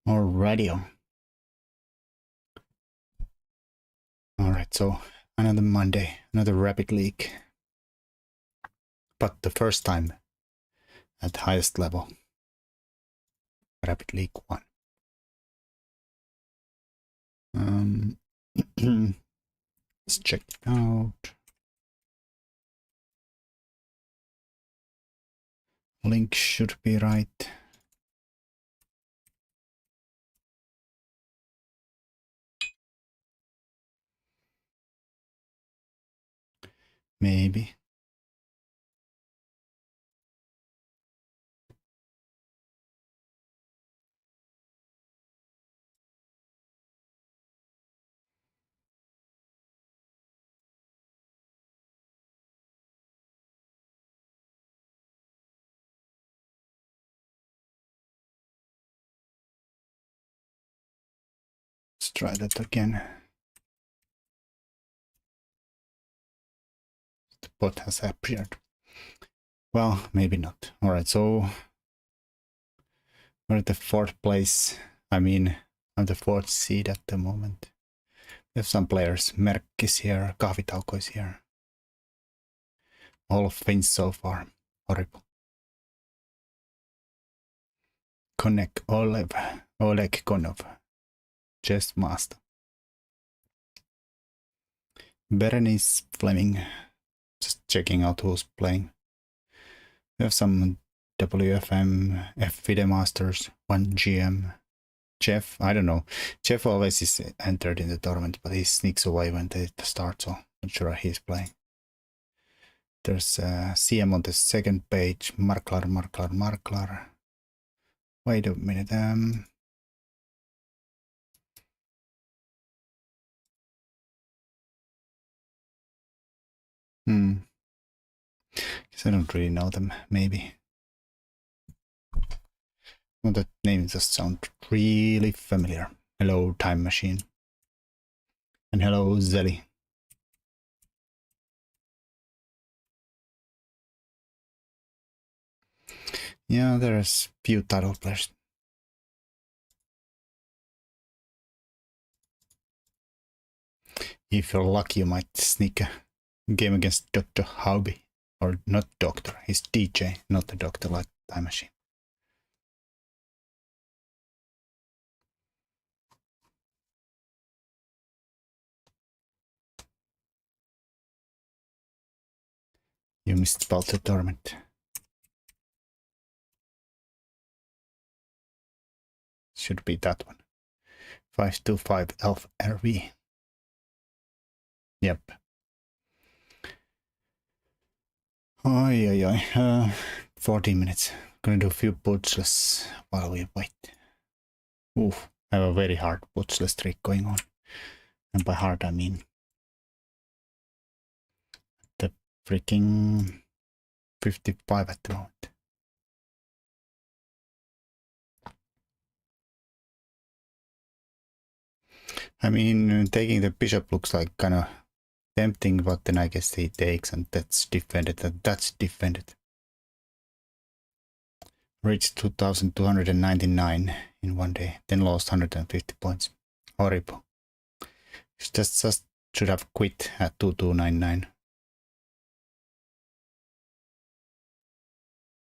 or radio. Alright, so another Monday, another Rapid League. But the first time at highest level. Rapid League 1. Let's check it out. Link should be right. Maybe. Let's try that again. The bot has appeared. Well, maybe not. Alright, so we're at the 4th place. I mean, I'm the 4th seed at the moment. We have some players. Merk is here, Kahvitauko is here. All of Finns so far. Horrible. Konek Oleg Konov. Chess master. Berenice Fleming. Just checking out who's playing. We have some WFM, FIDE Masters, 1GM. Jeff, I don't know. Jeff always is entered in the tournament, but he sneaks away when they start, so not sure he's playing. There's CM on the 2nd page. Marklar. Wait a minute. Guess I don't really know them, maybe. Well, that name just sounds really familiar. Hello, Time Machine. And hello, Zelly. Yeah, there's few title players. If you're lucky, you might sneak a game against Dr. Hobby. Or not Doctor, he's DJ, not the Doctor like Time Machine. You misspelled the tournament. Should be that one. 525 Elf RV. Yep. 14 minutes. Gonna do a few butchless while we wait. Oof, I have a very hard butchless streak going on. And by hard I mean the freaking 55 at the moment. I mean, taking the bishop looks like kind of tempting, but then I guess he takes and that's defended, and that's defended. Reached 2,299 in one day, then lost 150 points. Horrible. Just should have quit at 2299.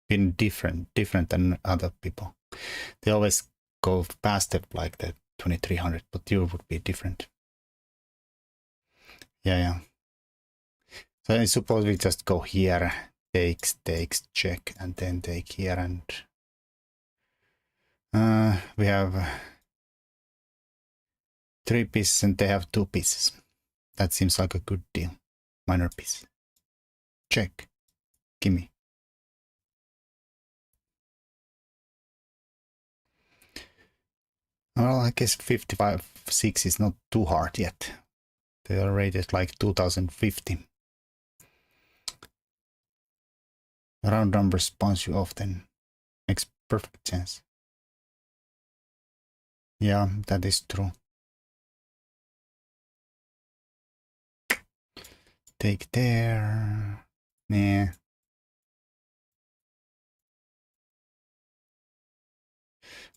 Been different than other people. They always go past step like that 2300, but you would be different. Yeah. So I suppose we just go here, takes, check, and then take here, and we have 3 pieces and they have 2 pieces. That seems like a good deal. Minor piece. Check. Gimme. Well, I guess 55.6 is not too hard yet. They are rated like 2050. Round numbers bounce you off, then makes perfect sense. Yeah, that is true. Take there. Nah.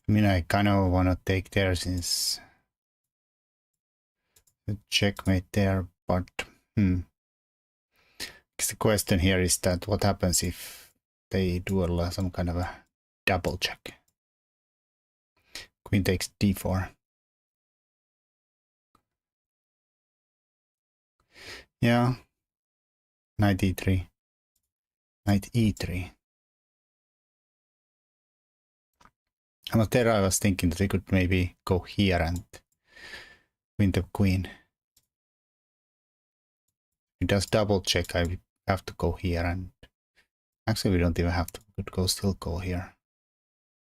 I mean, I kind of want to take there since the checkmate there, but because the question here is that what happens if they do some kind of a double check? Queen takes d4. Yeah. Knight e3. Knight e3. But there I was thinking that they could maybe go here and win the queen. It does double check. I have to go here, and actually we don't even have to. We could still go here.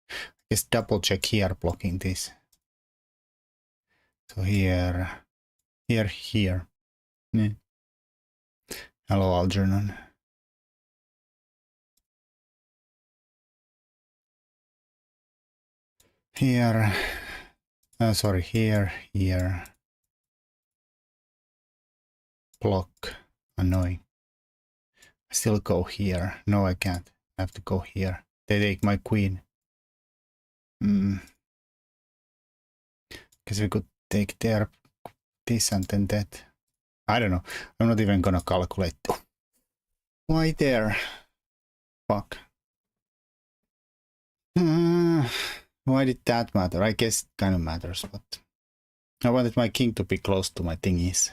I guess double check here, blocking this. So here. Yeah. Hello, Algernon. Here. Sorry, here. Block. Annoying. I still go here. No, I can't. I have to go here. They take my queen. Guess we could take there, this and then that. I don't know. I'm not even gonna calculate. Why there? Fuck. Why did that matter? I guess it kind of matters, but I wanted my king to be close to my thingies.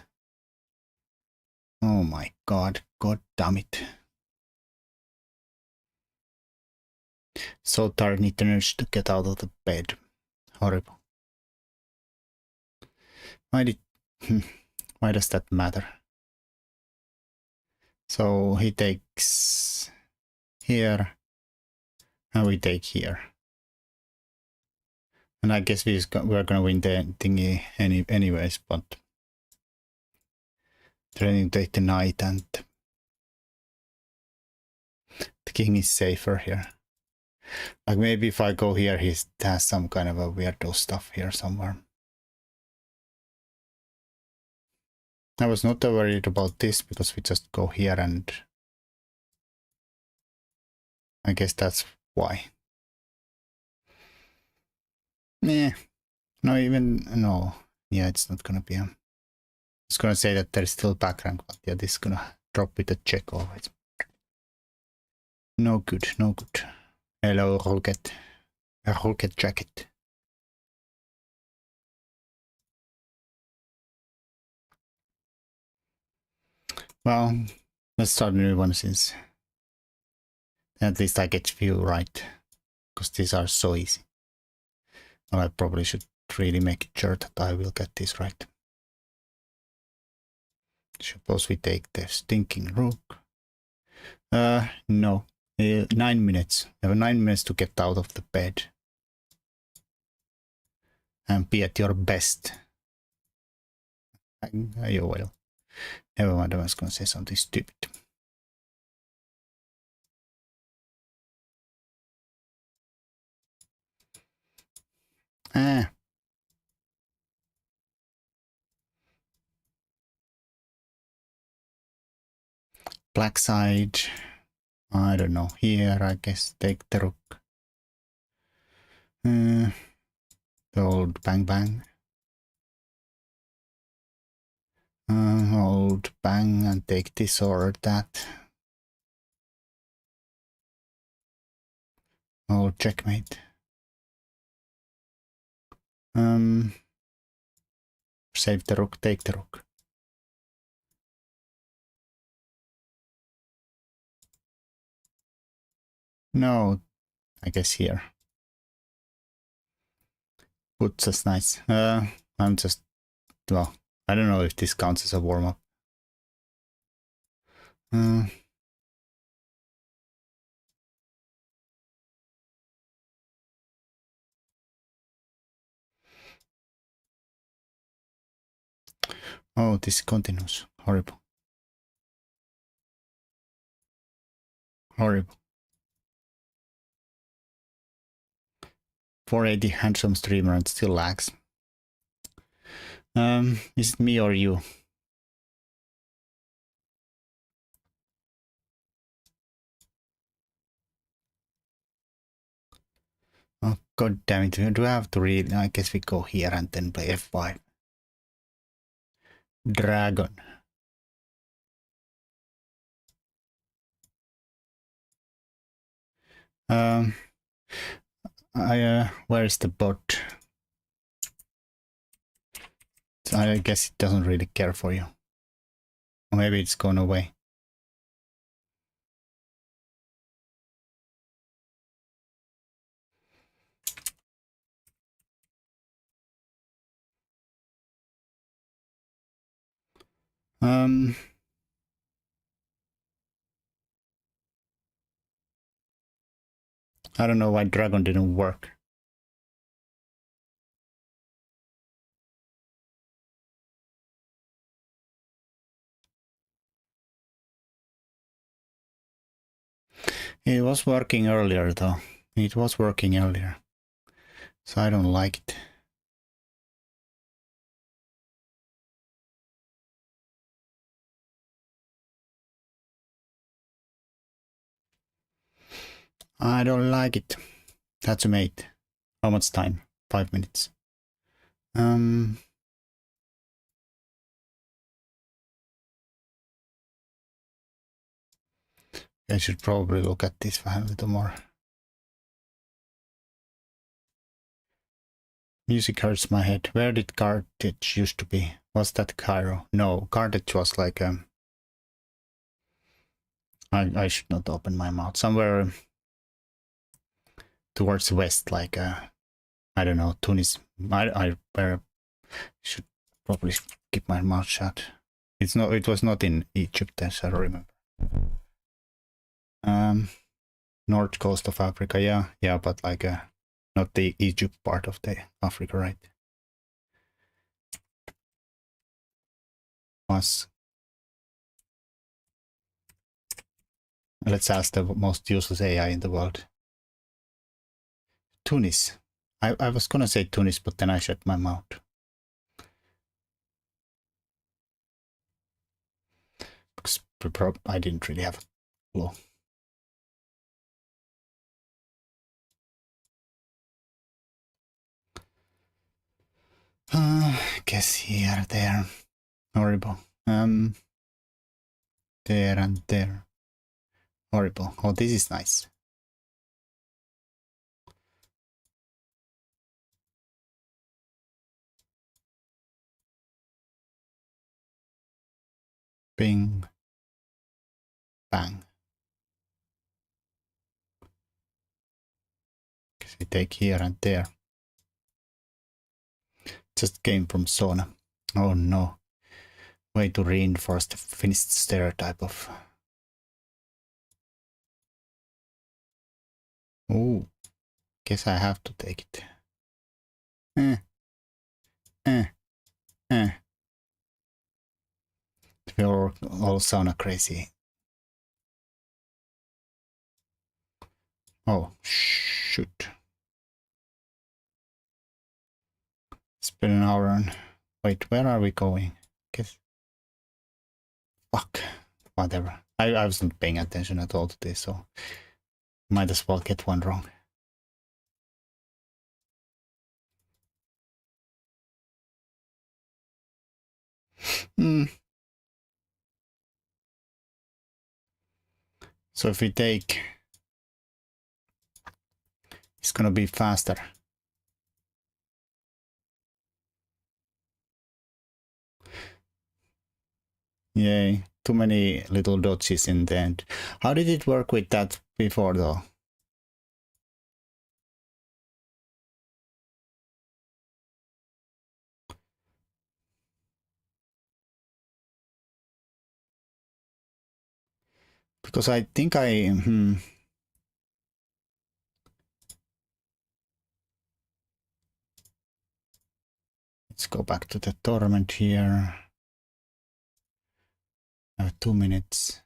Oh my god. God damn it. So tired, need energy to get out of the bed. Horrible. Why does that matter? So he takes here, and we take here. And I guess we're gonna win the thingy anyways, but trying to take the knight, and the king is safer here. Like maybe if I go here, he has some kind of a weirdo stuff here somewhere. I was not worried about this because we just go here, and I guess that's why. Yeah. No. Yeah, it's not gonna be a... It's gonna say that there's still back rank, but yeah, this is gonna drop with a check always. No good. Hello, Rocket. A Rocket jacket. Well, let's start a new one since at least I get few right, because these are so easy. Well, I probably should really make sure that I will get this right. Suppose we take the stinking rook. No. 9 minutes. You have 9 minutes to get out of the bed. And be at your best. You will. Never mind, I was gonna say something stupid. Black side. I don't know. Here, I guess, take the rook. The old bang bang. Old bang and take this or that. Old checkmate. Save the rook, take the rook. No, I guess here. Put just nice. I'm just, well, I don't know if this counts as a warm-up. Oh, this continues. Horrible. 480 handsome streamer and still lags. Is it me or you? God damn it, do I have to read? I guess we go here and then play F5. Dragon. Where is the bot? I guess it doesn't really care for you. Or maybe it's gone away. I don't know why Dragon didn't work. It was working earlier though. It was working earlier. So I don't like it. I don't like it. That's a mate. How much time? 5 minutes. I should probably look at this a little more. Music hurts my head. Where did Carthage used to be? Was that Cairo? No, Carthage was like I should not open my mouth. Somewhere towards the west, like I don't know, Tunis. I should probably keep my mouth shut. It was not in Egypt, as I remember. North coast of Africa, yeah, but like not the Egypt part of the Africa, right? Let's ask the most useless AI in the world. Tunis. I was gonna say Tunis, but then I shut my mouth. Because I didn't really have a clue. Guess here, there. Horrible. There and there. Horrible. Oh, this is nice. Bing. Bang. Guess we take here and there. Just came from sauna. Oh no. Way to reinforce the Finnish stereotype of... Oh, guess I have to take it. We're all sauna crazy. Oh, shoot. It's been an hour and... Wait, where are we going? Guess... Fuck. Whatever. I wasn't paying attention at all to this, so... Might as well get one wrong. So if we take... It's gonna be faster. Yay. Too many little dodges in the end. How did it work with that before though? Because I think Let's go back to the tournament here. I have 2 minutes.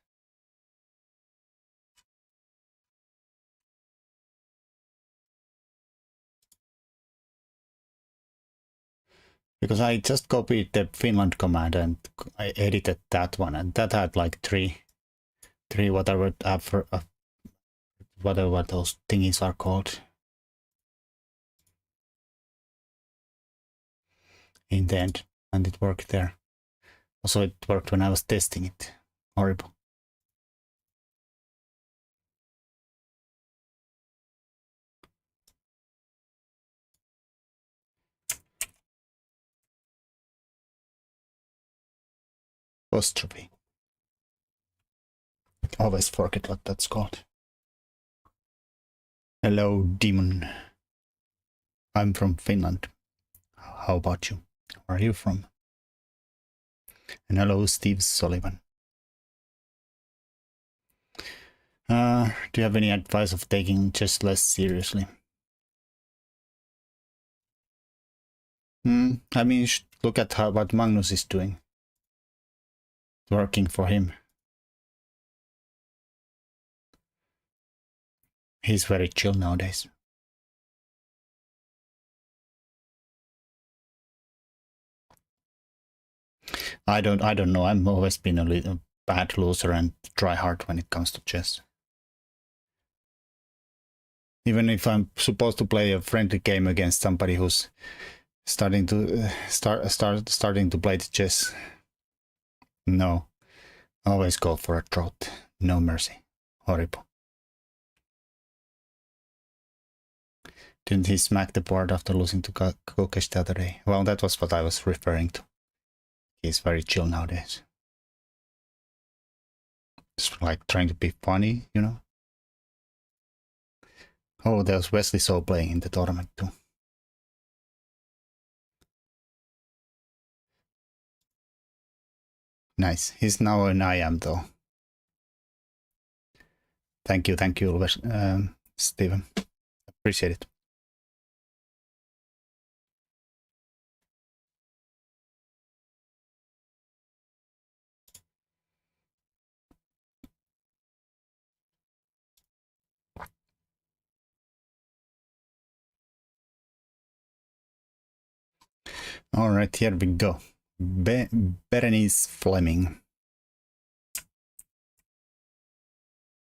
Because I just copied the Finland command and I edited that one, and that had like three whatever whatever those thingies are called. in the end, and it worked there. Also, it worked when I was testing it. Horrible. Apostrophe. Always forget what that's called. Hello, demon. I'm from Finland. How about you? Where are you from? And hello, Steve Sullivan. Do you have any advice of taking chess less seriously? I mean, you should look at what Magnus is doing. It's working for him. He's very chill nowadays. I don't know. I've always been a little bad loser and try hard when it comes to chess. Even if I'm supposed to play a friendly game against somebody who's starting to starting to play the chess, no, always go for a drought. No mercy. Horrible. Didn't he smack the board after losing to Kokesh the other day? Well, that was what I was referring to. He's very chill nowadays. Just like trying to be funny, you know? Oh, there's Wesley So playing in the tournament too. Nice. He's now an IM though. Thank you, Steven. Appreciate it. All right, here we go. Berenice Fleming.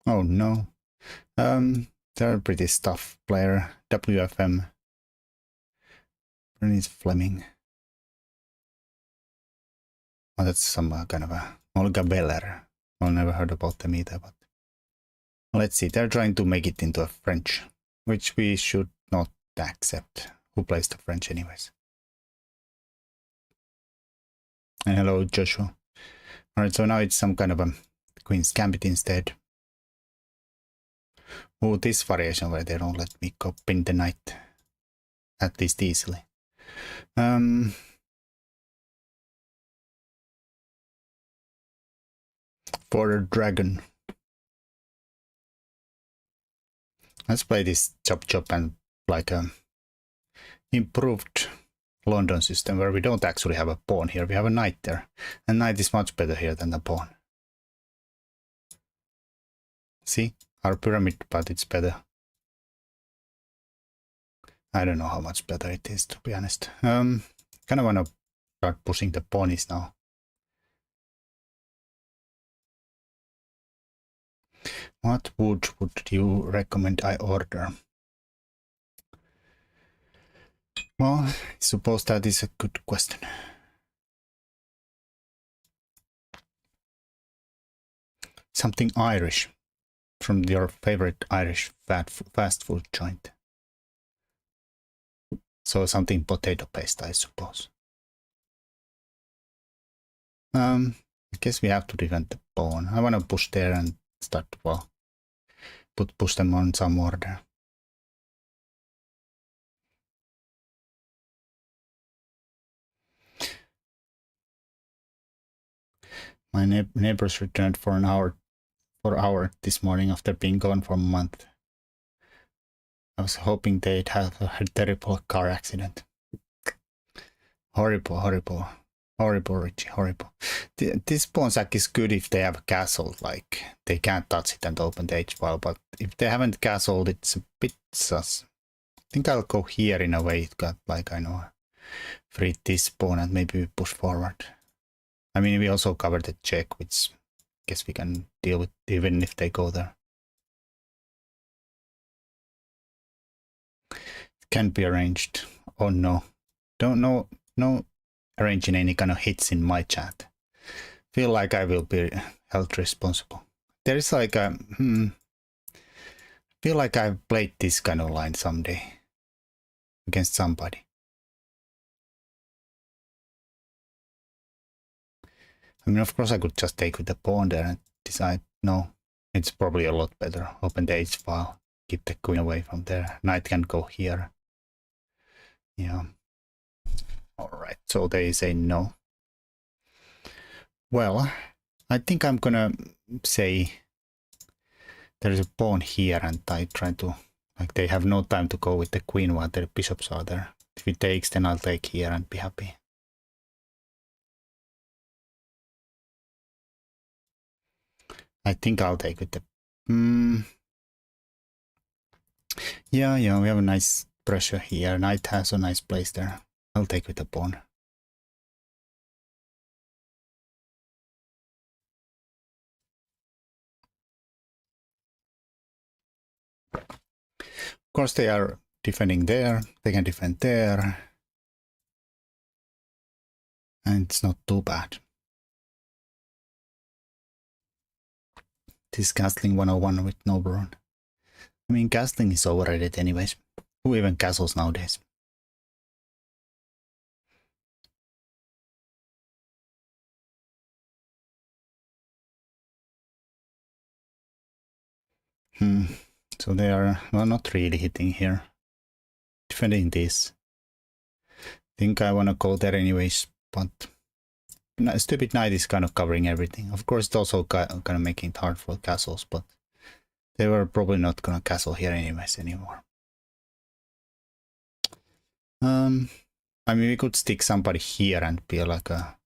Oh no. They're a pretty tough player. WFM. Berenice Fleming. Oh, that's some kind of a Olga Beller. I've never heard about them either, but let's see. They're trying to make it into a French, which we should not accept. Who plays the French anyways? And hello, Joshua. Alright, so now it's some kind of a Queen's Gambit instead. Oh, this variation where they don't let me go pin the knight. At least easily. For the dragon. Let's play this chop and like a improved London system where we don't actually have a pawn here. We have a knight there. And knight is much better here than the pawn. See? Our pyramid, but it's better. I don't know how much better it is, to be honest. Kind of want to start pushing the pawnies now. What wood would you recommend I order? Well, I suppose that is a good question. Something Irish from your favorite Irish fast food joint. So something potato paste, I suppose. I guess we have to defend the pawn. I want to push there and start to, well, push them on some order. My neighbors returned for an hour this morning after being gone for a month. I was hoping they'd have a terrible car accident. Horrible, Richie, horrible. This pawn sack is good if they have a castle, like they can't touch it and open the H file, but if they haven't castled, it's a bit sus. I think I'll go here in a way. It got like, I know, free this pawn and maybe we push forward. I mean, we also covered the check, which I guess we can deal with even if they go there. It can be arranged. Oh no. Don't know. No. arranging any kind of hits in my chat. Feel like I will be held responsible. There is like a feel like I've played this kind of line someday against somebody. I mean, of course, I could just take with the pawn there and decide, no, it's probably a lot better. Open the h file, keep the queen away from there. Knight can go here. Yeah. All right, so they say no. Well, I think I'm gonna say there's a pawn here and I try to, like, they have no time to go with the queen while their bishops are there. If he takes, then I'll take here and be happy. I think I'll take with the... Yeah, we have a nice pressure here. Knight has a nice place there. I'll take with the pawn. Of course, they are defending there. They can defend there. And it's not too bad. This is castling 101 with noblerone. I mean, castling is overrated anyways. Who even castles nowadays? So they are, well, not really hitting here. Defending this. Think I want to go there anyways, but stupid knight is kind of covering everything. Of course, it's also kind of making it hard for castles, but they were probably not gonna castle here anyways anymore. I mean, we could stick somebody here and be like a...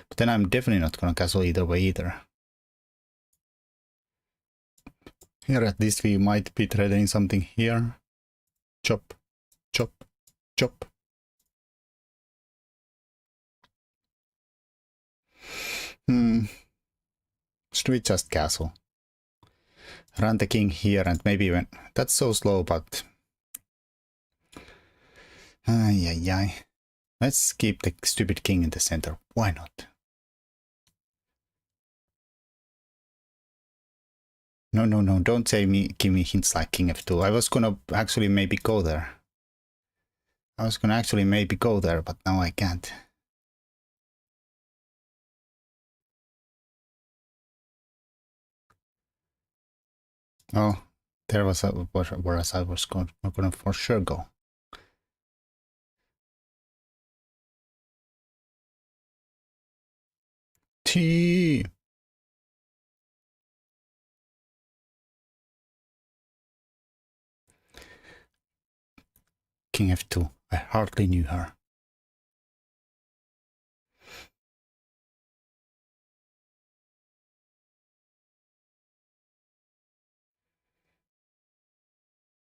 But then I'm definitely not gonna castle either way either. Here at least we might be threatening something here. Chop, chop, chop. Should we just castle? Run the king here and maybe even... That's so slow, but... Ay. Let's keep the stupid king in the center. Why not? No, don't say give me hints like king f2. I was gonna actually maybe go there. But now I can't. Oh, there was whereas I was gonna for sure go. T. King f2. I hardly knew her.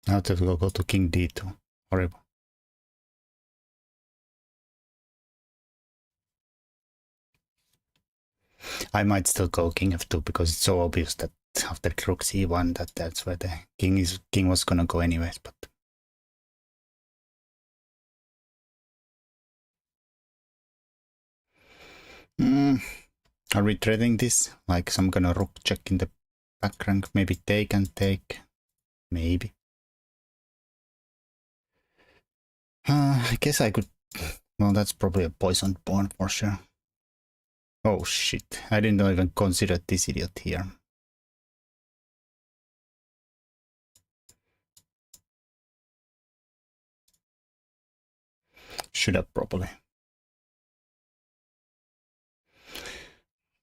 Now to go to king d2. Horrible. I might still go king f2 because it's so obvious that after rook c1 that's where the king was gonna go anyways, but... Are we threading this? Like some kind of rook check in the back rank? Maybe take and take? Maybe. I guess I could... Well, that's probably a poisoned pawn for sure. Oh shit, I didn't even consider this idiot here. Should have probably.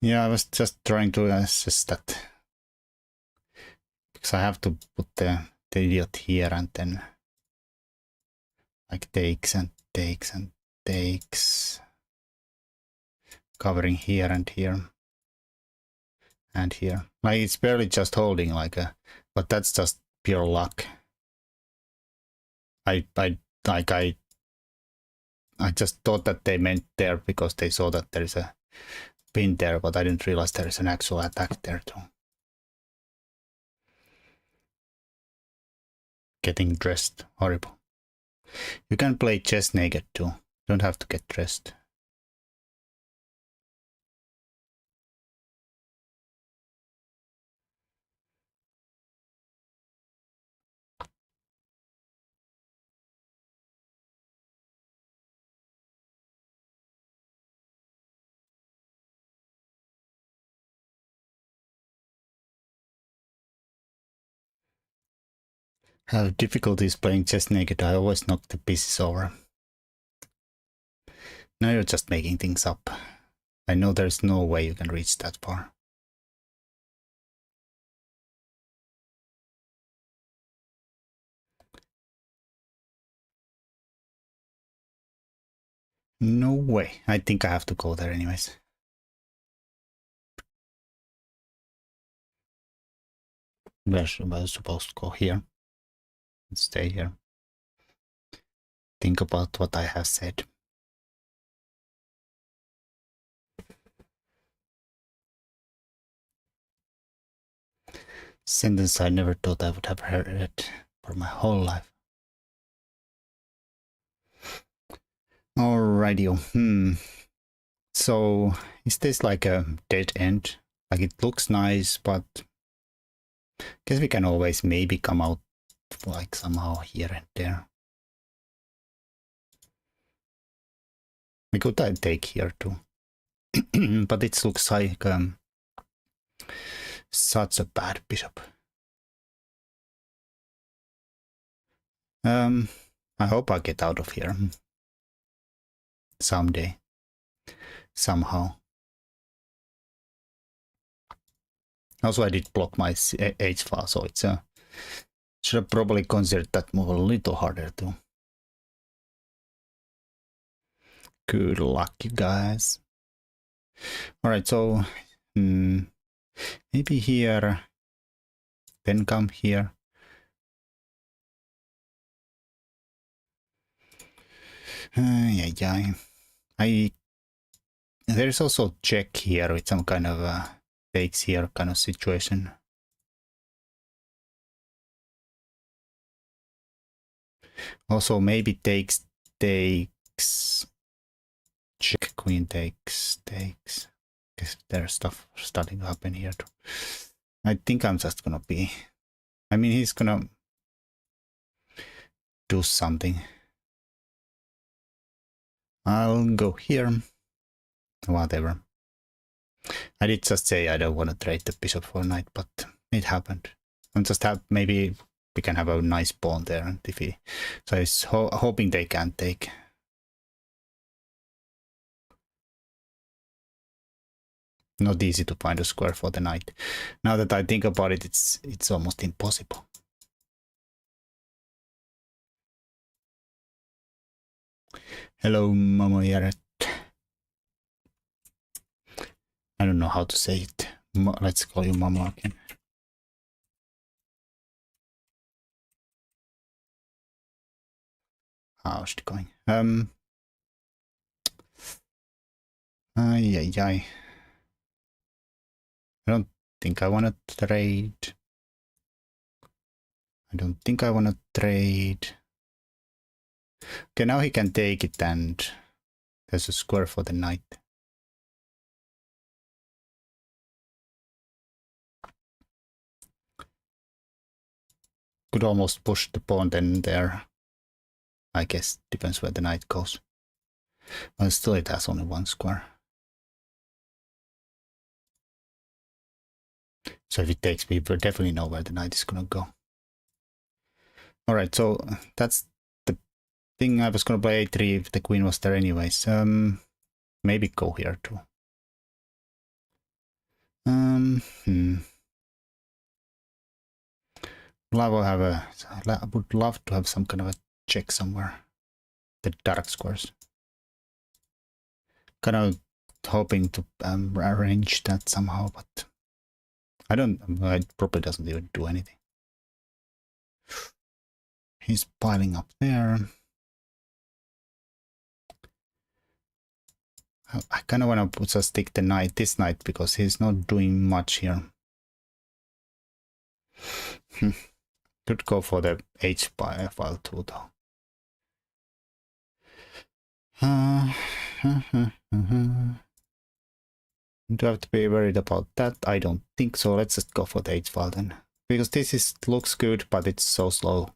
Yeah, I was just trying to assess that. Because I have to put the idiot here and then... Like takes and takes and takes. Covering here and here. And here. Like it's barely just holding like a... But that's just pure luck. I just thought that they meant there because they saw that there is a pin there, but I didn't realize there is an actual attack there too. Getting dressed. Horrible. You can play chess naked too. Don't have to get dressed. have difficulties playing chess naked. I always knock the pieces over. Now you're just making things up. I know there's no way you can reach that far. No way. I think I have to go there anyways. Where should I supposed to go? Here. Stay here. Think about what I have said. Sentence I never thought I would have heard it for my whole life. Alrighty. So, is this like a dead end? Like it looks nice, but I guess we can always maybe come out like somehow here and there. We could take here too. But it looks like such a bad bishop. I hope I get out of here someday, somehow. Also, I did block my H file, so it's should have probably considered that move a little harder too. Good luck, you guys. All right, so maybe here, then come here. Yeah. There's also check here with some kind of takes here kind of situation. Also, maybe takes, check, queen takes. Guess there's stuff starting to happen here too. I think I'm just gonna be, I mean, he's gonna do something. I'll go here. Whatever. I did just say I don't want to trade the bishop for knight, but it happened. I'm just maybe we can have a nice pawn there, and if he, so I was hoping they can't take. Not easy to find a square for the knight. Now that I think about it, it's almost impossible. Hello, Mama Yaret. I don't know how to say it. Let's call you Mama again. How's it going? I don't think I want to trade. I don't think I want to trade. Okay, now he can take it, and there's a square for the knight. Could almost push the pawn then there. I guess depends where the knight goes. But still it has only one square. So if it takes, we definitely know where the knight is gonna go. Alright, so that's the thing. I was gonna play a3 if the queen was there anyways. Maybe go here too. I would love to have some kind of a check somewhere. The dark squares. Kind of hoping to arrange that somehow, but I don't. It probably doesn't even do anything. He's piling up there. I kind of want to just stick the knight, this knight, because he's not doing much here. Could go for the H file too, though. Do I have to be worried about that? I don't think so. Let's just go for the H file then. Because this looks good, but it's so slow.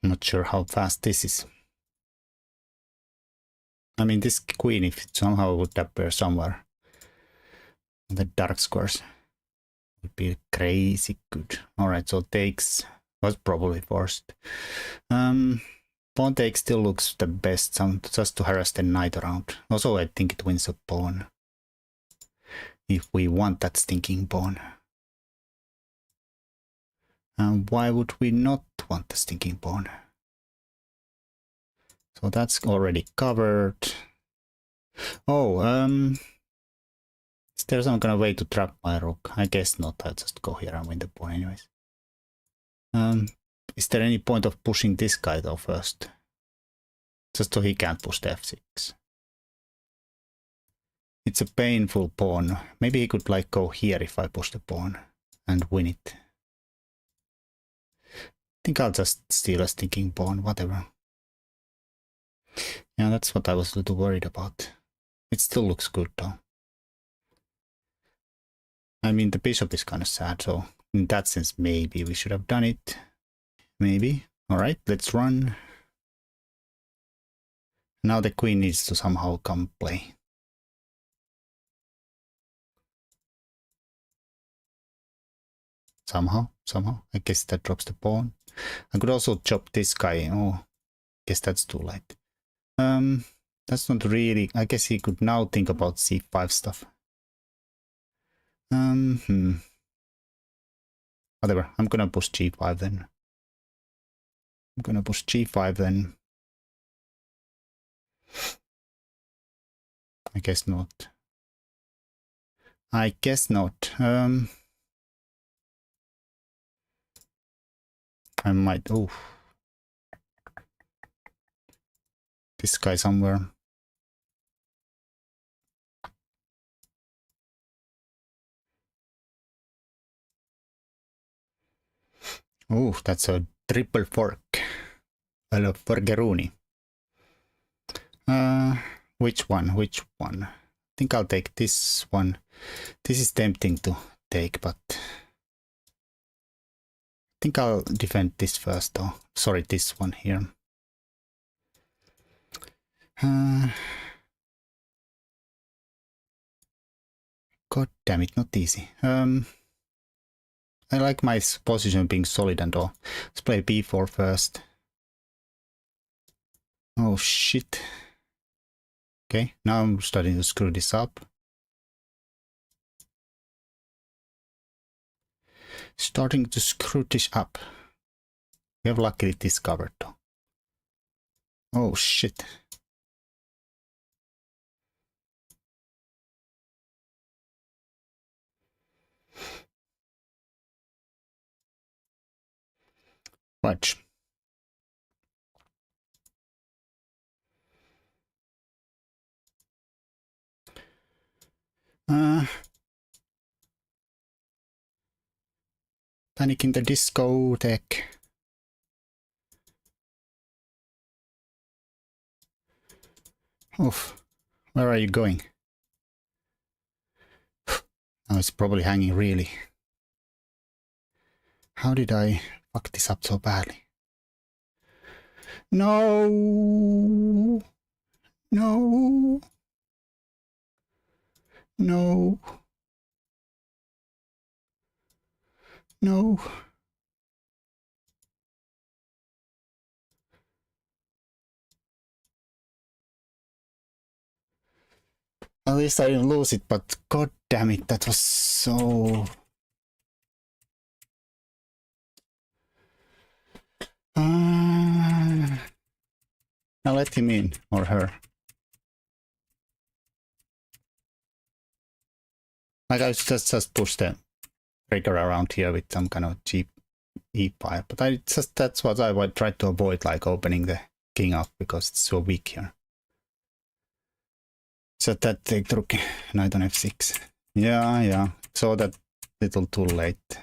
I'm not sure how fast this is. I mean, this queen, if it somehow would appear somewhere in the dark squares, would be crazy good. Alright, so takes was probably forced. Pawn take still looks the best, just to harass the knight around. Also, I think it wins a pawn. If we want that stinking pawn. Why would we not want the stinking pawn? So that's already covered. Oh, is there some kind of way to trap my rook? I guess not. I'll just go here and win the pawn anyways. Is there any point of pushing this guy though first? Just so he can't push the f6. It's a painful pawn. Maybe he could like go here if I push the pawn and win it. I think I'll just steal a stinking pawn, whatever. Yeah, that's what I was a little worried about. It still looks good though. I mean, the bishop is kind of sad, so in that sense, maybe we should have done it. Maybe. Alright, let's run. Now the queen needs to somehow come play. Somehow. I guess that drops the pawn. I could also chop this guy. Oh, I guess that's too late. That's not really... I guess he could now think about c5 stuff. Whatever, I'm gonna push g5 then. I guess not. I might... Oh. This guy somewhere. Oh, that's a triple fork. I love forgeroni. Which one? I think I'll take this one. This is tempting to take, but I think I'll defend this first though. Sorry, this one here. God damn it, not easy. I like my position being solid and all. Let's play b4 first. Oh shit. Okay, now I'm starting to screw this up. We have luckily discovered though. Oh shit. Watch. Panic in the discotheque. Oof. Where are you going? Now it's probably hanging really. How did I fuck this up so badly? No. No. No. No. At least I didn't lose it, but god damn it, that was so... Now let him in, or her. Like I just push the trigger around here with some kind of cheap e5, but that's what I would try to avoid, like opening the king up because it's so weak here. So that take rook, knight on f6. Yeah, so that little too late.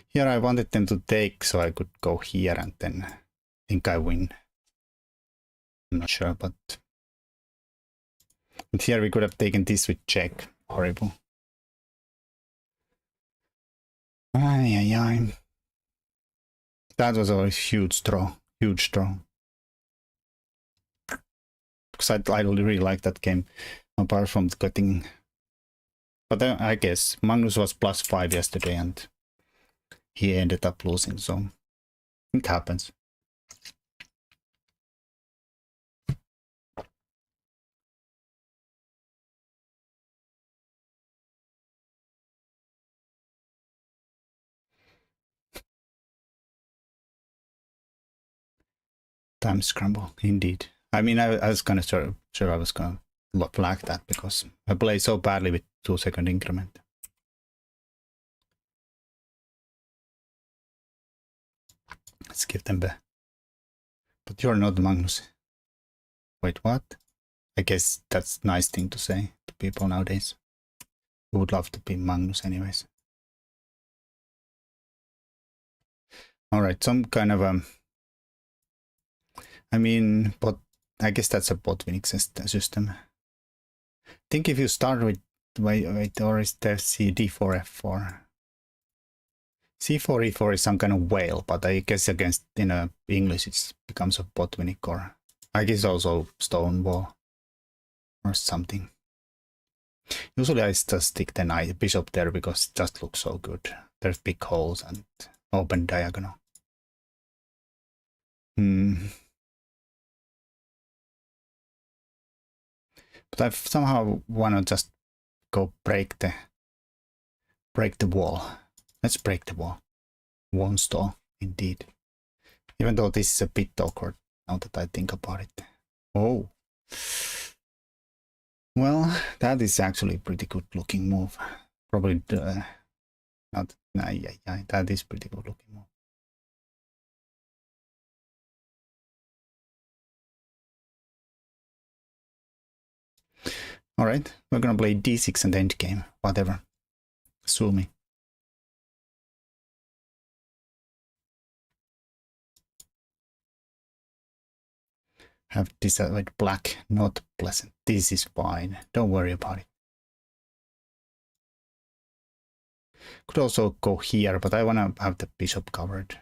Here I wanted them to take so I could go here and then think I win. I'm not sure, but But here we could have taken this with check. Horrible. Ay, ay, ay. That was a huge draw. Huge draw. Because I really like that game. Apart from getting... But I guess Magnus was +5 yesterday and he ended up losing, so it happens. Time scramble, indeed. I mean, I was kind of sure I was going to flag that because I play so badly with 2-second increment. Let's give them back. But you're not Magnus. Wait, what? I guess that's a nice thing to say to people nowadays. Who would love to be Magnus anyways. Alright, some kind of I mean, but I guess that's a bot winning system. I think if you start with wait, or is there d4 f4? c4 e4 is some kind of whale, but I guess against English it becomes a bot winning or I guess also stone wall or something. Usually I just stick the knight bishop there because it just looks so good. There's big holes and open diagonal. But I somehow want to just go break the wall. Let's break the wall. One stall, indeed. Even though this is a bit awkward now that I think about it. Oh. Well, that is actually a pretty good looking move. Probably not. Yeah, that is pretty good looking move. Alright, we're gonna play d6 and endgame, whatever. Sue me. Have decided black, not pleasant. This is fine, don't worry about it. Could also go here, but I wanna have the bishop covered.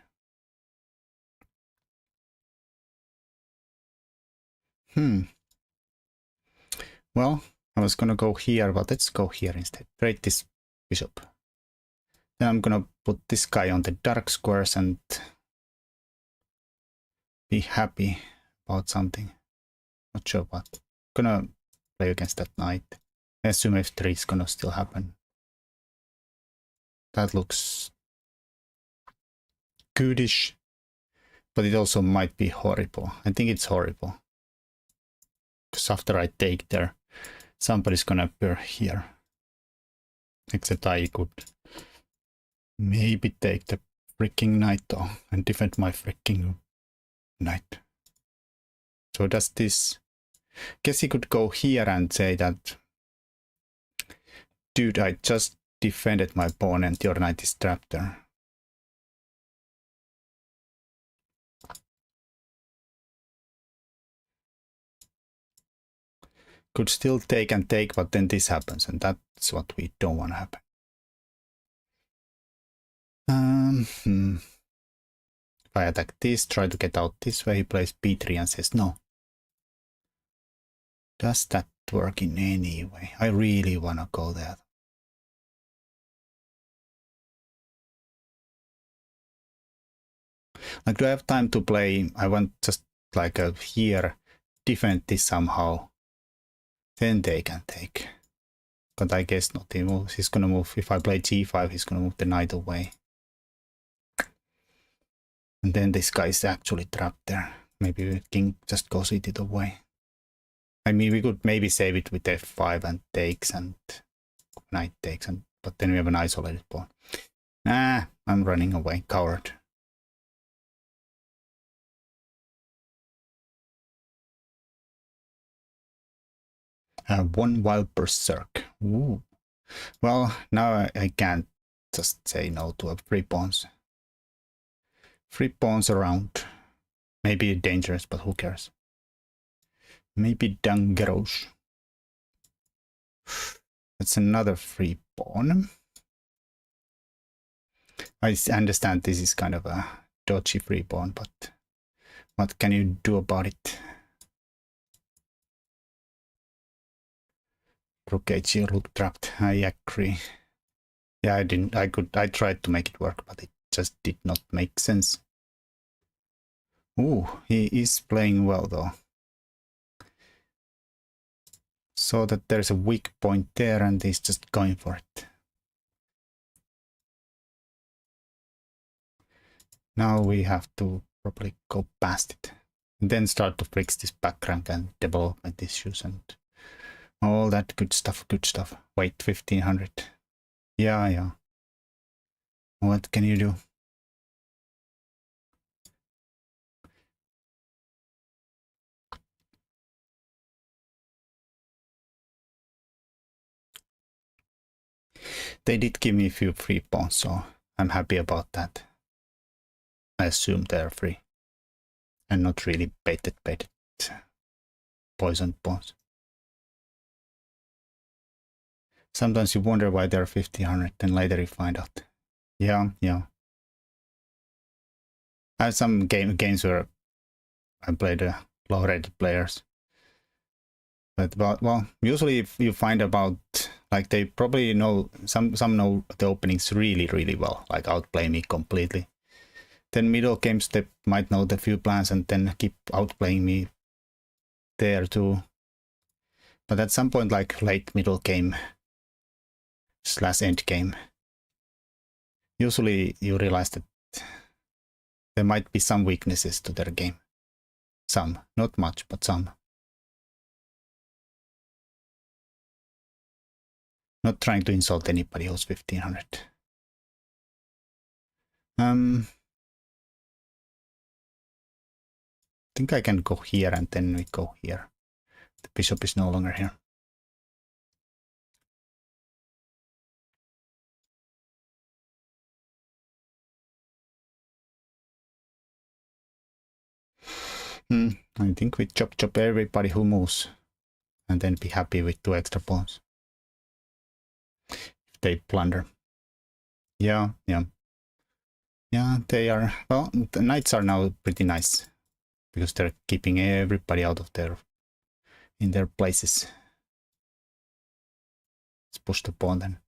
Well, I was gonna go here, but let's go here instead. Trade this bishop. Then I'm gonna put this guy on the dark squares and be happy about something. Not sure what. Gonna play against that knight. I assume f3 is gonna still happen. That looks goodish, but it also might be horrible. I think it's horrible. Because after I take there, somebody's gonna appear here. Except I could maybe take the freaking knight though and defend my freaking knight. So does this... Guess he could go here and say that, dude, I just defended my opponent, your knight is trapped there. Could still take and take, but then this happens, and that's what we don't want to happen. If I attack this, try to get out this way, he plays b3 and says no. Does that work in any way? I really want to go there. Like, do I have time to play? I want just like a here, defend this somehow. Then they can take. But I guess not. He's gonna move. If I play g5, he's gonna move the knight away. And then this guy is actually trapped there. Maybe the king just goes it away. I mean, we could maybe save it with f5 and takes and knight takes, but then we have an isolated pawn. Ah, I'm running away, coward. One wild berserk. Ooh. Well, now I can't just say no to a free pawns. Free pawns around. Maybe dangerous, but who cares? Maybe dangerous. That's another free pawn. I understand this is kind of a dodgy free pawn, but what can you do about it? Rook h rook trapped. I agree. Yeah, I tried to make it work, but it just did not make sense. Ooh, he is playing well though. So that there's a weak point there and he's just going for it. Now we have to probably go past it. And then start to fix this back rank and development issues and all that good stuff, Wait, 1500. Yeah. What can you do? They did give me a few free pawns, so I'm happy about that. I assume they're free. And not really baited poisoned pawns. Sometimes you wonder why they're 1500, then later you find out. Yeah. I have some games where I played low-rated players. But well, usually if you find about, like, they probably know, some know the openings really well, like outplay me completely. Then middle games they might know the few plans and then keep outplaying me there too. But at some point, like late middle game / end game, usually you realize that there might be some weaknesses to their game. Some, not much, but some. Not trying to insult anybody who's 1500. I think I can go here and then we go here. The bishop is no longer here. I think we chop everybody who moves and then be happy with 2 extra pawns. If they plunder. Yeah, they are, well, the knights are now pretty nice because they're keeping everybody out of in their places. Let's push the pawn then.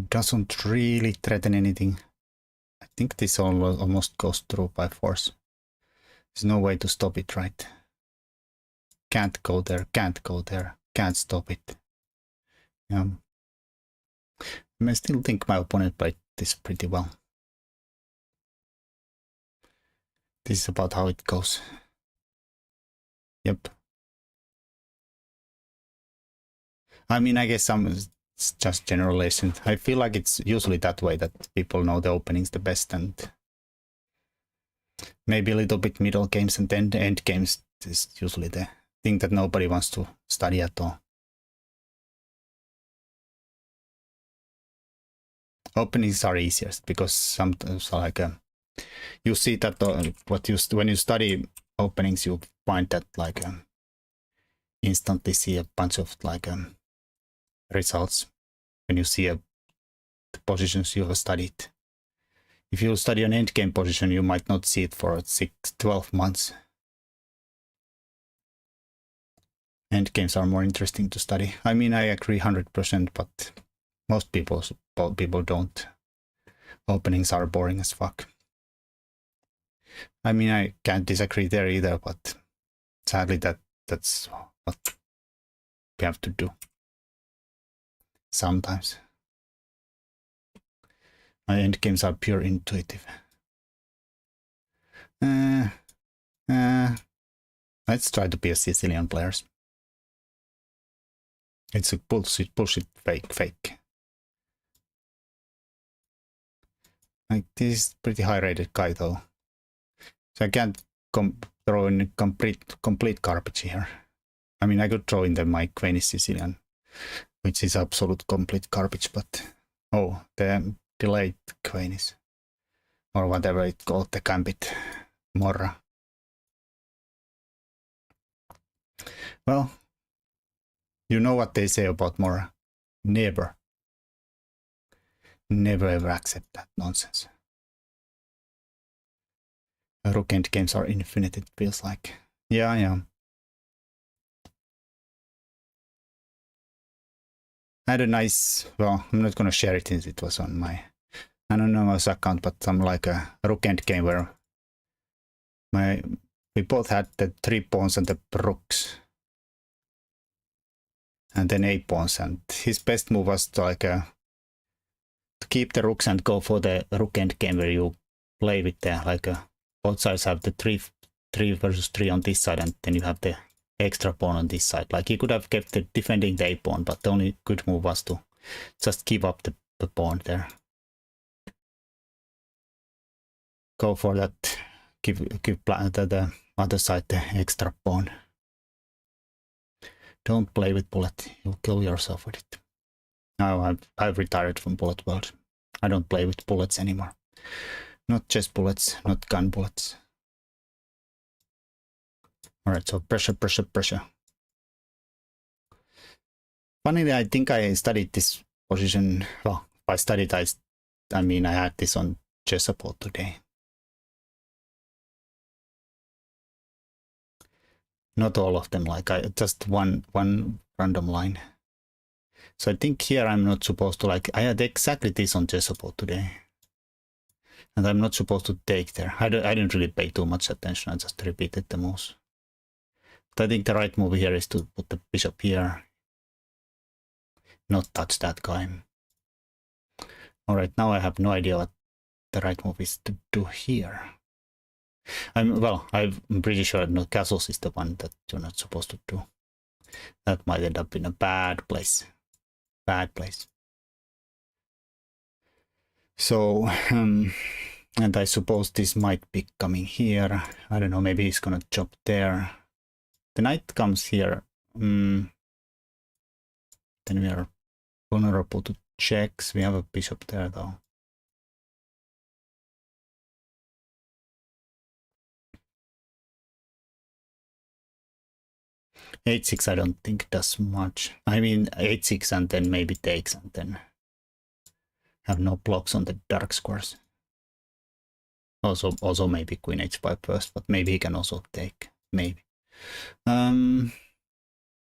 Doesn't really threaten anything. I think this almost goes through by force. There's no way to stop it, right? Can't go there, can't stop it. Yeah. I still think my opponent played this pretty well. This is about how it goes. Yep. I mean, I guess it's just generalization. I feel like it's usually that way, that people know the openings the best and maybe a little bit middle games and then the end games is usually the thing that nobody wants to study at all. Openings are easiest because sometimes like you see that when you study openings, you find that like instantly see a bunch of like results when you see the positions you have studied. If you study an endgame position, you might not see it for 12 months. Endgames are more interesting to study. I mean, I agree 100%, but most people don't. Openings are boring as fuck. I mean, I can't disagree there either, but sadly that's what we have to do. Sometimes. My endgames are pure intuitive. Let's try to be a Sicilian players. It's a bullshit, fake. Like, this is pretty high rated guy though. So I can't throw in complete garbage here. I mean, I could throw in my queen is Sicilian. which is absolute complete garbage, but oh, the delayed queen is, or whatever it's called, the gambit, Morra. Well, you know what they say about Morra. Never ever accept that nonsense. Rook end games are infinite, it feels like. Yeah. I had a nice, well, I'm not gonna share it since it was on my anonymous account, but some like a rook end game where we both had the 3 pawns and the rooks. And then 8 pawns, and his best move was to to keep the rooks and go for the rook end game where you play with the both sides have the 3 versus 3 on this side, and then you have the extra pawn on this side. Like he could have kept the defending the 8 pawn, but the only good move was to just give up the pawn there. Go for that, give the other side the extra pawn. Don't play with bullet, you'll kill yourself with it. Now I've retired from bullet world. I don't play with bullets anymore. Not chess bullets, not gun bullets. Alright, so pressure. Funnily, I think I studied this position. Well, if I studied, I mean I had this on chess support today. Not all of them, like just one random line. So I think here I'm not supposed to, like, I had exactly this on chess support today. And I'm not supposed to take there. I didn't really pay too much attention, I just repeated the moves. But I think the right move here is to put the bishop here. Not touch that guy. Alright, now I have no idea what the right move is to do here. I'm pretty sure no, castles is the one that you're not supposed to do. That might end up in a bad place. Bad place. So, and I suppose this might be coming here. I don't know, maybe he's gonna chop there. The knight comes here. Then we are vulnerable to checks. We have a bishop there though. H6 I don't think does much. I mean H6 and then maybe takes and then have no blocks on the dark squares. Also maybe queen h5 first, but maybe he can also take. Maybe.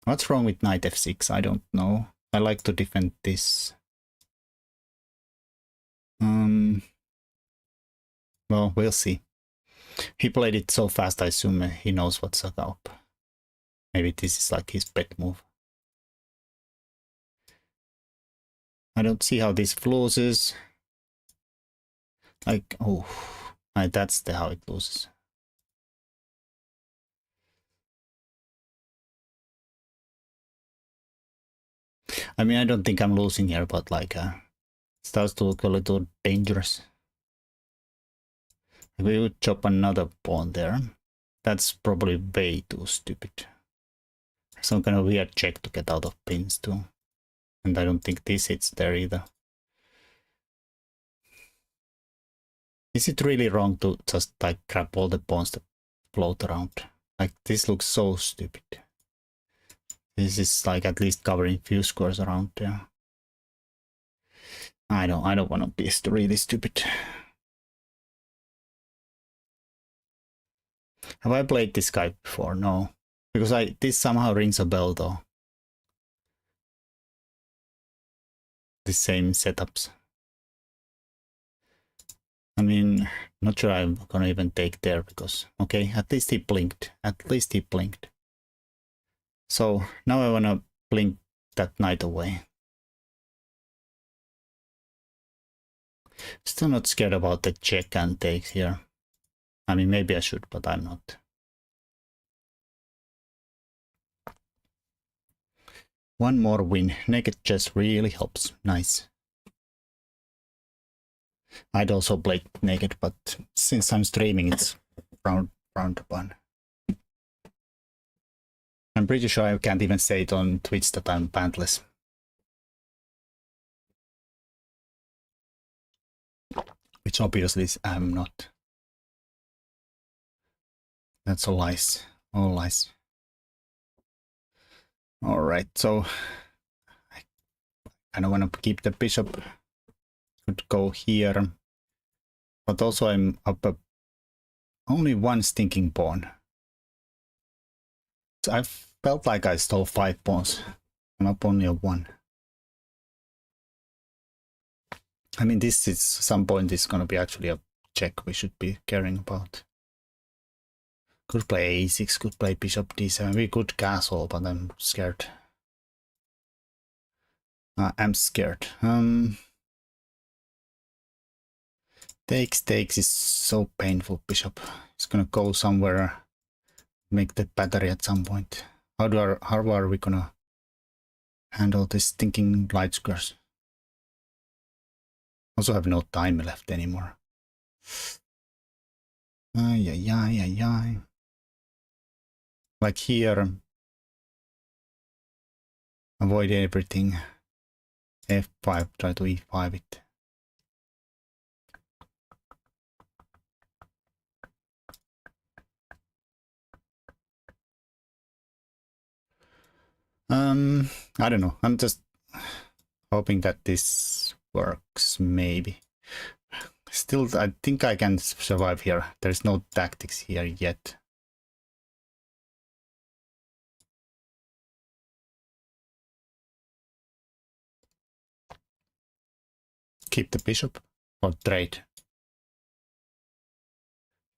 What's wrong with knight f6? I don't know. I like to defend this. Well, we'll see. He played it so fast, I assume he knows what's up. Maybe this is like his pet move. I don't see how this loses. Like, oh, that's how it loses. I mean, I don't think I'm losing here, but like, starts to look a little dangerous. We would chop another pawn there. That's probably way too stupid. Some kind of weird check to get out of pins too. And I don't think this hits there either. Is it really wrong to just like grab all the pawns that float around? Like this looks so stupid. This is like at least covering few squares around there. I don't want to be really stupid. Have I played this guy before? No. Because this somehow rings a bell though. The same setups. I mean, not sure I'm gonna even take there because, okay, at least he blinked. At least he blinked. So now I wanna blink that knight away. Still not scared about the check and take here. I mean, maybe I should, but I'm not. One more win. Naked chess really helps. Nice. I'd also play naked, but since I'm streaming, it's frowned upon. I'm pretty sure I can't even say it on Twitch that I'm pantless. which obviously I'm not. That's all lies. All lies. Alright, so I kind of want to keep the bishop. Could go here. But also I'm up only one stinking pawn. So I felt like I stole 5 pawns. I'm up only a 1. I mean, this is some point is gonna be actually a check we should be caring about. Could play a6, could play bishop d7. We could castle, but I'm scared. I'm scared. Takes is so painful. Bishop. It's gonna go somewhere. Make the battery at some point. How are we gonna handle this stinking light squares? Also have no time left anymore. Ay. Like here, avoid everything. F5, try to E5 it. I don't know. I'm just hoping that this works, maybe. Still, I think I can survive here. There's no tactics here yet. Keep the bishop or trade.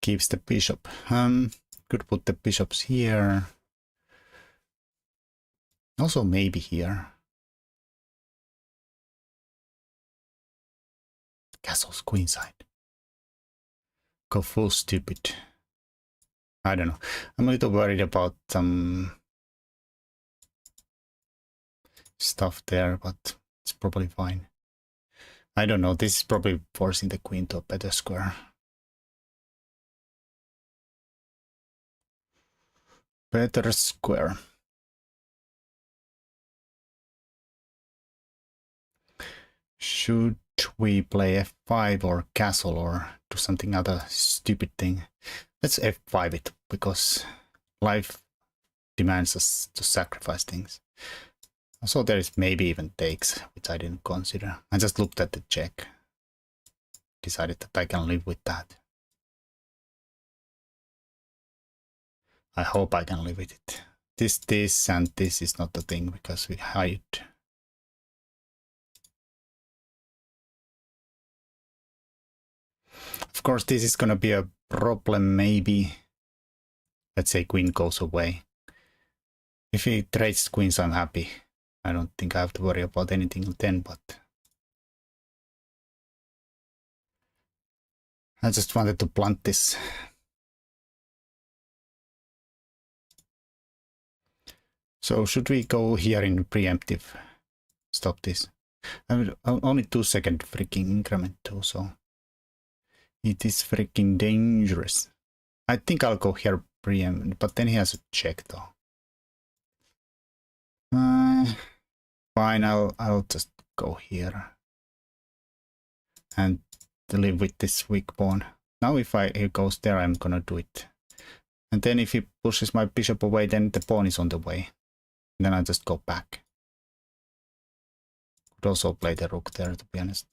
Keeps the bishop. Could put the bishops here. Also maybe here. Castle's queenside. Go full stupid. I don't know. I'm a little worried about some stuff there, but it's probably fine. I don't know. This is probably forcing the queen to a better square. Better square. Should we play f5 or castle or do something other stupid thing? Let's f5 it, because life demands us to sacrifice things. Also there is maybe even takes, which I didn't consider. I just looked at the check. Decided that I can live with that. I hope I can live with it. This and this is not the thing, because we hide. Of course, this is gonna be a problem, maybe. Let's say queen goes away. If he trades queens, I'm happy. I don't think I have to worry about anything then, but I just wanted to blunt this. So should we go here in preemptive? Stop this. I mean, only 2-second freaking increment too, so it is freaking dangerous. I think I'll go here preempt, but then he has a check though. Fine, I'll just go here and live with this weak pawn. Now if he goes there, I'm gonna do it. And then if he pushes my bishop away, then the pawn is on the way. And then I just go back. Could also play the rook there, to be honest.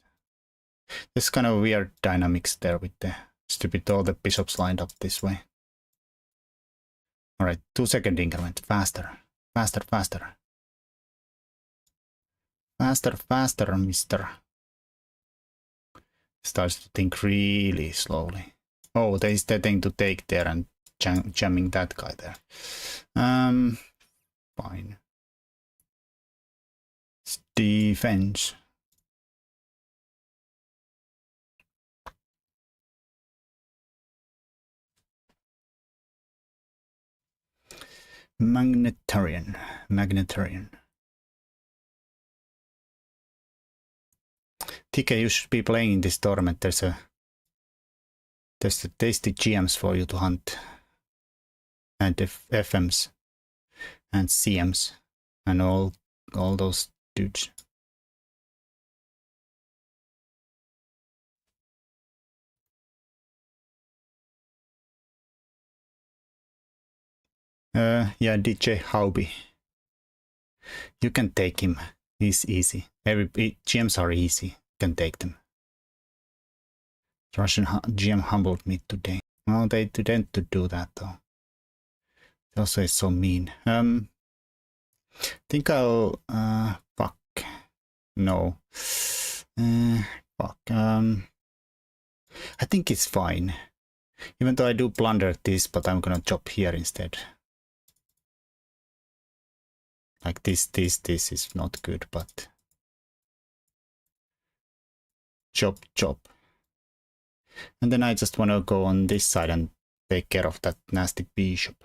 There's kind of weird dynamics there with the stupid all the bishops lined up this way. Alright, 2-second increment. Faster. Faster, faster. Faster, faster, mister. Starts to think really slowly. Oh, there's the thing to take there and jamming that guy there. Fine. It's defense. Magnetarian. TK, you should be playing in this tournament. There's the tasty GMs for you to hunt. And FMs. And CMs. And all those dudes. Yeah, DJ Hauby. You can take him. He's easy. GMs are easy. You can take them. Russian GM humbled me today. Well, they tend to do that though. They also is so mean. Think I'll fuck. No. Fuck. I think it's fine. Even though I do blunder this, but I'm gonna chop here instead. Like this is not good, but chop. And then I just want to go on this side and take care of that nasty bishop.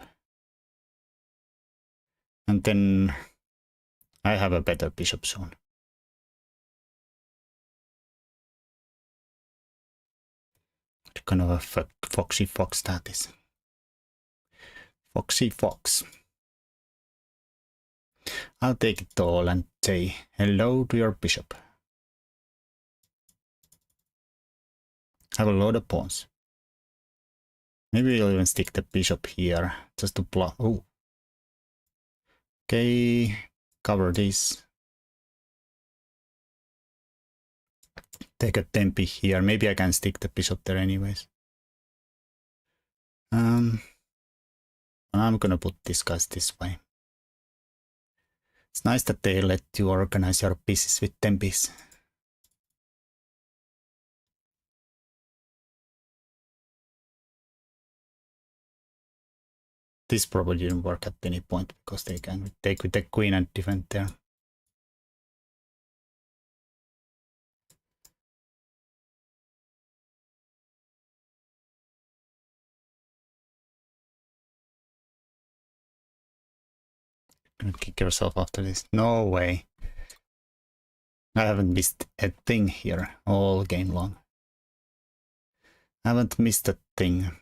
And then I have a better bishop soon. What kind of a foxy fox that is. Foxy fox. I'll take it all and say hello to your bishop. Have a lot of pawns. Maybe we'll even stick the bishop here just to block. Oh. Okay, cover this. Take a tempi here. Maybe I can stick the bishop there anyways. I'm gonna put these guys this way. It's nice that they let you organize your pieces with tempis. This probably didn't work at any point because they can take with the queen and defend there. Gonna kick yourself after this. No way. I haven't missed a thing here all game long. I haven't missed a thing.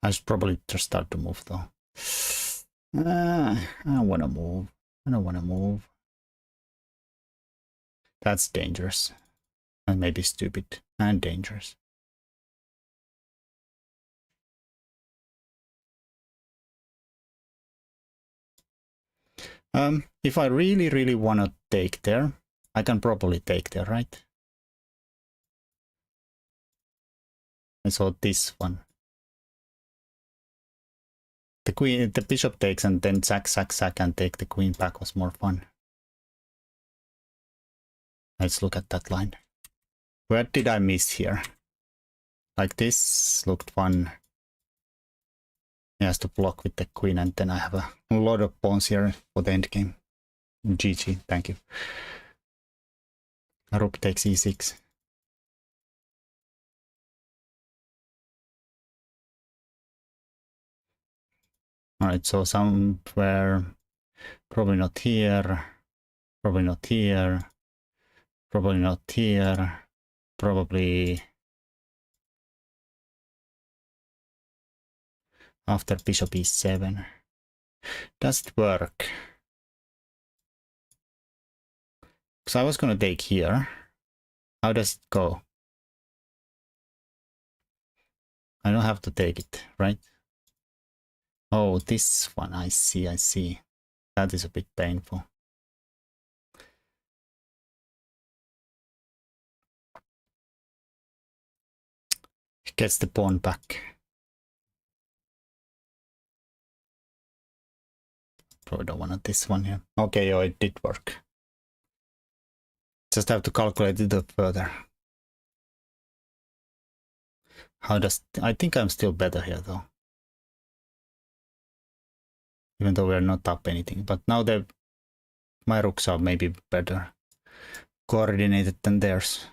I should probably just start to move though. I don't want to move. I don't want to move. That's dangerous. And maybe stupid and dangerous. If I really want to take there, I can probably take there, right? I saw this one. The queen, the bishop takes and then sack and take the queen back was more fun. Let's look at that line. Where did I miss here? Like this looked fun. He has to block with the queen and then I have a lot of pawns here for the endgame. GG, thank you. Rook takes e6. Alright, so somewhere, probably not here, probably not here, probably not here, probably after bishop e7. Does it work? So I was gonna take here. How does it go? I don't have to take it, right? Oh, this one, I see. That is a bit painful. He gets the pawn back. Probably don't want this one here. Okay, oh, it did work. Just have to calculate it up further. How does... I think I'm still better here though. Even though we're not up anything. But now my rooks are maybe better coordinated than theirs.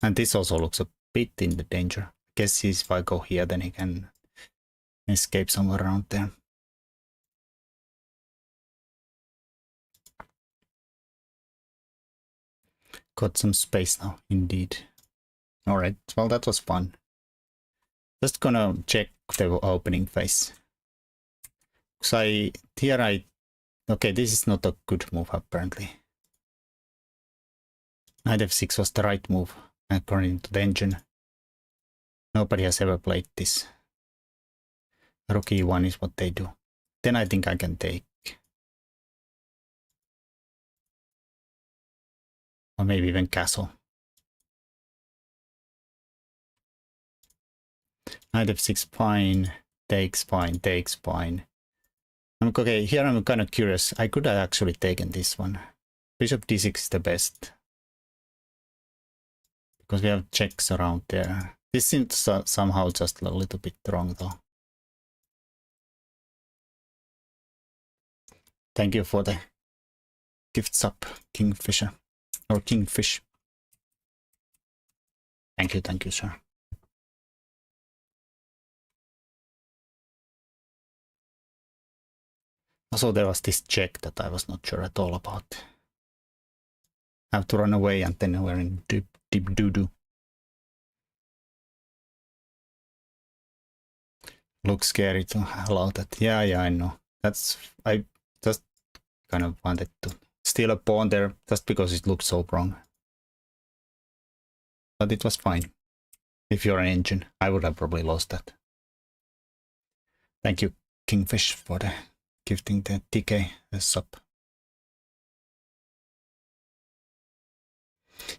And this also looks a bit in the danger. I guess if I go here, then he can escape somewhere around there. Got some space now, indeed. Alright, well that was fun. Just gonna check the opening phase. Because okay, this is not a good move apparently. Knight f6 was the right move, according to the engine. Nobody has ever played this. Rook e1 is what they do. Then I think I can take. Or maybe even castle. Knight f6 fine. Takes fine. Takes fine. Okay, here I'm kind of curious. I could have actually taken this one. Bishop d6 is the best. Because we have checks around there. This seems somehow just a little bit wrong though. Thank you for the gifts up, Kingfisher. Or Kingfish. Thank you, sir. Also, there was this check that I was not sure at all about. I have to run away and then we're in deep doo-doo. Looks scary to allow that. Yeah, I know. I just kind of wanted to steal a pawn there just because it looked so wrong. But it was fine. If you're an engine, I would have probably lost that. Thank you, Kingfish, for the gifting the TK sub.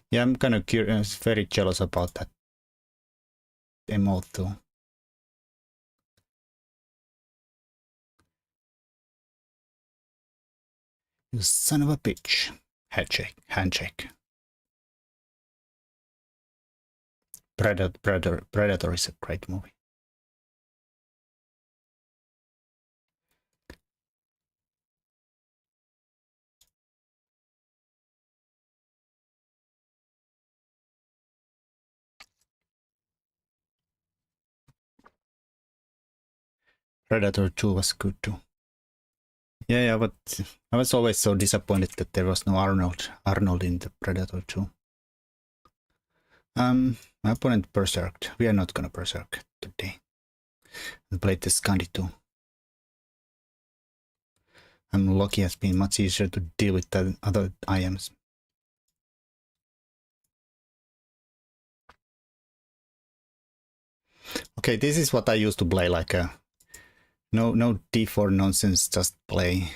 Yeah, I'm kind of curious, very jealous about that emote too. You son of a bitch. Handshake. Predator is a great movie. Predator 2 was good too. Yeah, but I was always so disappointed that there was no Arnold in the Predator 2. My opponent berserked. We are not gonna berserk today. And played the Scandi 2. I'm lucky has been much easier to deal with than other IMs. Okay, this is what I used to play, like a no d4 nonsense, just play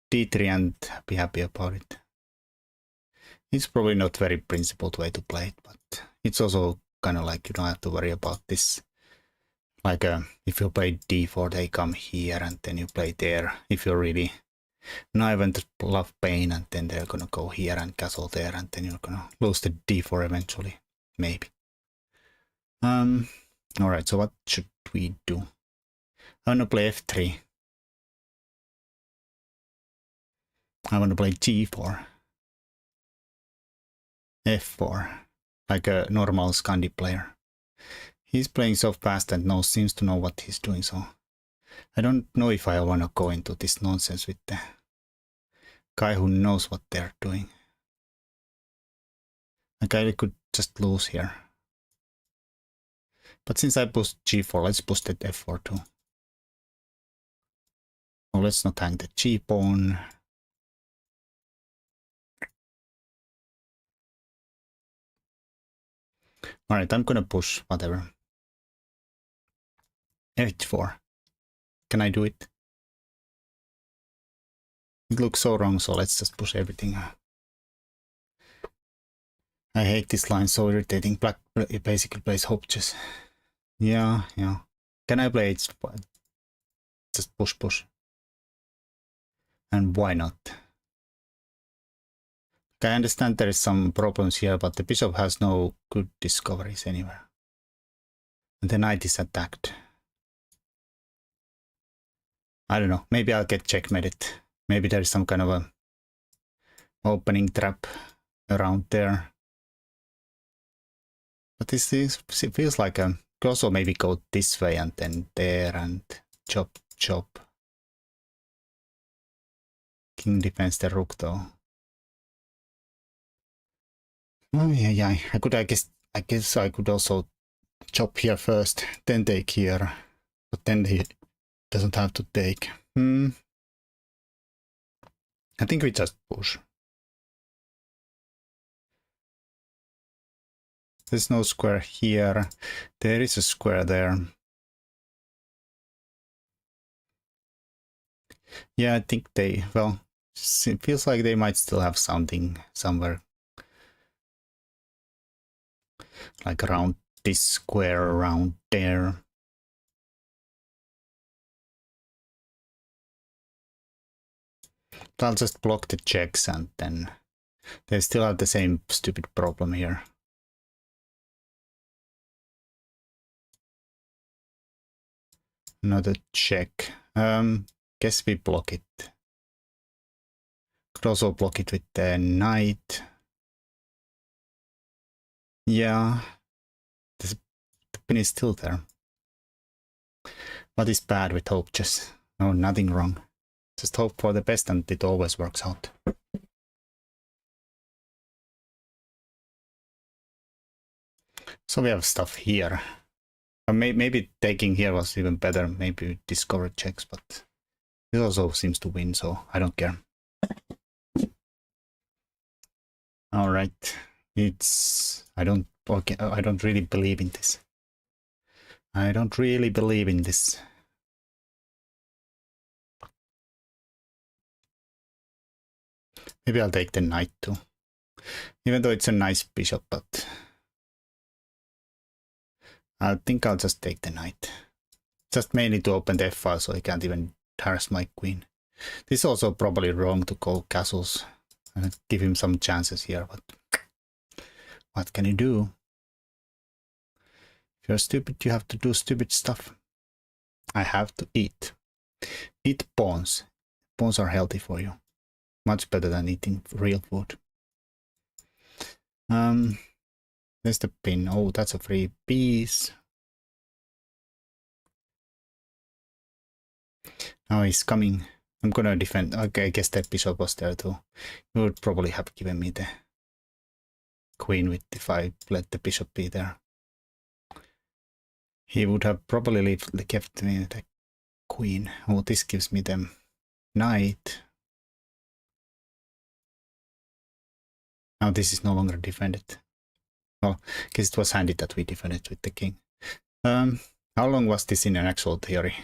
d3 and be happy about it. It's probably not very principled way to play it, but it's also kind of like you don't have to worry about this. Like if you play d4, they come here and then you play there. If you're really naive and love pain, and then they're gonna go here and castle there, and then you're gonna lose the d4 eventually, maybe. All right, so what should we do? I want to play f3. I want to play g4. f4, like a normal Scandi player. He's playing so fast and seems to know what he's doing, so I don't know if I want to go into this nonsense with the guy who knows what they're doing. Like I could just lose here. But since I pushed g4, let's push that f4 too. So let's not hang the g-pawn. Alright, I'm gonna push whatever. h4. Can I do it? It looks so wrong, so let's just push everything. I hate this line, so irritating. Black basically plays hope chess. Yeah. Can I play it? Just push. And why not? I understand there is some problems here, but the bishop has no good discoveries anywhere. And the knight is attacked. I don't know. Maybe I'll get checkmated. Maybe there is some kind of a opening trap around there. But this feels like a... Could also maybe go this way and then there and chop. King defends the rook though. Oh yeah. I guess I could also chop here first, then take here. But then he doesn't have to take. I think we just push. There's no square here. There is a square there. Yeah, I think they, well, it feels like they might still have something somewhere. Like around this square, around there. I'll just block the checks and then they still have the same stupid problem here. Another check. Guess we block it. Could also block it with the knight. Yeah, the pin is still there. What is bad with hope chess? No, nothing wrong. Just hope for the best and it always works out. So we have stuff here. Or maybe taking here was even better. Maybe we discover checks, but it also seems to win, so I don't care. All right, I don't really believe in this. I don't really believe in this. Maybe I'll take the knight too. Even though it's a nice bishop, but I think I'll just take the knight. Just mainly to open the f-file so I can't even harass my queen. This is also probably wrong to go castles and give him some chances here, but what can you do? If you're stupid, you have to do stupid stuff. I have to eat. Eat pawns. Pawns are healthy for you. Much better than eating real food. There's the pin. Oh, that's a free piece. Now he's coming. I'm gonna defend. Okay, I guess that bishop was there too. He would probably have given me the queen with if I let the bishop be there. He would have probably kept me the queen. Oh, this gives me the knight. Now this is no longer defended. Well, I guess it was handy that we defended with the king. How long was this in an actual theory?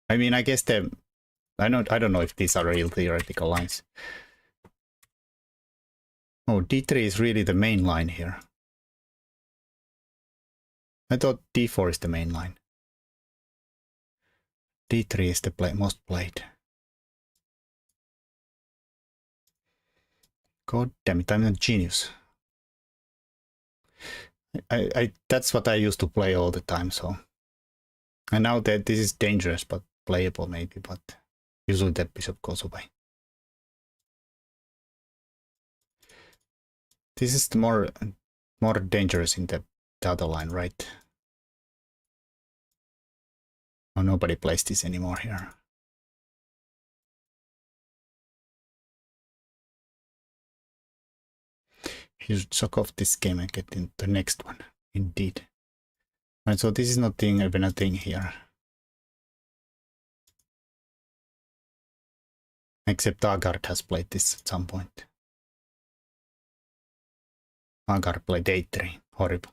I mean, I guess I don't know if these are real theoretical lines. Oh, d3 is really the main line here. I thought d4 is the main line. d3 is the most played. God damn it, I'm a genius. That's what I used to play all the time, so. And now that this is dangerous, but playable maybe, but usually that bishop goes away. This is the more dangerous in the other line, right? Oh, nobody plays this anymore here. You should suck off this game and get into the next one. Indeed. Alright, so this is not even a thing here. Except Agard has played this at some point. Agard played a3. Horrible.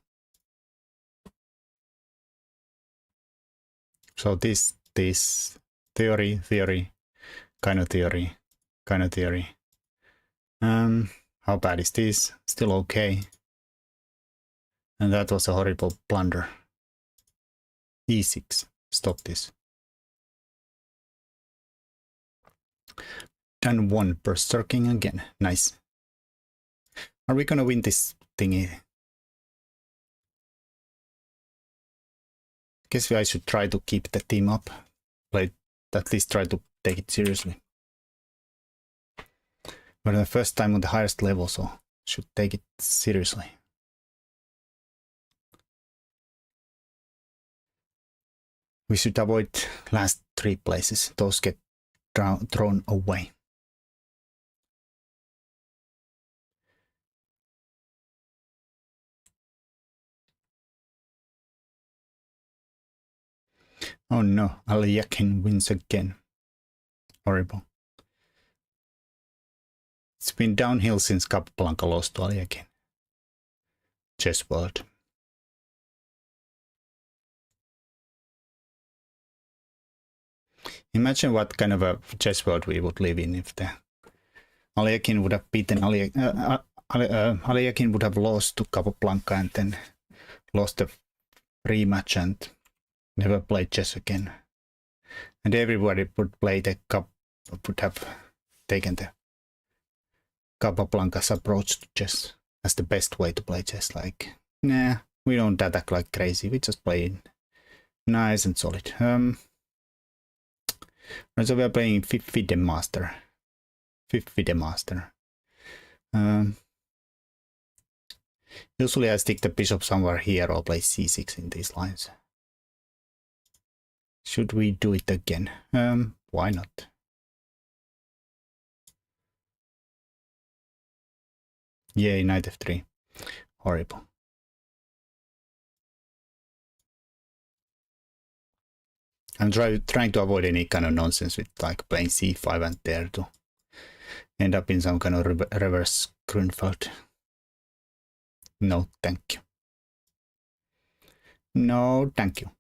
So this theory, kind of theory. How bad is this? Still okay. And that was a horrible blunder. e6. Stop this. Done one berserking again. Nice. Are we gonna win this thingy? Guess I should try to keep the team up. At least try to take it seriously. We're the first time on the highest level, so should take it seriously. We should avoid last 3 places. Those get thrown away. Oh no, Aliakin wins again. Horrible. It's been downhill since Capablanca lost to Aliakin. Chess world. Imagine what kind of a chess world we would live in if the Alekhine would have beaten Alekhine would have lost to Capablanca and then lost the rematch and never played chess again. And everybody would play the would have taken the Capablanca's approach to chess as the best way to play chess. Like, nah, we don't attack like crazy. We just play nice and solid. Right, so we are playing FIDE Master. FIDE Master. Usually I stick the bishop somewhere here or play c6 in these lines. Should we do it again? Why not? Yay, knight f3. Horrible. I'm trying to avoid any kind of nonsense with like playing c5 and there to end up in some kind of reverse Grunfeld. No, thank you. No, thank you.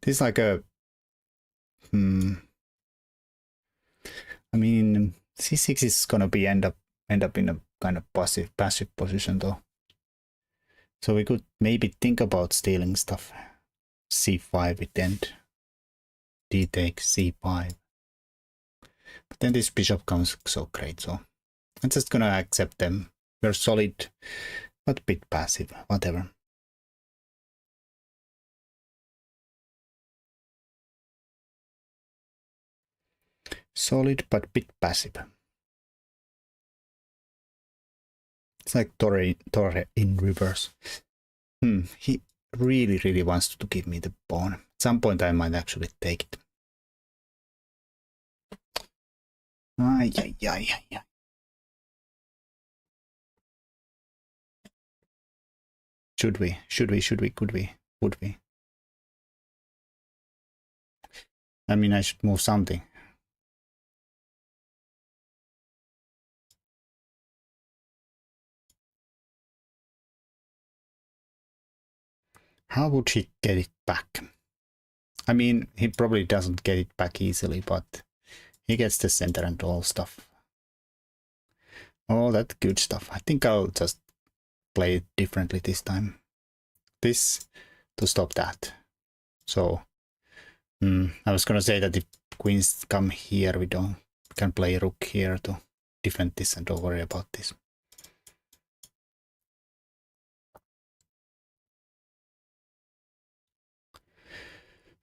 This is like a I mean, c6 is gonna be end up in a kind of passive position though. So we could maybe think about stealing stuff. c5 it end. D takes c5. But then this bishop comes so great, so I'm just gonna accept them. We're solid, but a bit passive, whatever. Solid, but a bit passive. It's like Torre in reverse. He really wants to give me the pawn. At some point I might actually take it. Ay. Should we? Could we? Would we? I mean, I should move something. How would he get it back? I mean, he probably doesn't get it back easily, but he gets the center and all stuff. All that good stuff. I think I'll just play it differently this time. This to stop that. So I was gonna say that if queens come here, we can play rook here to defend this and don't worry about this.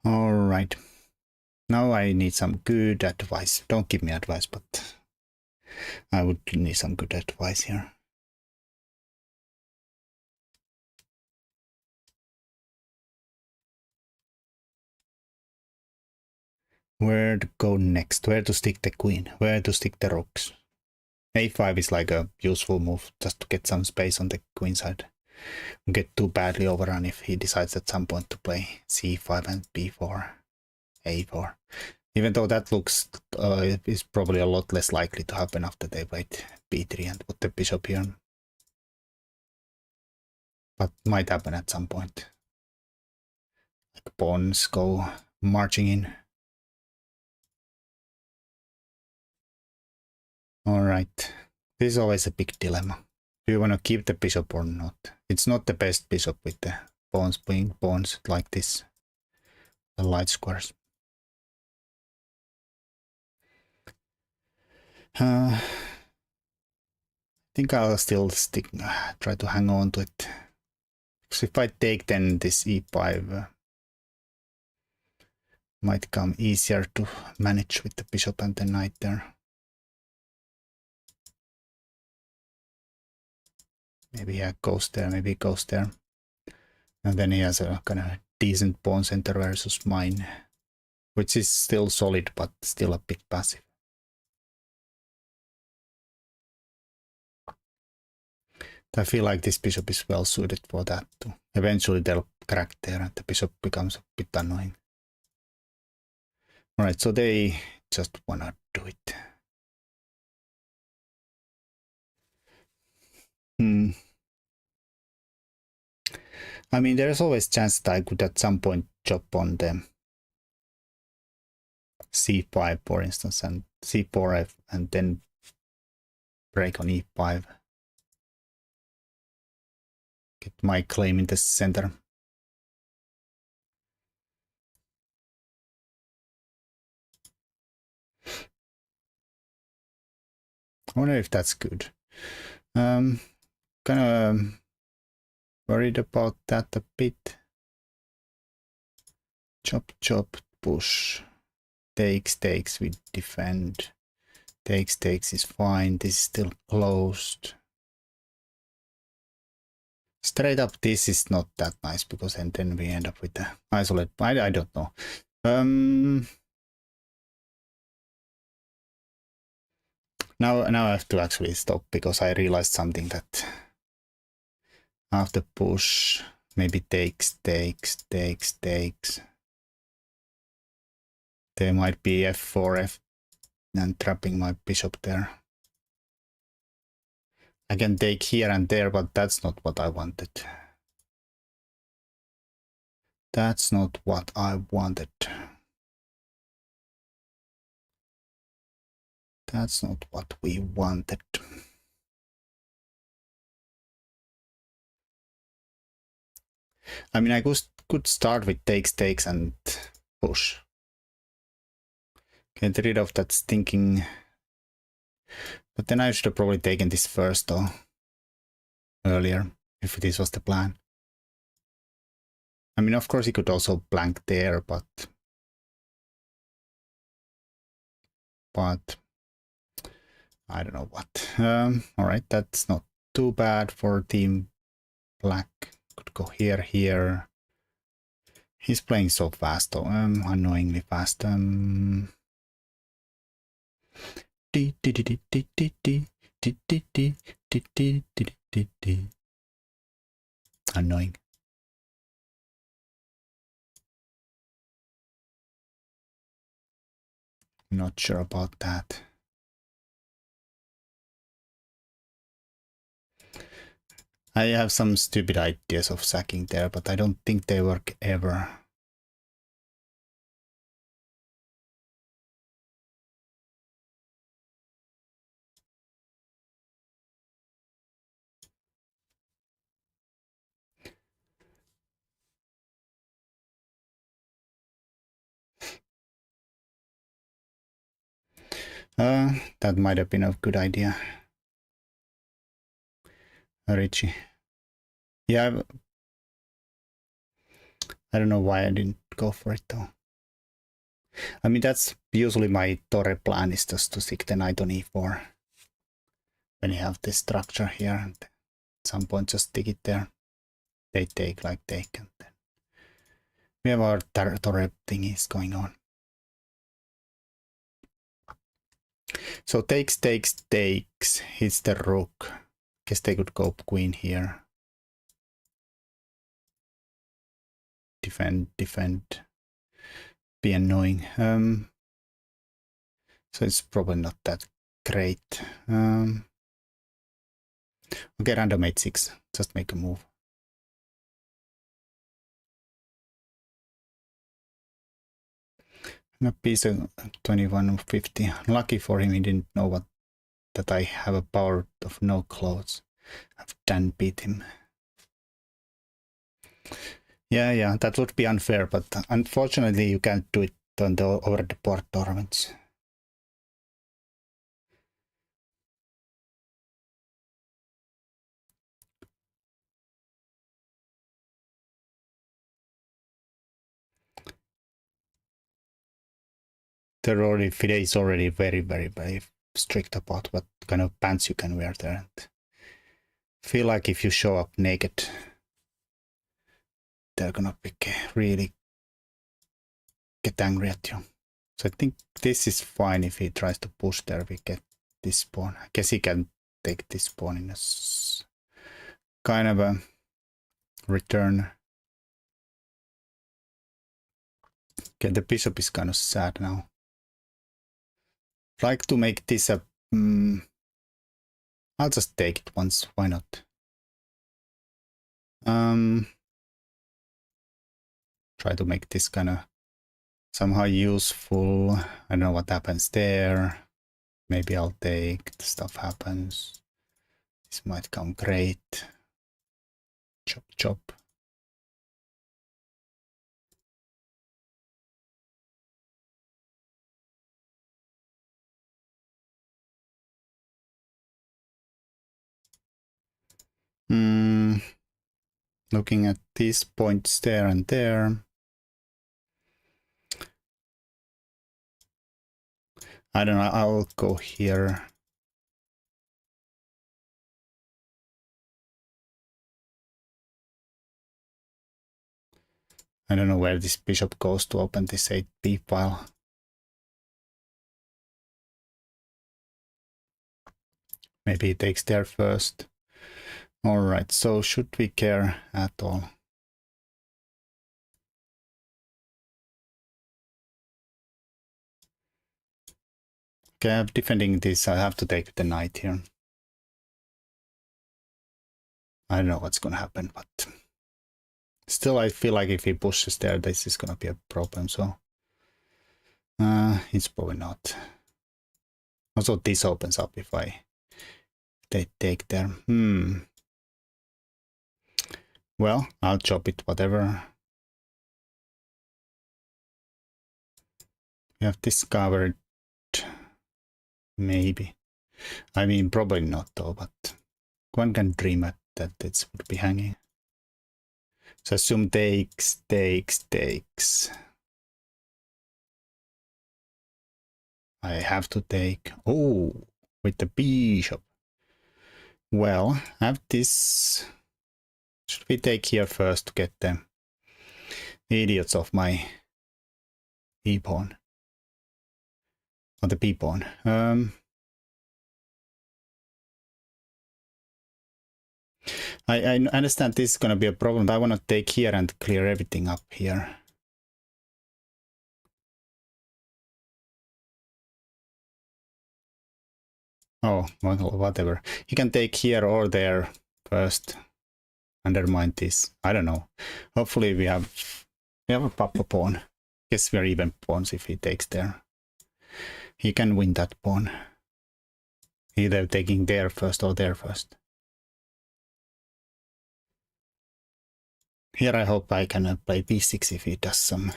All right. Now I need some good advice. Don't give me advice, but I would need some good advice here. Where to go next? Where to stick the queen? Where to stick the rooks? A5 is like a useful move just to get some space on the queen side. Get too badly overrun if he decides at some point to play c5 and b4, a4. Even though that looks is probably a lot less likely to happen after they played b3 and put the bishop here. But might happen at some point. Like pawns go marching in. Alright, this is always a big dilemma. Do you want to keep the bishop or not? It's not the best bishop with the pawns being pawns like this. The light squares. I think I'll still try to hang on to it. Because if I take then this e5 might come easier to manage with the bishop and the knight there. Maybe he goes there, maybe he goes there. And then he has a kind of decent pawn center versus mine, which is still solid, but still a bit passive. I feel like this bishop is well suited for that too. Eventually they'll crack there and the bishop becomes a bit annoying. Alright, so they just wanna do it. I mean, there's always chance that I could at some point chop on them. C5, for instance, and C4, and then break on E5. Get my claim in the center. I wonder if that's good. Kind of worried about that a bit. Chop, chop, push. Takes, we defend. Takes is fine. This is still closed. Straight up, this is not that nice because then we end up with the isolate. I don't know. Now I have to actually stop because I realized something that after push, maybe takes. There might be F4, and trapping my bishop there. I can take here and there, but that's not what I wanted. That's not what I wanted. That's not what we wanted. I mean, I could start with takes and push. Get rid of that stinking... But then I should have probably taken this first, though. Earlier, if this was the plan. I mean, of course, he could also blank there, but I don't know what. Alright, that's not too bad for Team Black. Could go here. He's playing so fast, though. Annoyingly fast. Annoying. Not sure about that. I have some stupid ideas of sacking there, but I don't think they work ever. That might have been a good idea. Richie. Yeah, I don't know why I didn't go for it though. I mean, that's usually my Torre plan, is just to seek the knight on e4. When you have this structure here, and at some point just stick it there. They take like take, and then we have our Torre thingies going on. So takes, hits the rook. Guess they could go queen here. Defend. Be annoying. So it's probably not that great. Okay, random 8-6. Just make a move. A piece of 2150. Lucky for him, he didn't know that I have a power of no clothes. I've done beat him. Yeah, that would be unfair, but unfortunately you can't do it on the over the board tournaments. FIDE is already very strict about what kind of pants you can wear there. And feel like if you show up naked, they're gonna really get angry at you. So I think this is fine. If he tries to push there, we get this pawn. I guess he can take this pawn in a kind of a return. Okay, the bishop is kind of sad now. I'd like to make this a... I'll just take it once, why not? try to make this kind of somehow useful. I don't know what happens there. Maybe I'll take, the stuff happens. This might come great. Chop, chop. Looking at these points there and there. I don't know, I'll go here. I don't know where this bishop goes to open this 8p file. Maybe he takes there first. Alright, so should we care at all? Okay, I'm defending this. I have to take the knight here. I don't know what's gonna happen, but still I feel like if he pushes there, this is gonna be a problem, so it's probably not. Also, this opens up if they take there. Well, I'll chop it, whatever. We have discovered, maybe. I mean, probably not though, but one can dream at that it would be hanging. So assume takes. I have to take. Oh, with the bishop. Well, I have this. Should we take here first to get the idiots off my e-pawn? Or the b-pawn. I understand this is going to be a problem. I want to take here and clear everything up here. Oh, well, whatever. He can take here or there first. Undermine this. I don't know. Hopefully we have a papa pawn. Guess we're even pawns if he takes there. He can win that pawn. Either taking there first or there first. Here I hope I can play b6 if he does some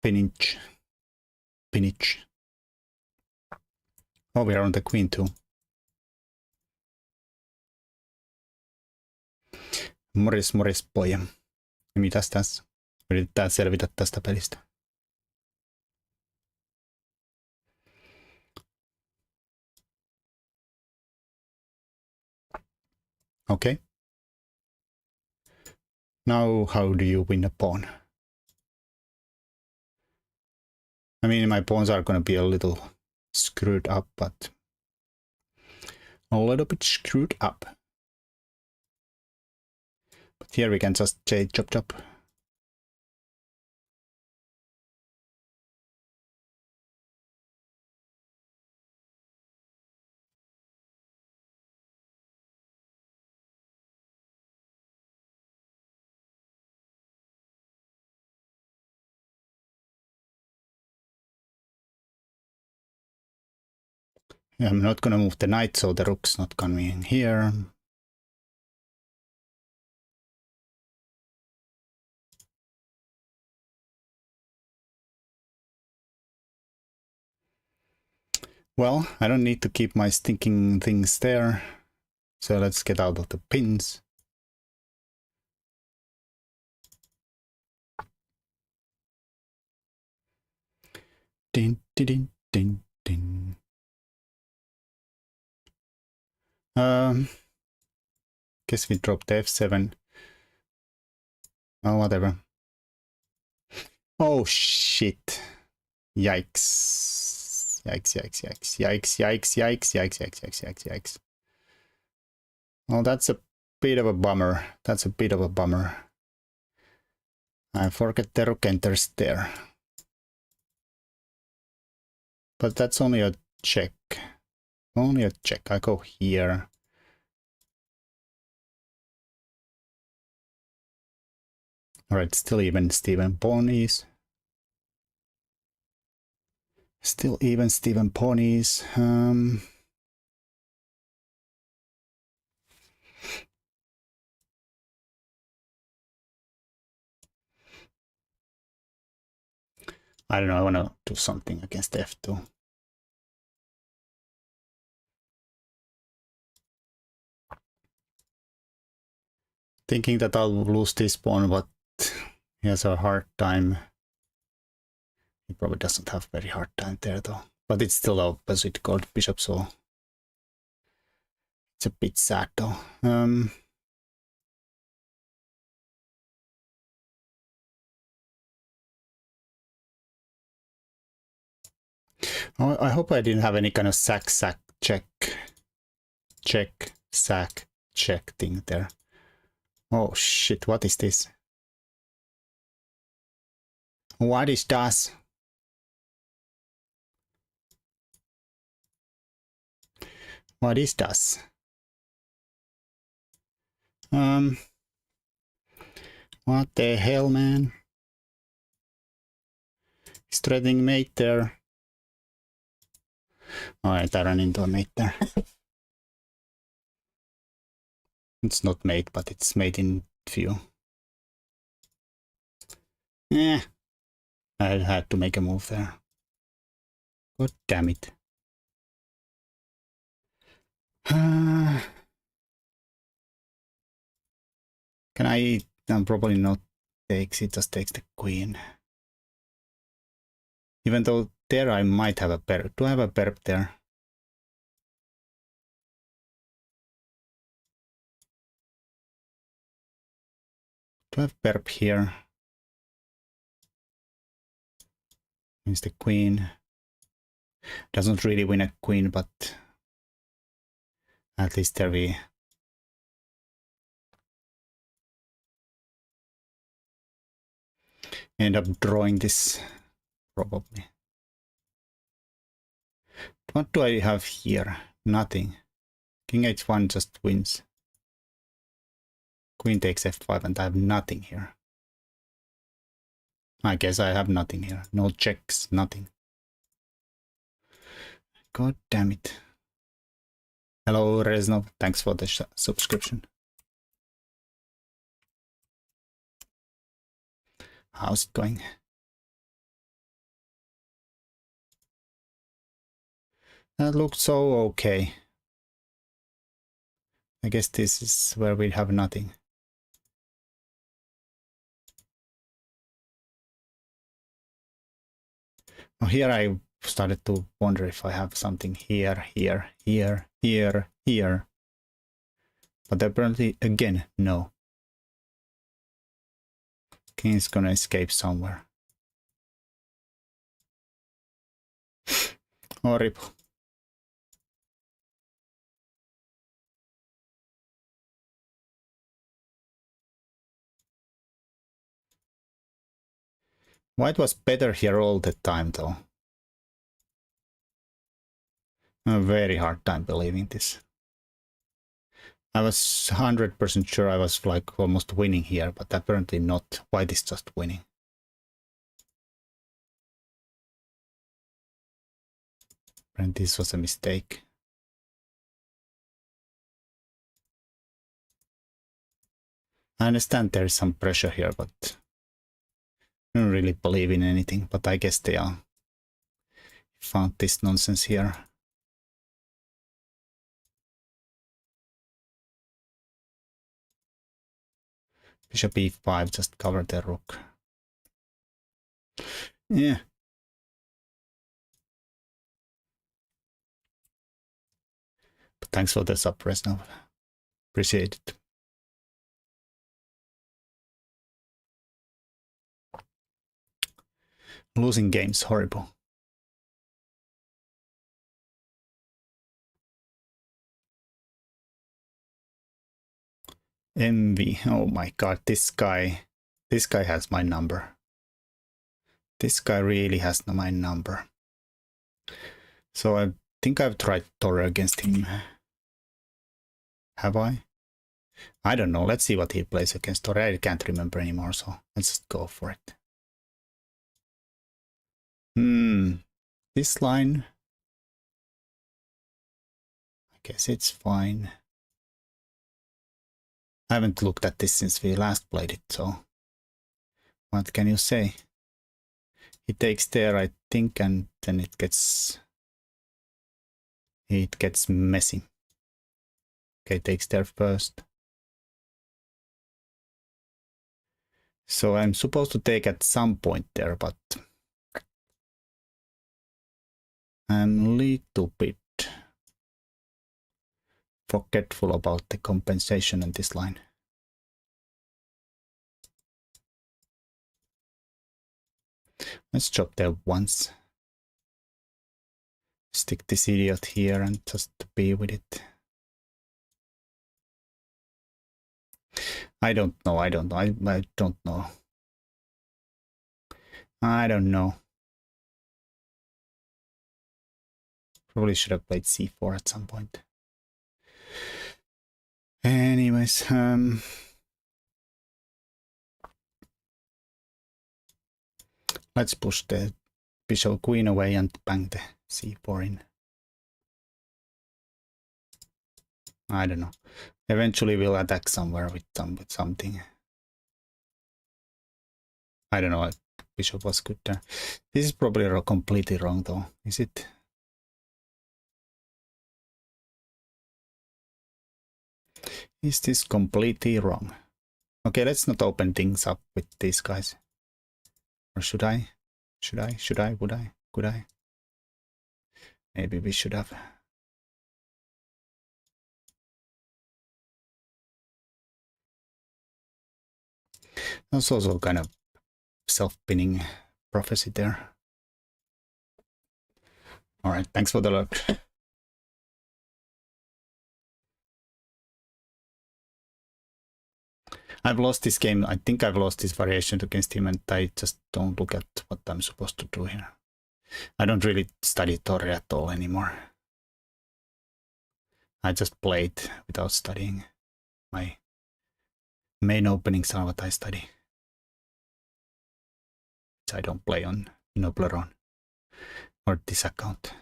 pinch. Oh, we are on the queen too. Morjes poja. Mitäs tässä? Yritetään selvitä tästä pelistä. Okay. Now how do you win a pawn? I mean, my pawns are going to be a little screwed up, but a little bit screwed up. But here we can just say chop chop. I'm not going to move the knight, so the rook's not coming in here. Well, I don't need to keep my stinking things there. So let's get out of the pins. Din, din, din, din, din. Guess we dropped the f7. Oh, whatever. Oh, shit. Yikes. Yikes. Oh, that's a bit of a bummer. I forget the rook enters there. But that's only a check. I go here. Alright, still even Steven ponies. Still even Steven ponies. I don't know, I want to do something against F2. Thinking that I'll lose this pawn, but he has a hard time. He probably doesn't have a very hard time there though. But it's still opposite gold bishop, so it's a bit sad though. I hope I didn't have any kind of sack, check, sack, check thing there. Oh shit, what is this? What is das? What is das? What the hell, man? He's threatening mate there. Alright, I ran into a mate there. It's not mate, but it's mate in view. Yeah, I had to make a move there. God damn it. Can I? Probably not takes it, just takes the queen. Even though there I might have a perp. Do I have a perp there? Do I have perp here? Means the queen. Doesn't really win a queen, but at least there we end up drawing this, probably. What do I have here? Nothing. King h1 just wins. Queen takes f5 and I have nothing here. I guess I have nothing here. No checks, nothing. God damn it. Hello, Reznov. Thanks for the subscription. How's it going? That looked so okay. I guess this is where we have nothing. Oh, here I started to wonder if I have something here, here, here, here, here. But apparently, again, no. King is gonna escape somewhere. Horrible. White was better here all the time, though. A very hard time believing this. I was 100% sure I was like almost winning here, but apparently not. White is just winning. And this was a mistake. I understand there is some pressure here, but I don't really believe in anything. But I guess they are found this nonsense here. Bishop e5, just cover the rook. Yeah. But thanks for the sub, Reznov. Appreciate it. Losing games, horrible. Envy, oh my god, this guy has my number. This guy really has my number. So I think I've tried Torre against him. Have I? I don't know. Let's see what he plays against Tori. I can't remember anymore, so let's just go for it. This line, I guess it's fine. I haven't looked at this since we last played it, so what can you say? He takes there, I think, and then it gets messy. Okay, takes there first. So I'm supposed to take at some point there, but I'm a little bit forgetful about the compensation in this line. Let's chop there once. Stick this idiot here and just be with it. I don't know. I don't know. I don't know. I don't know. Probably should have played c4 at some point. Anyways, let's push the bishop queen away and bang the c4 in. I don't know. Eventually we'll attack somewhere with something. I don't know if bishop was good there. This is probably completely wrong though, is it? Is this completely wrong? Okay, let's not open things up with these guys. Or should I? Should I? Should I? Would I? Could I? Maybe we should have. That's also kind of self-pinning prophecy there. All right, thanks for the luck. I've lost this game. I think I've lost this variation against him, and I just don't look at what I'm supposed to do here. I don't really study Tori at all anymore. I just played without studying. My main openings are what I study. Which I don't play on noblerone or this account.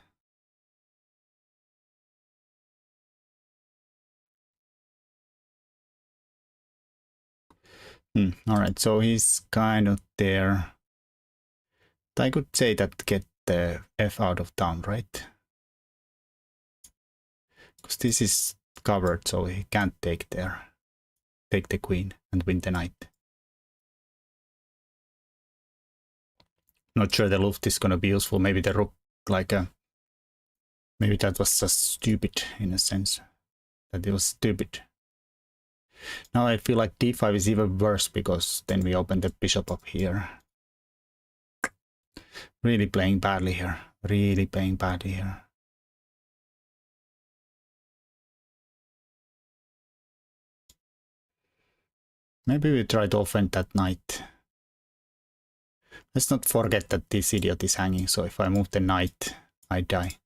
All right, so he's kind of there. I could say that get the F out of town, right? Because this is covered, so he can't take there. Take the queen and win the knight. Not sure the Luft is gonna be useful. Maybe the rook, like maybe that was just stupid in a sense. That it was stupid. Now I feel like d5 is even worse because then we open the bishop up here. Really playing badly here. Really playing badly here. Maybe we try to offend that knight. Let's not forget that this idiot is hanging, so if I move the knight, I die.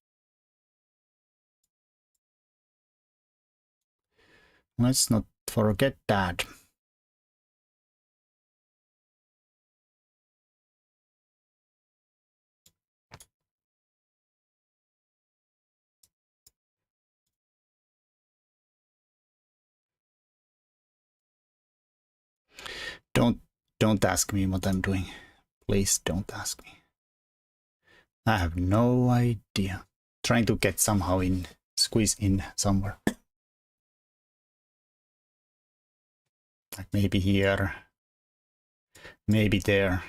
Let's not forget that. Don't ask me what I'm doing. Please don't ask me. I have no idea. Trying to get somehow in, squeeze in somewhere. Like maybe here, maybe there.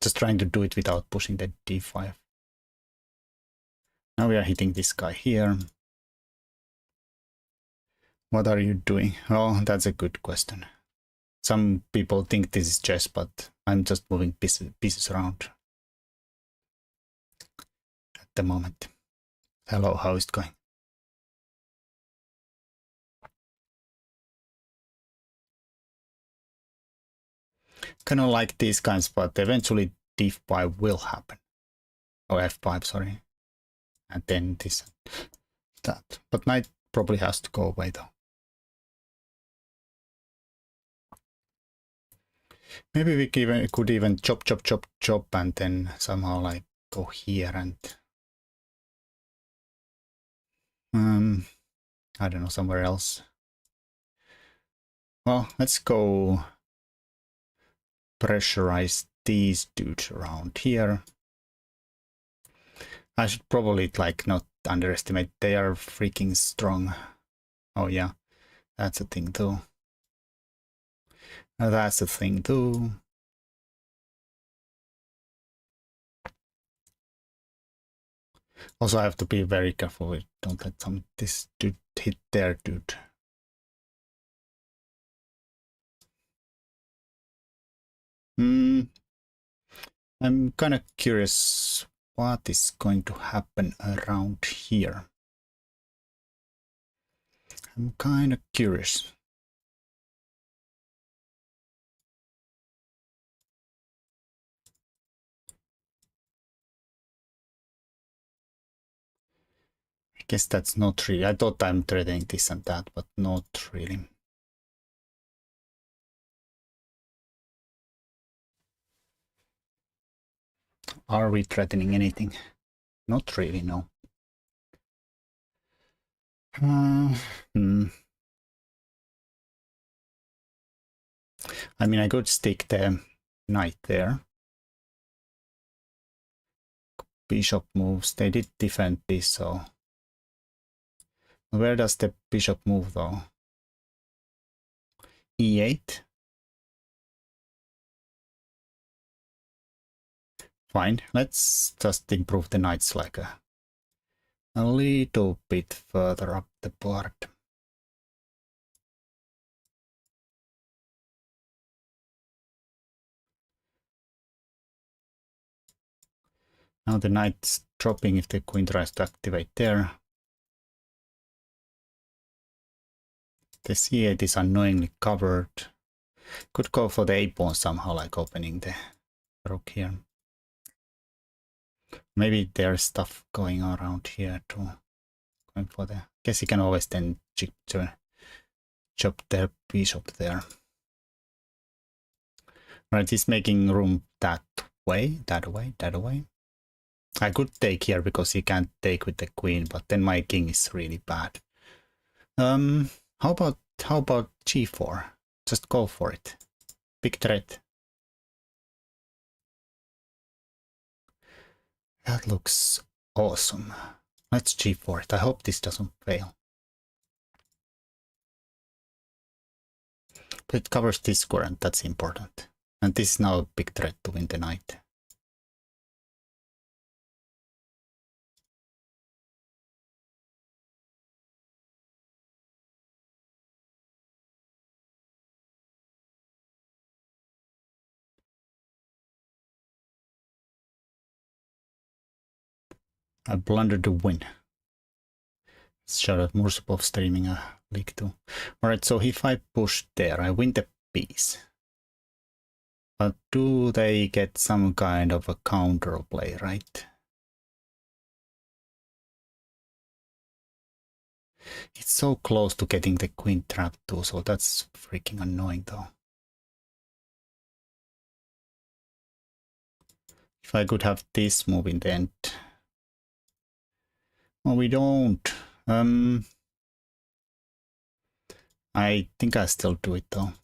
Just trying to do it without pushing the d5. Now we are hitting this guy here. What are you doing? Oh, that's a good question. Some people think this is chess, but I'm just moving pieces around at the moment. Hello, how is it going? Kind of like these kinds, but eventually d5 will happen. Or f5, sorry. And then this, that. But knight probably has to go away though. Maybe we could even chop and then somehow like go here and I don't know, somewhere else. Well, let's go pressurize these dudes around here. I should probably like not underestimate, they are freaking strong. Oh yeah, that's a thing too. That's a thing too. Also, I have to be very careful with don't let this dude hit their dude. I'm kind of curious what is going to happen around here. I'm kind of curious. I guess that's not really. I thought I'm threatening this and that, but not really. Are we threatening anything? Not really, no. I mean, I could stick the knight there. Bishop moves. They did defend this, so... Where does the bishop move, though? E8? Fine. Let's just improve the knights like a little bit further up the board. Now the knight's dropping if the queen tries to activate there. The c8 is annoyingly covered. Could go for the a-pawn somehow, like opening the rook here. Maybe there's stuff going on around here too. Going for the... Guess he can always then chop their bishop there. Right, he's making room that way. I could take here because he can't take with the queen, but then my king is really bad. How about g4? Just go for it. Big threat. That looks awesome. Let's g4 it. I hope this doesn't fail. But it covers this square and that's important. And this is now a big threat to win the knight. I blundered to win. Shout out Mursupov streaming a League 2. Alright, so if I push there, I win the piece. But do they get some kind of a counterplay, right? It's so close to getting the queen trapped too, so that's freaking annoying though. If I could have this move in the end. Well, we don't. I think I still do it though.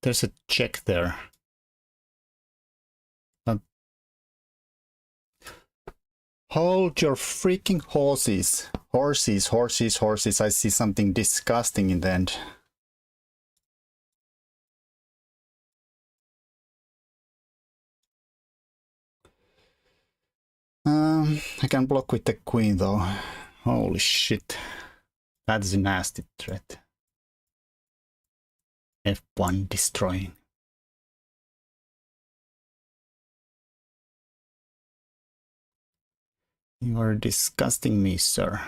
There's a check there. But hold your freaking horses. Horses. I see something disgusting in the end. I can block with the queen though. Holy shit. That's a nasty threat. F1 destroying. You are disgusting me, sir.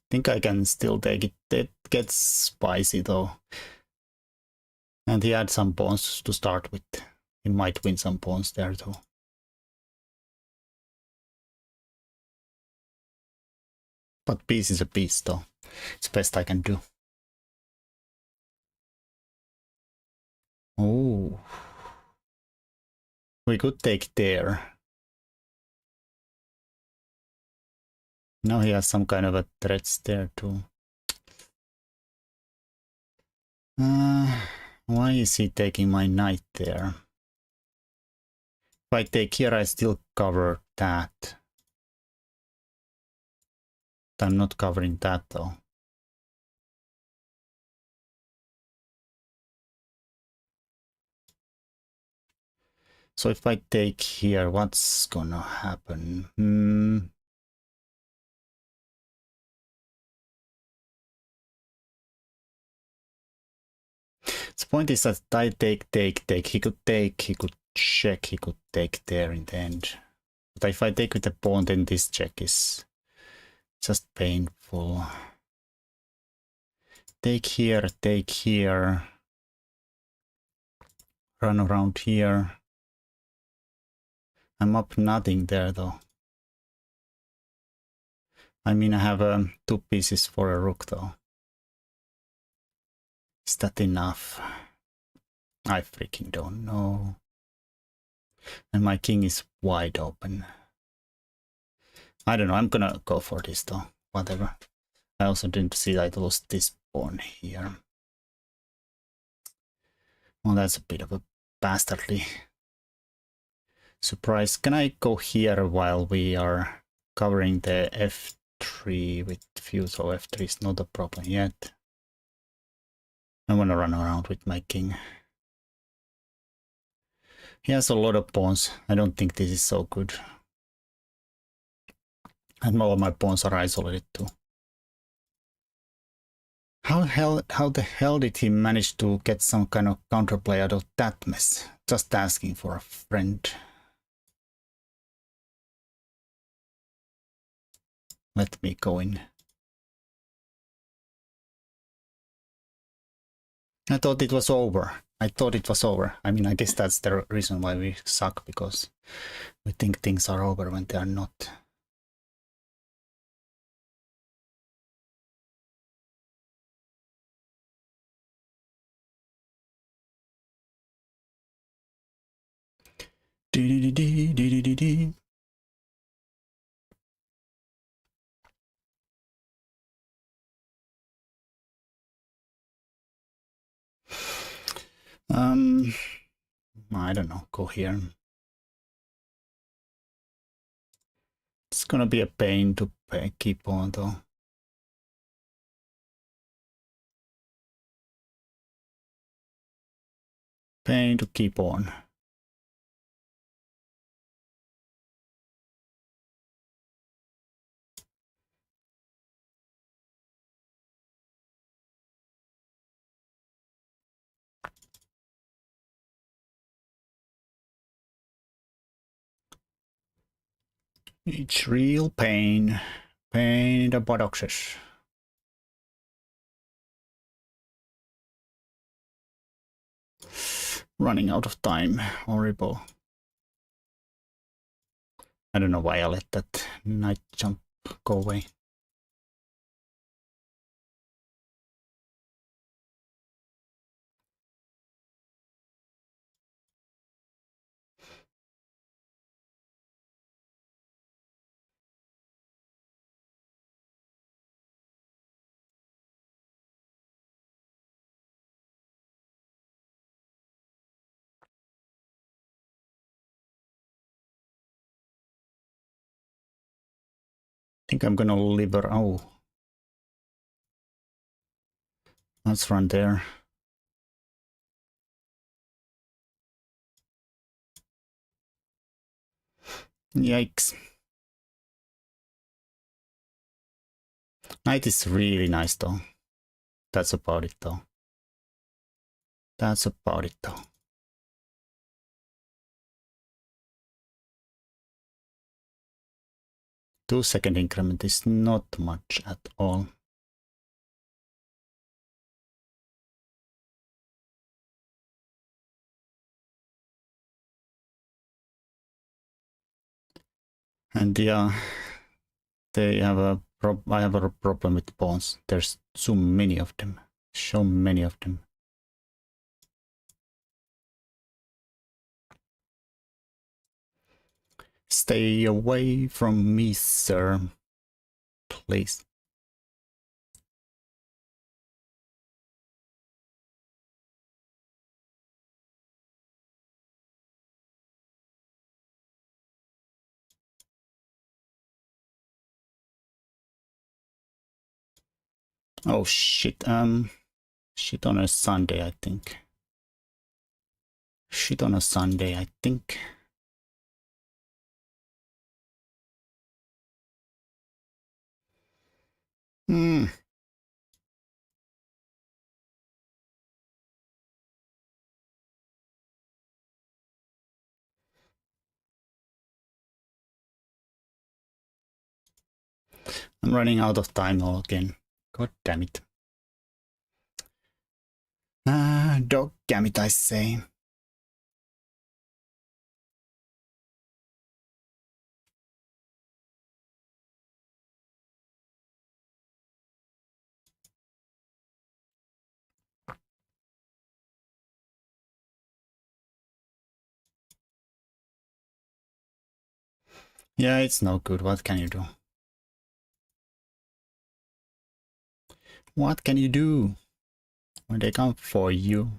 Think I can still take it. It gets spicy though. And he had some pawns to start with. He might win some pawns there too. But piece is a piece though. It's best I can do. Oh. We could take there. Now he has some kind of a threats there too. Why is he taking my knight there? If I take here, I still cover that. I'm not covering that though. So if I take here, what's gonna happen? The point is that I take. He could take, he could check, he could take there in the end. But if I take with the pawn, then this check is just painful. Take here. Run around here. I'm up nothing there though. I mean, I have 2 pieces for a rook though. Is that enough? I freaking don't know. And my king is wide open. I don't know, I'm gonna go for this though. Whatever. I also didn't see I lost this pawn here. Well, that's a bit of a bastardly surprise. Can I go here while we are covering the f3 with fuse? So f3 is not a problem yet. I want to run around with my king. He has a lot of pawns. I don't think this is so good. And all of my pawns are isolated too. How the hell did he manage to get some kind of counterplay out of that mess? Just asking for a friend. Let me go in. I thought it was over. I mean, I guess that's the reason why we suck, because we think things are over when they are not. I don't know, go here. It's gonna be a pain to keep on though. Pain to keep on. It's real pain. Pain in the buttocks. Running out of time. Horrible. I don't know why I let that knight jump go away. I think I'm gonna leave her. Oh. Let's run there. Yikes. Knight is really nice though. That's about it though. That's about it though. 2-second increment is not much at all. And yeah, I have a problem with pawns. There's so many of them. So many of them. Stay away from me, sir. Please. Oh shit. Shit on a Sunday, I think. Shit on a Sunday, I think. Hmm. I'm running out of time all again. God damn it. Dog damn it, I say. Yeah, it's no good. What can you do? What can you do when they come for you?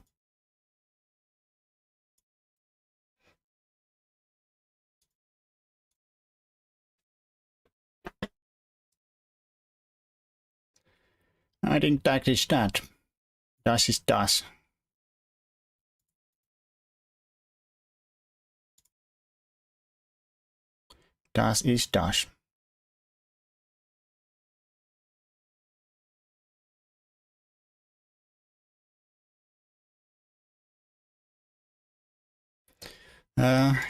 I think that is that. Das ist das. Das ist das.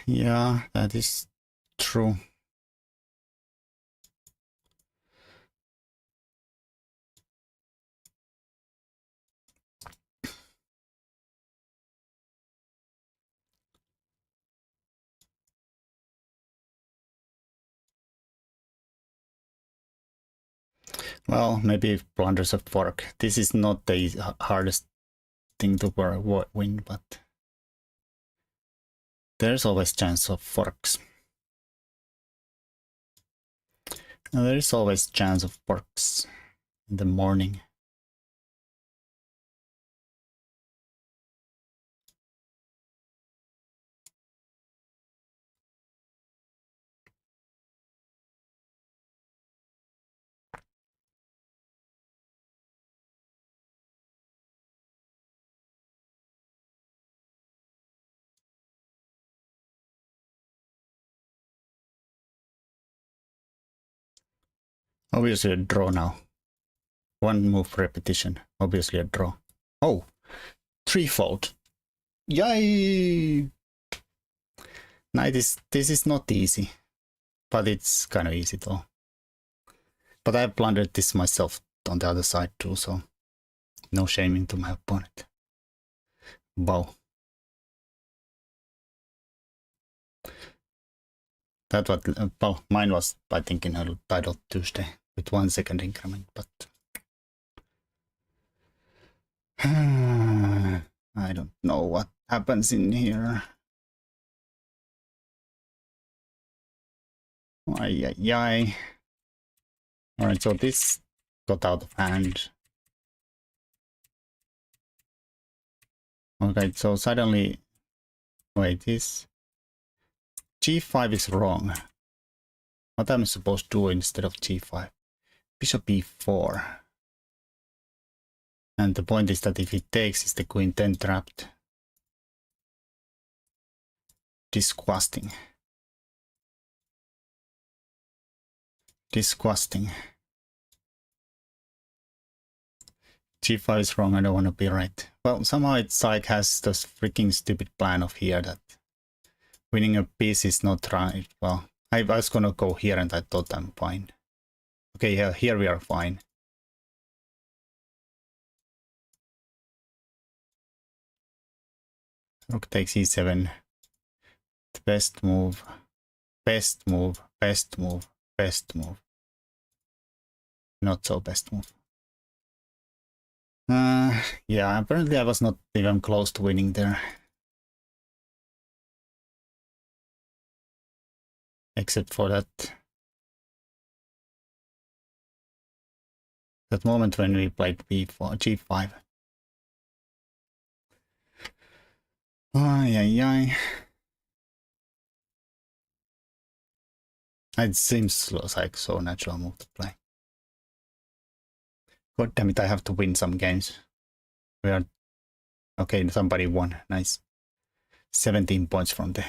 Yeah, that is true. Well, maybe blunders a fork. This is not the hardest thing to win, but there's always chance of forks. There is always chance of forks in the morning. Obviously a draw now. One move repetition. Obviously a draw. Oh, threefold. Yay! Knight is, this is not easy, but it's kind of easy though. But I blundered this myself on the other side too, so no shaming to my opponent. Bow. That what, well, mine was, I think, in a title Tuesday with 1 second increment, but I don't know what happens in here. Ay, ay, ay. All right, so this got out of hand. Okay, so suddenly, wait, this g5 is wrong. What am I supposed to do instead of g5? Bishop e4. And the point is that if he takes, is the queen 10 trapped. Disgusting. Disgusting. g5 is wrong, I don't want to be right. Well, somehow it's like has this freaking stupid plan of here that winning a piece is not right. Well, I was gonna go here and I thought I'm fine. Okay, yeah, here we are fine. Rook takes e7. The best move. Best move. Best move. Best move. Not so best move. Yeah, apparently I was not even close to winning there. except for that moment when we played b4, g5. Ay, ay, ay. It seems like so natural move to play. God damn it, I have to win some games. We are... Okay, somebody won. Nice. 17 points from the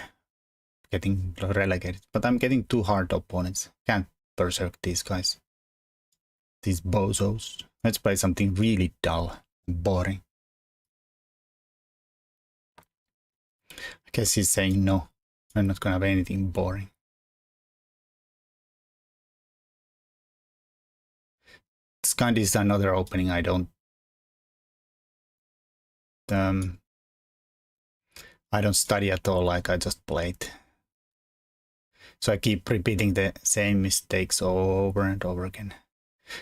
getting relegated. But I'm getting too hard opponents. Can't berserk these guys. These bozos. Let's play something really dull, boring. I guess he's saying no. I'm not gonna have anything boring. This kind is another opening I don't study at all, like I just played. So I keep repeating the same mistakes over and over again.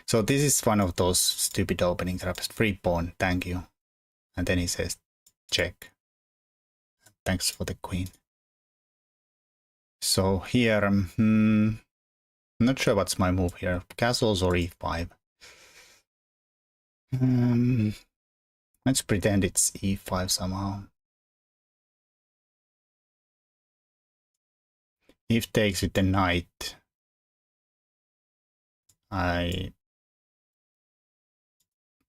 So this is one of those stupid opening traps. Free pawn, thank you. And then he says, check. Thanks for the queen. So here, I'm not sure what's my move here. Castles or e5. Let's pretend it's e5 somehow. If takes with the knight, I'm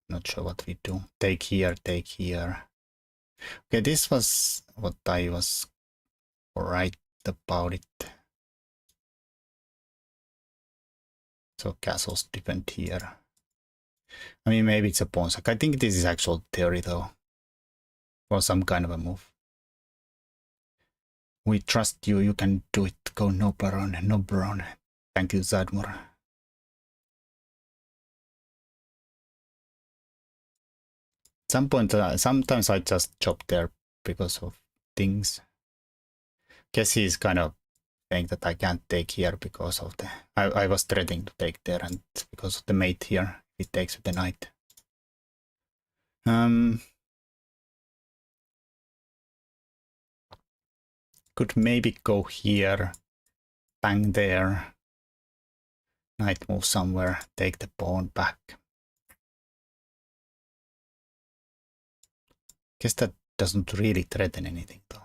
not sure what we do. Take here, take here. Okay, this was what I was right about it. So castles depend here. I mean, maybe it's a pawn sack. I think this is actual theory though. Or some kind of a move. We trust you, you can do it. Go noblerone, noblerone. Thank you, Zadmor. At some point, sometimes I just chop there because of things. Guess he's kind of saying that I can't take here because of the... I was threatening to take there, and because of the mate here, it takes with the knight. Could maybe go here, bang there, knight move somewhere, take the pawn back. Guess that doesn't really threaten anything though.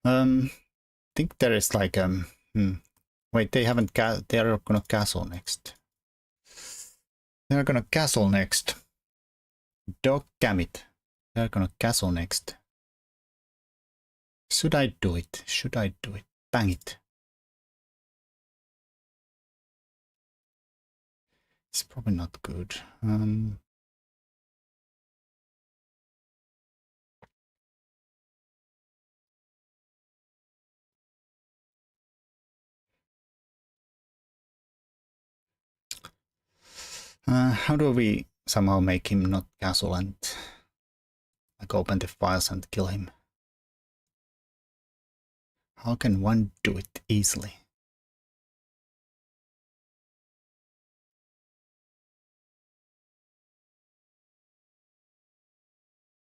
I think there is like wait, they haven't they are gonna castle next. They're gonna castle next. Doggamit. They're gonna castle next. Should I do it? Should I do it? Bang it. It's probably not good. How do we somehow make him not castle and like open the files and kill him? How can one do it easily?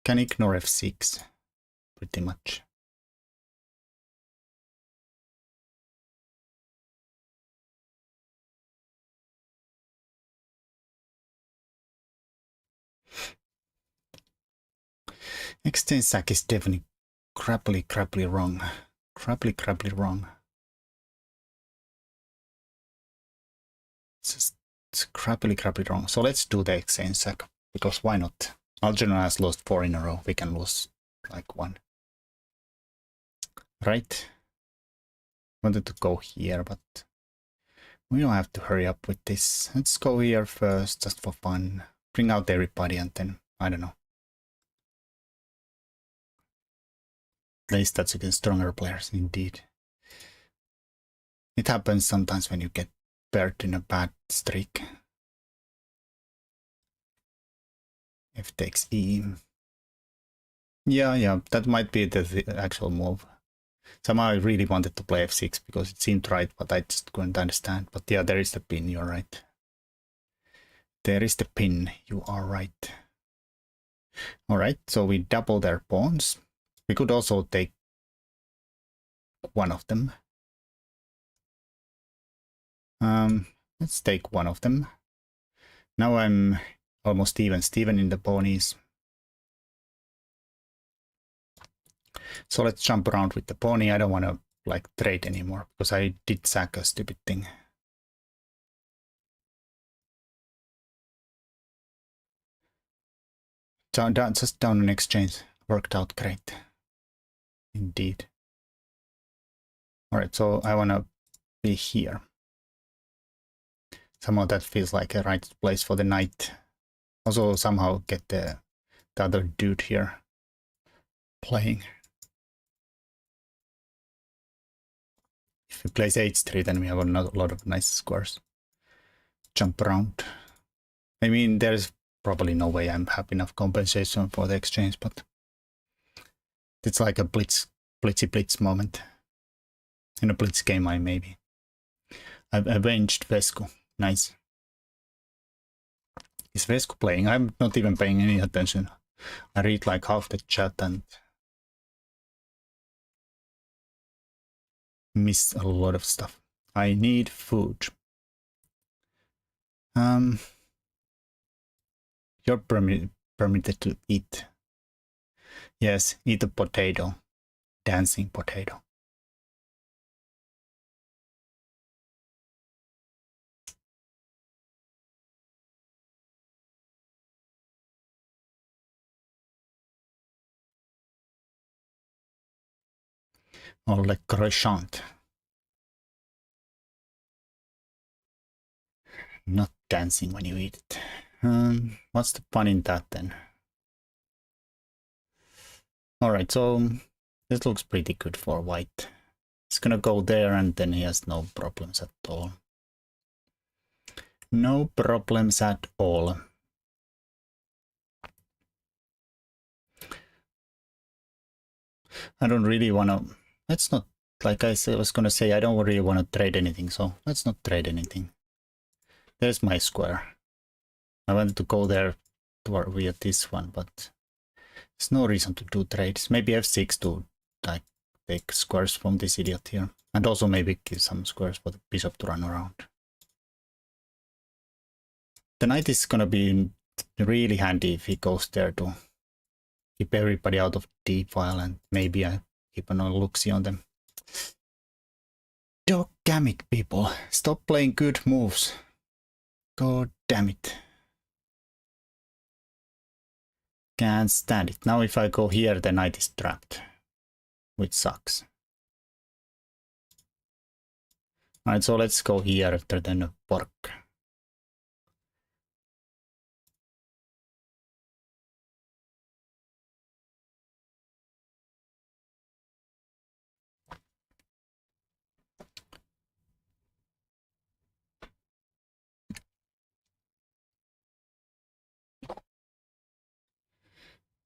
Can ignore f6 pretty much. Exchange sack is definitely crappily wrong. Crappily wrong. It's crappily wrong. So let's do the exchange sack, because why not? Algernon has lost 4 in a row. We can lose like 1. Right? Wanted to go here, but we don't have to hurry up with this. Let's go here first, just for fun. Bring out everybody and then, I don't know. At least that's against stronger players, indeed. It happens sometimes when you get paired in a bad streak. F takes E. Yeah, that might be the actual move. Somehow I really wanted to play f6 because it seemed right, but I just couldn't understand. But yeah, there is the pin, you're right. There is the pin, you are right. Alright, so we double their pawns. We could also take one of them. Let's take one of them. Now I'm almost even Steven in the ponies. So let's jump around with the pony. I don't want to like trade anymore because I did sack a stupid thing. Just down an exchange. Worked out great. Indeed. Alright, so I want to be here. Somehow that feels like a right place for the knight. Also somehow get the other dude here playing. If we place h3, then we have a lot of nice squares. Jump around. I mean, there's probably no way I'm have enough compensation for the exchange, but it's like a blitzy blitz moment. In a blitz game, maybe. I've avenged Vesku. Nice. Is Vesku playing? I'm not even paying any attention. I read like half the chat and miss a lot of stuff. I need food. You're permitted to eat. Yes, eat a potato. Dancing potato. Or like croissant. Not dancing when you eat it. What's the fun in that then? Alright, so this looks pretty good for white. He's gonna go there and then he has no problems at all. No problems at all. I don't really want to... Let's not... Like I was gonna say, I don't really want to trade anything, so let's not trade anything. There's my square. I wanted to go there via this one, but there's no reason to do trades. Maybe f6 to like take squares from this idiot here. And also maybe give some squares for the bishop to run around. The knight is gonna be really handy if he goes there to keep everybody out of d file, and maybe I keep an look-see on them. God damn it, people. Stop playing good moves. God damn it. Can't stand it. Now if I go here, the knight is trapped. Which sucks. Alright, so let's go here after then pork.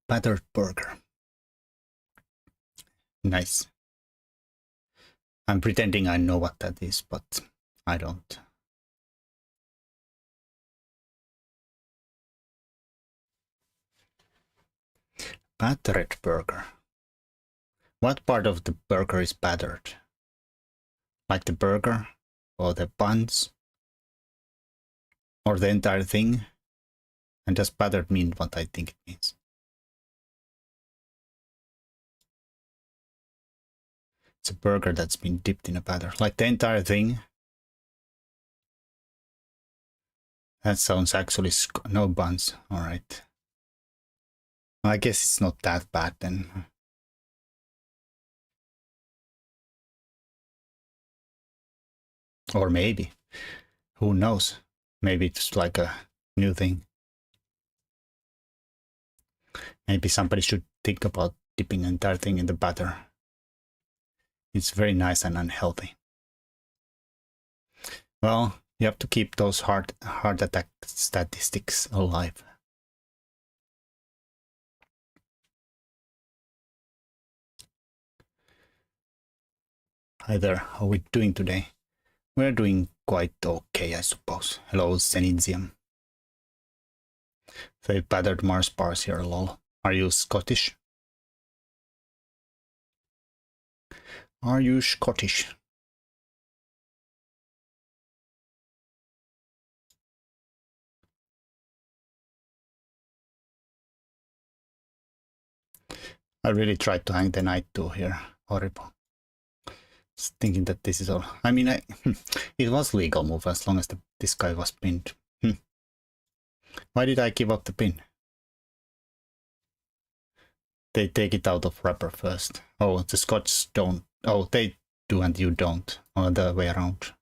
Battered burger. Nice. I'm pretending I know what that is, but I don't. Battered burger. What part of the burger is battered? Like the burger? Or the buns? Or the entire thing? And does battered mean what I think it means? It's a burger that's been dipped in a batter. Like the entire thing? That sounds actually... No buns. Alright. I guess it's not that bad then. Or maybe. Who knows? Maybe it's like a new thing. Maybe somebody should think about dipping the entire thing in the batter. It's very nice and unhealthy. Well, you have to keep those heart attack statistics alive. Hi there, how are we doing today? We're doing quite okay, I suppose. Hello, Zenithium. 5 battered Mars bars here, lol. Are you Scottish? Are you Scottish? I really tried to hang the knight too here. Horrible. Just thinking that this is all. I mean, it was legal move as long as this guy was pinned. Why did I give up the pin? They take it out of wrapper first. Oh, the Scots don't. Oh, they do and you don't. Or the other way around.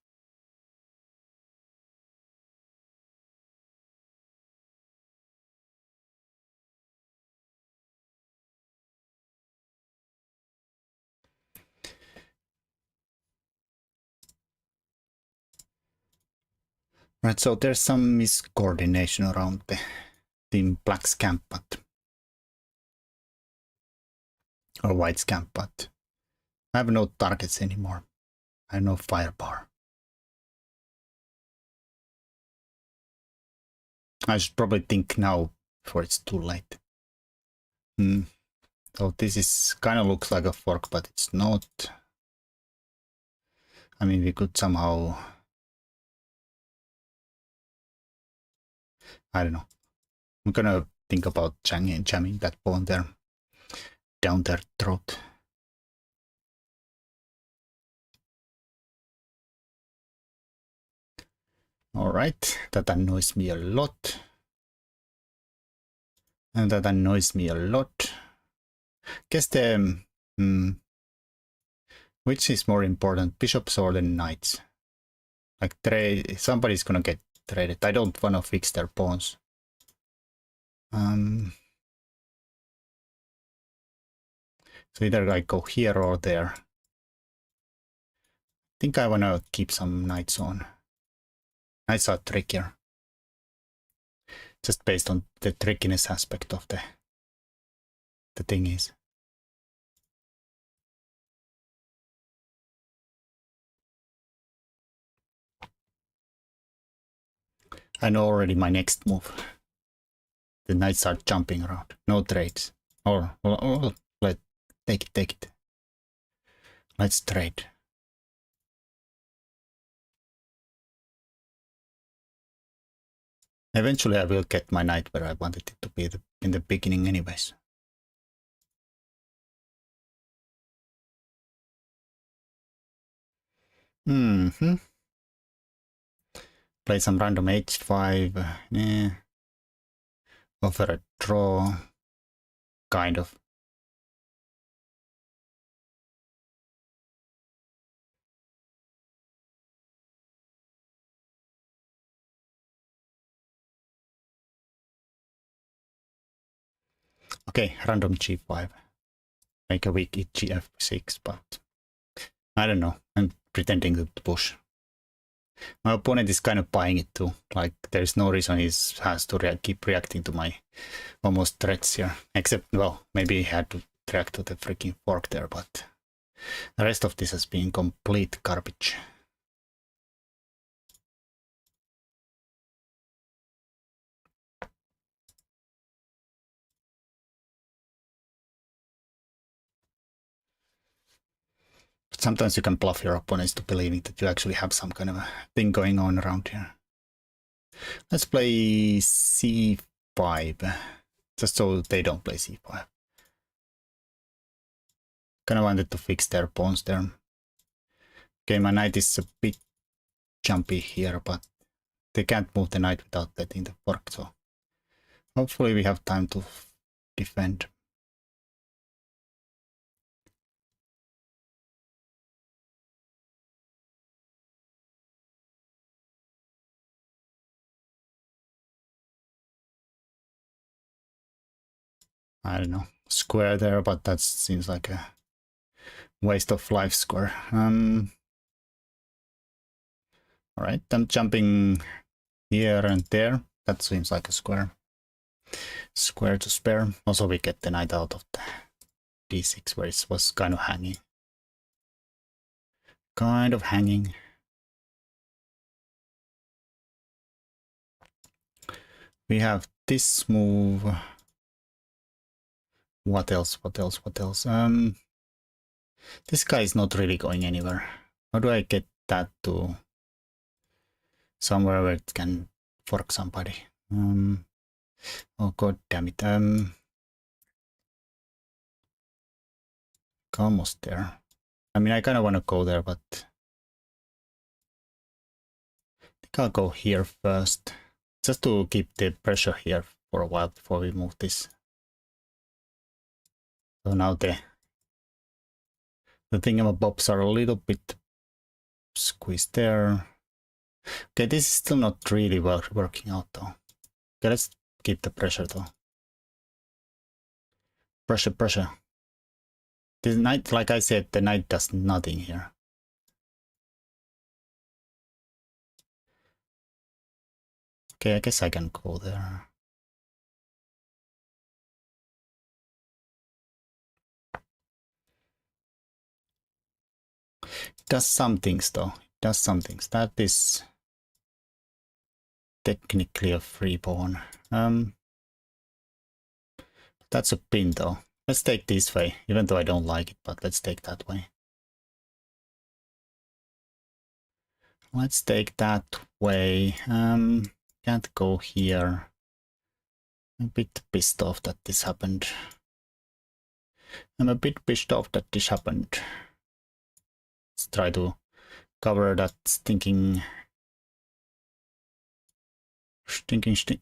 Right, so there's some miscoordination around the Team Black's camp, but or White's camp, but I have no targets anymore. I have no firepower. I should probably think now before it's too late. So this is kind of looks like a fork, but it's not. I mean, we could somehow. I don't know. I'm gonna think about jamming that pawn there down their throat. Alright, that annoys me a lot. And that annoys me a lot. Guess the... which is more important, bishops or the knights? Like, somebody's gonna get traded. I don't wanna fix their pawns. So either I go here or there. I think I wanna keep some knights on. Knights are trickier. Just based on the trickiness aspect of the thing is. I know already my next move. The knights are jumping around. No trades. Or take it. Let's trade. Eventually I will get my knight where I wanted it to be in the beginning anyways. Play some random h5. Offer a draw. Kind of. Okay, random g5. Make a weak gf6, but I don't know. I'm pretending to push. My opponent is kind of buying it too. Like, there's no reason he has to keep reacting to my almost threats here. Except, well, maybe he had to react to the freaking fork there, but the rest of this has been complete garbage. But sometimes you can bluff your opponents to believing that you actually have some kind of a thing going on around here. Let's play c5, just so they don't play c5. Kind of wanted to fix their pawns there. Okay, my knight is a bit jumpy here, but they can't move the knight without letting the fork, so hopefully we have time to defend. I don't know, square there, but that seems like a waste of life square. Alright, I'm jumping here and there. That seems like a square. Square to spare. Also, we get the knight out of the d6 where it was kind of hanging. We have this move. What else? This guy is not really going anywhere. How do I get that to somewhere where it can fork somebody? Oh god damn it. Almost there. I mean, I kind of want to go there, but I think I'll go here first, just to keep the pressure here for a while before we move this. So now the thingamabobs are a little bit squeezed there. Okay, this is still not really well working out though. Okay, let's keep the pressure though. Pressure, pressure. The knight, like I said, the knight does nothing here. Okay, I guess I can go there. It does some things though. It does some things. That is technically a free pawn. That's a pin though. Let's take this way, even though I don't like it, but let's take that way. Let's take that way. Can't go here. I'm a bit pissed off that this happened. Let's try to cover that stinking...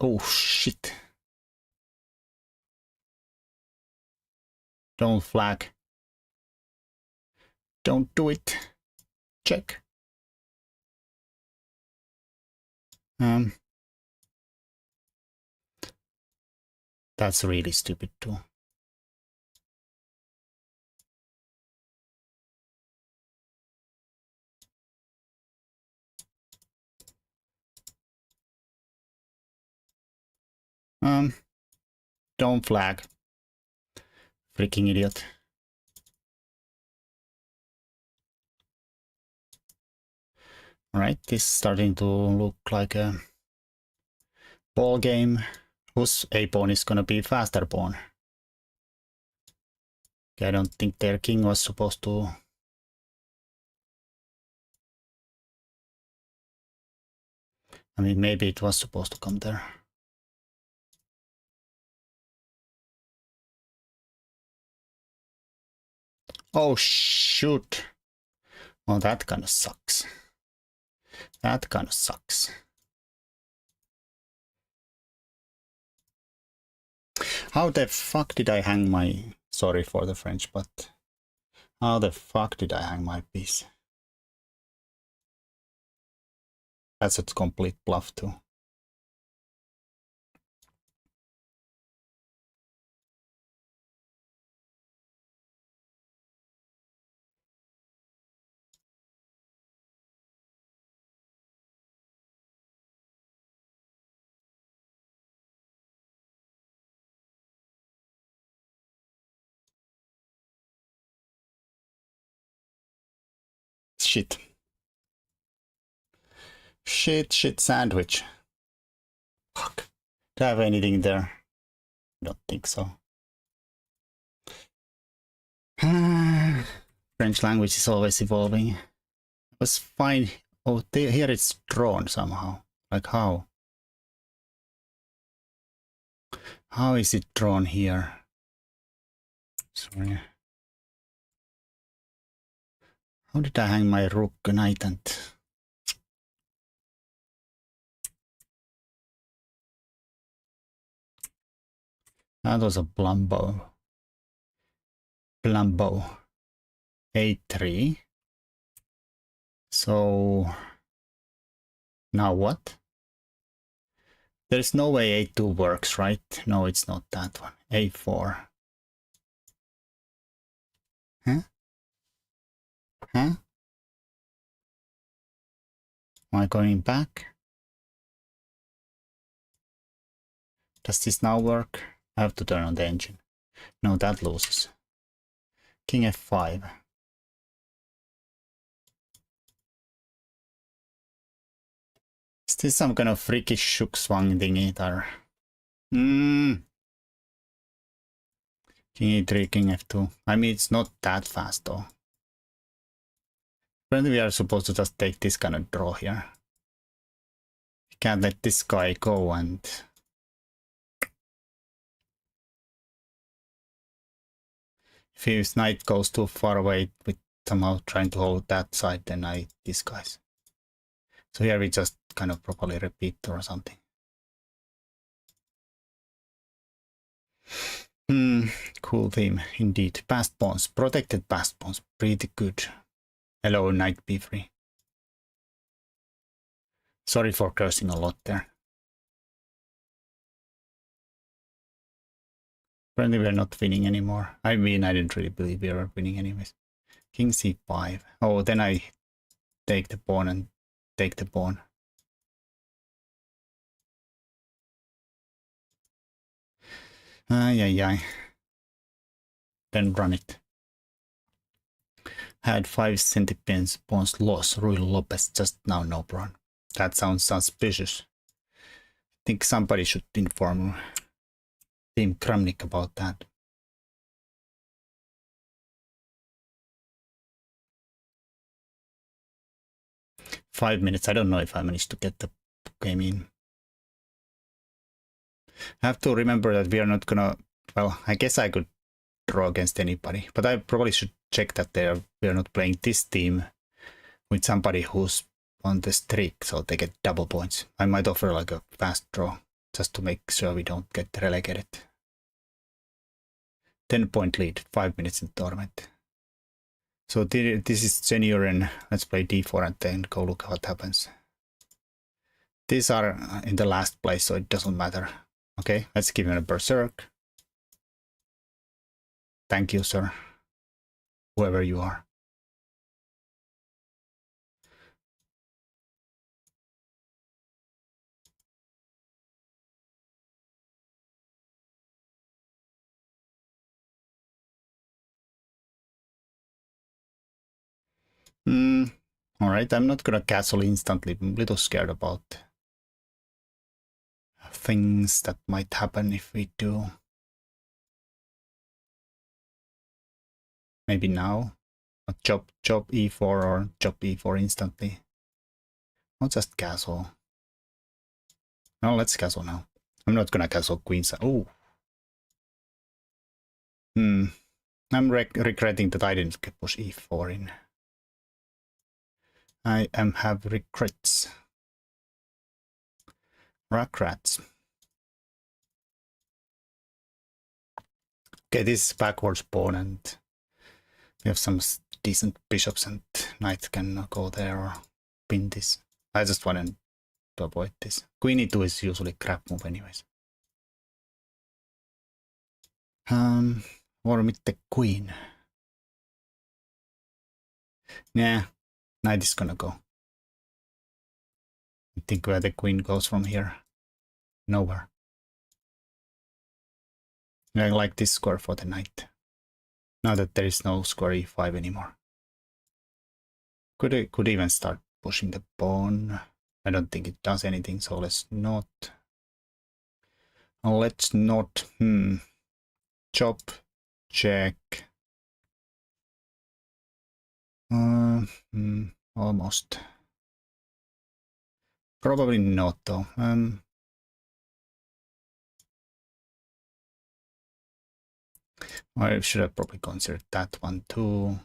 Oh shit. Don't flag. Don't do it. Check. That's really stupid too. Don't flag. Freaking idiot. Alright, this is starting to look like a ball game. Whose A pawn is gonna be faster pawn? Okay, I don't think their king was supposed to... I mean, maybe it was supposed to come there. Oh shoot! Well, that kind of sucks. That kind of sucks. How the fuck did I hang my... Sorry for the French, but... How the fuck did I hang my piece? That's a complete bluff too. Shit. Shit sandwich. Fuck. Do I have anything there? I don't think so. French language is always evolving. It was fine. Oh, here it's drawn somehow. Like how? How is it drawn here? Sorry. How did I hang my rook knight and... That was a Blumbo. A3. So... Now what? There's no way A2 works, right? No, it's not that one. A4. Huh? Huh? Am I going back? Does this now work? I have to turn on the engine. No, that loses. King F5. Is this some kind of freakish shook swung thingy there? King E3, King F2. I mean, it's not that fast though. Apparently we are supposed to just take this kind of draw here. We can't let this guy go, and if his knight goes too far away with somehow trying to hold that side, then I disguise. So here we just kind of properly repeat or something. Cool theme indeed. Passed pawns, protected passed pawns, pretty good. Hello, knight b3. Sorry for cursing a lot there. Apparently we're not winning anymore. I mean, I didn't really believe we were winning anyways. King c5. Oh, then I take the pawn and take the pawn. Ay. Then run it. Had 5 centipedes pawns lost. Rui Lopez just now noblerone. That sounds suspicious. I think somebody should inform Team Kramnik about that. Five minutes. I don't know if I managed to get the game in. I have to remember that we are not gonna. Well, I guess I could draw against anybody, but I probably should check that we are not playing this team with somebody who's on the streak, so they get double points. I might offer like a fast draw just to make sure we don't get relegated. 10-point lead, 5 minutes in the tournament. So this is senior, and let's play d4 and then go look what happens. These are in the last place, so it doesn't matter. Okay, let's give him a berserk. Thank you, sir. Whoever you are. Alright, I'm not gonna castle instantly. I'm a little scared about things that might happen if we do. Maybe now. Chop e4 or chop e4 instantly. Or just castle. No, let's castle now. I'm not gonna castle queen side. Oh. I'm regretting that I didn't push e4 in. I have regrets. Regrets. Okay, this is backwards pawn, and we have some decent bishops, and knight can go there or pin this. I just wanted to avoid this. Queen e2 is usually crap move anyways. Or with the queen. Nah, knight is gonna go. I think where the queen goes from here. Nowhere. I like this square for the knight. Now that there is no square e5 anymore. Could even start pushing the pawn. I don't think it does anything, so let's not. Let's not. Chop. Check. Almost. Probably not though. I should have probably considered that one too.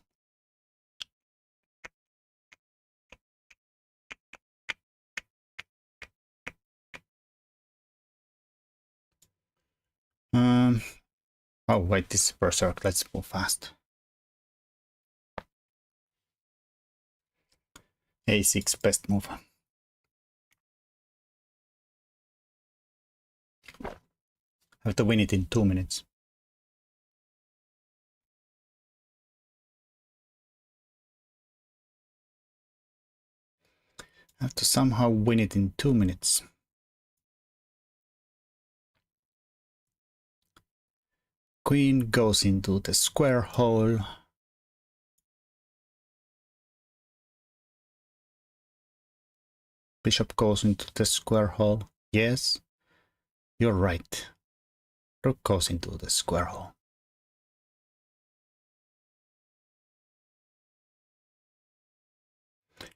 Oh wait, this is berserk. Let's move fast. A6 best move. Have to win it in 2 minutes. Have to somehow win it in 2 minutes. Queen goes into the square hole. Bishop goes into the square hole. Yes, you're right. Rook goes into the square hole.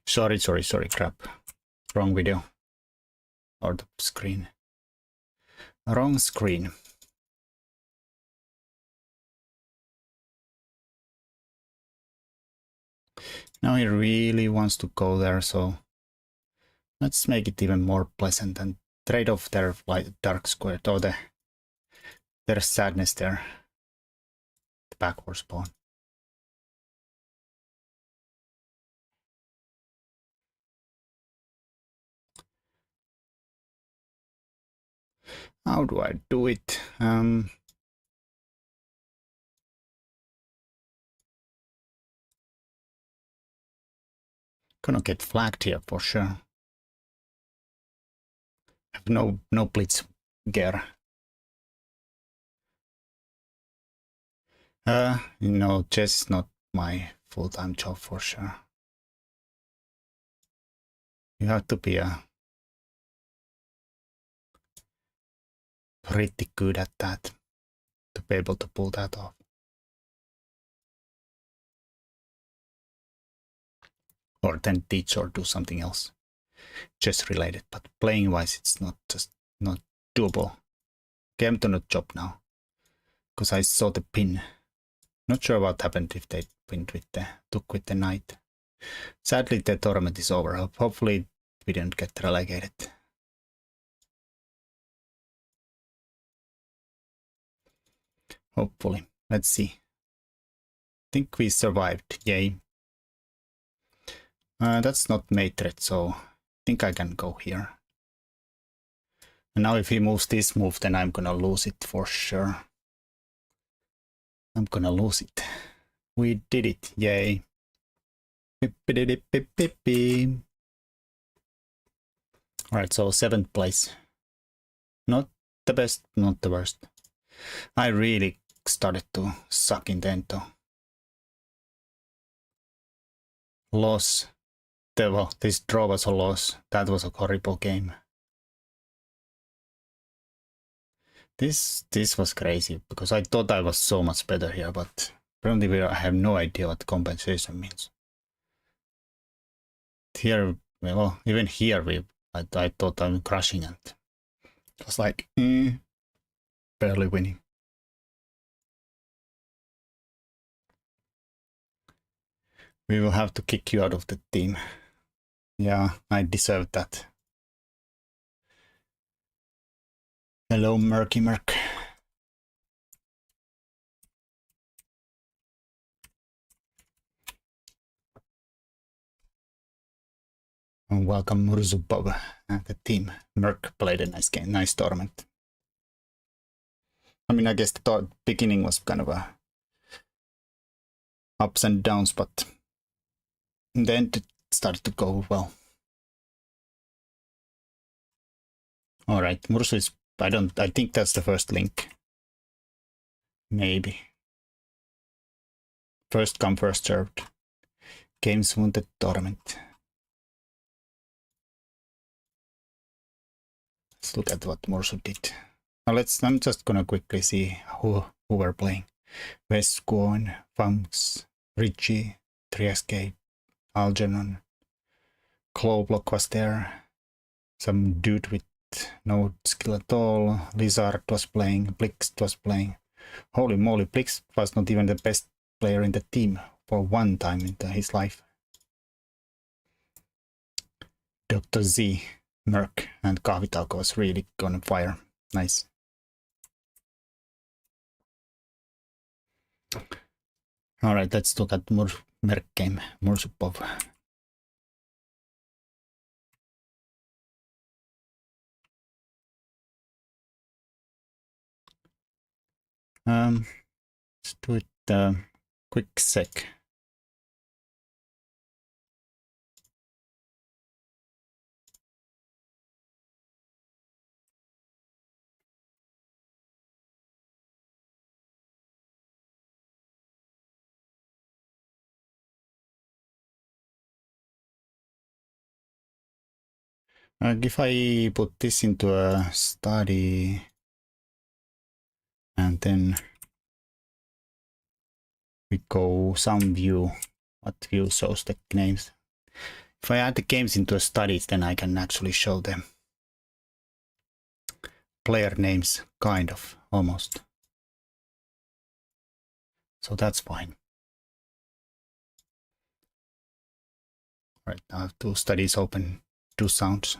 Sorry, crap. Wrong video. Or the screen. Wrong screen. Now he really wants to go there, so let's make it even more pleasant and trade off their dark square, or their sadness there. The backward spawn. How do I do it? Gonna get flagged here for sure. Have no blitz gear. No, chess is not my full-time job for sure. You have to be pretty good at that to be able to pull that off. Or then teach or do something else chess related, but playing wise it's not doable. Okay, I'm doing a job now because I saw the pin. Not sure what happened if they pinned took with the knight. Sadly the tournament is over. Hopefully we didn't get relegated. Hopefully. Let's see. Think we survived. Yay. That's not mate threat, so I think I can go here. And now if he moves this move, then I'm gonna lose it for sure. I'm gonna lose it. We did it. Yay. Alright, so 7th place. Not the best, not the worst. I really started to suck in the end though. Loss. Well, this draw was a loss. That was a horrible game. This was crazy because I thought I was so much better here, but apparently I have no idea what compensation means. Here, well, even here I thought I'm crushing it. It was like barely winning. We will have to kick you out of the team. Yeah, I deserve that. Hello, Murky Merc. And welcome Murzubov and the team. Merc played a nice game, nice tournament. I mean, I guess the beginning was kind of a ups and downs, but in the end it started to go well. Alright, Mursu is, I think that's the first link. Maybe. First come, first served. Games won the tournament. Let's look at what Mursu did. Now I'm just gonna quickly see who we're playing. Westcoin, Funks, Richie, Triescape, Algernon, Clawblock was there. Some dude with no skill at all. Lizard was playing, Blixt was playing. Holy moly, Blixt was not even the best player in the team for one time in his life. Dr. Z, Merc, and Kahvitalko was really on fire. Nice. Alright, let's look at Merc game, Murzupov. Let's do it quick sec. If I put this into a study and then we go some view, what view shows the names? If I add the games into studies, then I can actually show them player names, kind of, almost. So that's fine. Right, I have two studies open, two sounds.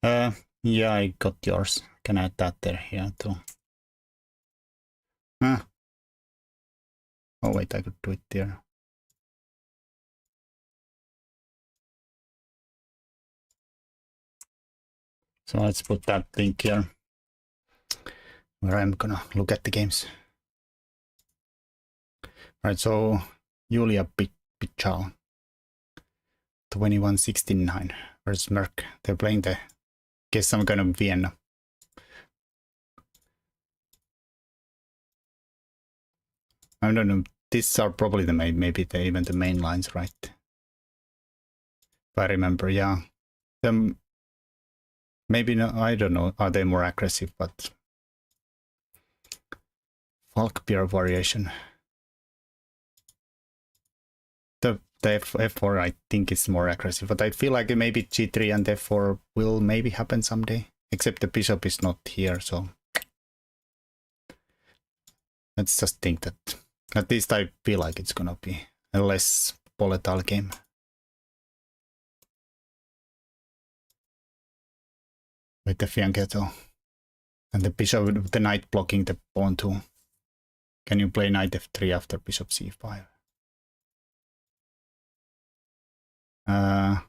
Yeah, I got yours. Can add that there here too. Oh wait, I could do it there. So let's put that link here where I'm gonna look at the games. Right, so Julia Pichal, 2169 versus Merck. They're playing the, guess some kind of Vienna. I don't know. These are probably the main, maybe even the main lines, right? If I remember, yeah. Maybe no, I don't know. Are they more aggressive? But Falkbeer variation. The F4 I think is more aggressive, but I feel like maybe G3 and F4 will maybe happen someday. Except the bishop is not here, so let's just think that. At least I feel like it's gonna be a less volatile game. With the fianchetto. And the bishop with the knight blocking the pawn too. Can you play knight f3 after bishop c5? Knight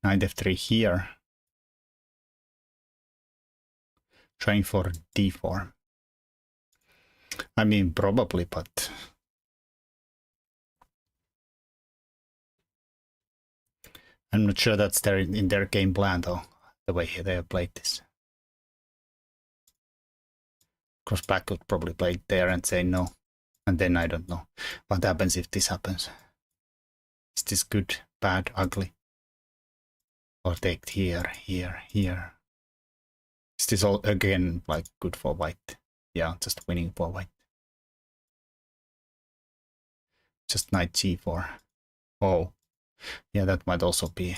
f3 here. Trying for d4. I mean, probably, but I'm not sure that's in their game plan, though, the way they have played this. Of course, Black would probably play it there and say no, and then I don't know what happens if this happens. Is this good, bad, ugly? Or take here, here, here? Is this all again like good for white? Yeah, just winning for white. Just knight g4. Oh, yeah, that might also be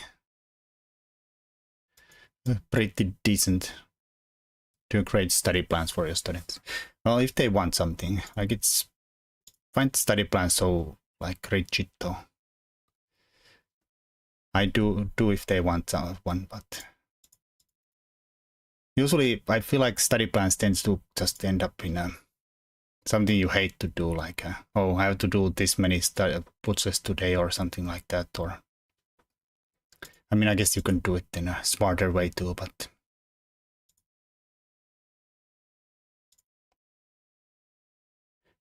pretty decent. To create study plans for your students. Well, if they want something, like it's find study plans so like rigid though. I do if they want one, but usually I feel like study plans tends to just end up in something you hate to do, like oh, I have to do this many puzzles today or something like that. Or I mean, I guess you can do it in a smarter way too, but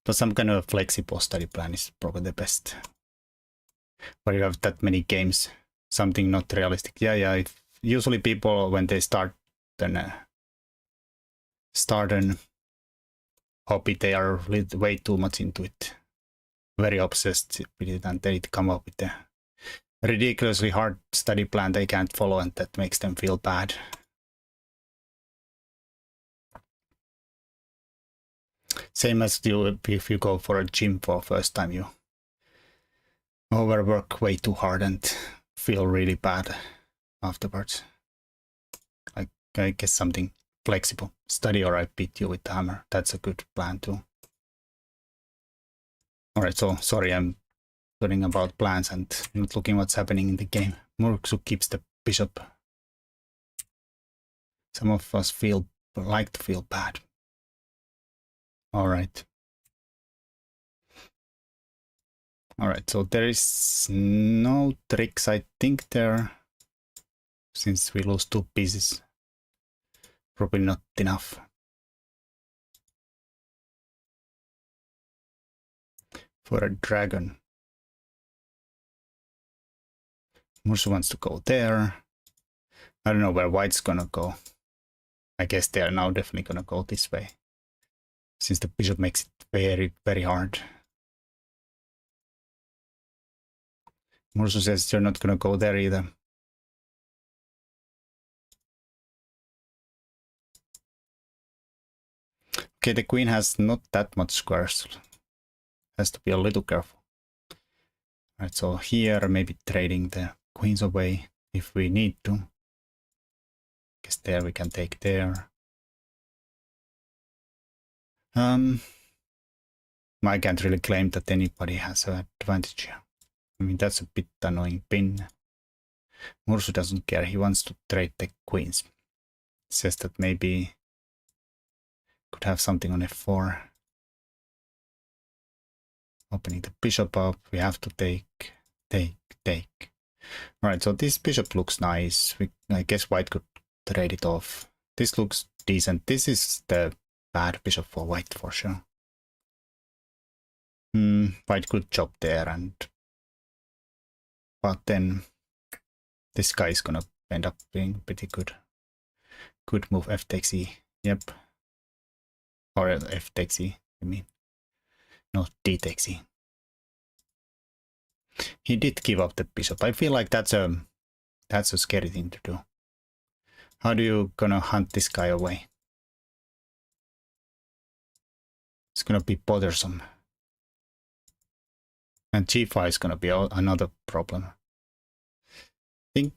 some kind of flexible study plan is probably the best. Where you have that many games, something not realistic. Yeah. Usually people, when they start an hobby, they are way too much into it. Very obsessed with it, and they come up with a ridiculously hard study plan they can't follow, and that makes them feel bad. Same as if you go for a gym for first time, you overwork way too hard and feel really bad afterwards. Like, I guess something flexible. Study or I beat you with the hammer. That's a good plan too. Alright, so sorry, I'm learning about plans and not looking what's happening in the game. Murksu keeps the bishop. Some of us like to feel bad. Alright. Alright, so there is no tricks, I think, there. Since we lose two pieces. Probably not enough. For a dragon. Mursu wants to go there. I don't know where white's gonna go. I guess they are now definitely gonna go this way. Since the bishop makes it very, very hard. Mursu says you're not gonna go there either. Okay, the queen has not that much squares. Has to be a little careful. Alright, so here maybe trading the queens away if we need to. Guess there we can take there. I can't really claim that anybody has an advantage here. I mean, that's a bit annoying pin. Mursu doesn't care, he wants to trade the queens. Says that maybe could have something on f4. Opening the bishop up, we have to take. Alright, so this bishop looks nice. I guess white could trade it off. This looks decent. This is the bad bishop for white for sure. White could chop there, but then this guy is gonna end up being pretty good. Good move, f takes e. Yep. Or f takes e, I mean. Not d takes e. He did give up the bishop. I feel like that's a scary thing to do. How do you gonna hunt this guy away? It's gonna be bothersome. And g5 is gonna be another problem. I think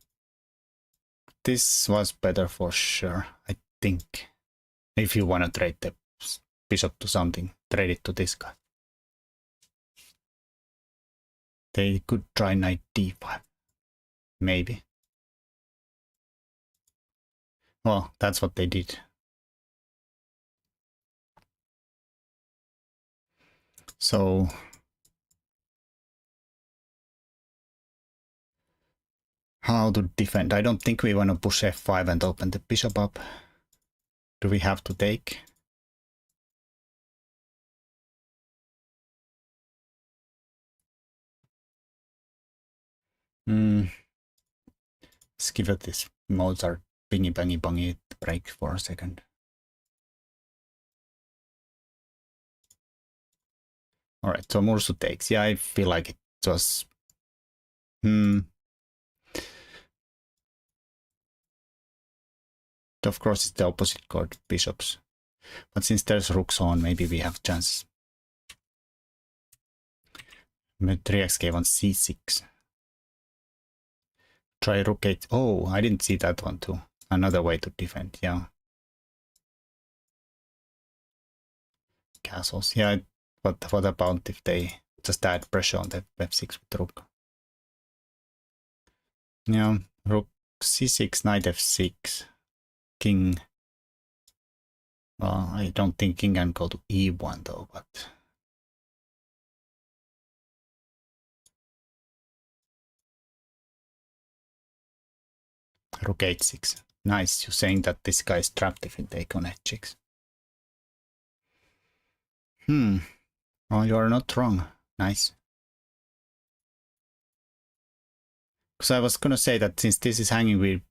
this was better for sure. I think if you wanna trade the bishop to something, trade it to this guy. They could try knight d5. Maybe. Well, that's what they did. So how to defend? I don't think we want to push f5 and open the bishop up. Do we have to take? Let's give it this Mozart bingy bangy bungy break for a second. Alright, so Mursu takes. Yeah, I feel like it was... Of course, it's the opposite court, bishops. But since there's rooks on, maybe we have chance. Matriarch on c6. Try rook 8. Oh, I didn't see that one too. Another way to defend, yeah. Castles, yeah. But what about if they just add pressure on the f6 with rook? Yeah, rook c6, knight f6, king. Well, I don't think king can go to e1 though, but... Rook h6. Nice, you're saying that this guy is trapped if he take on h6. Well, you are not wrong. Nice. Because I was gonna say that since this is hanging, we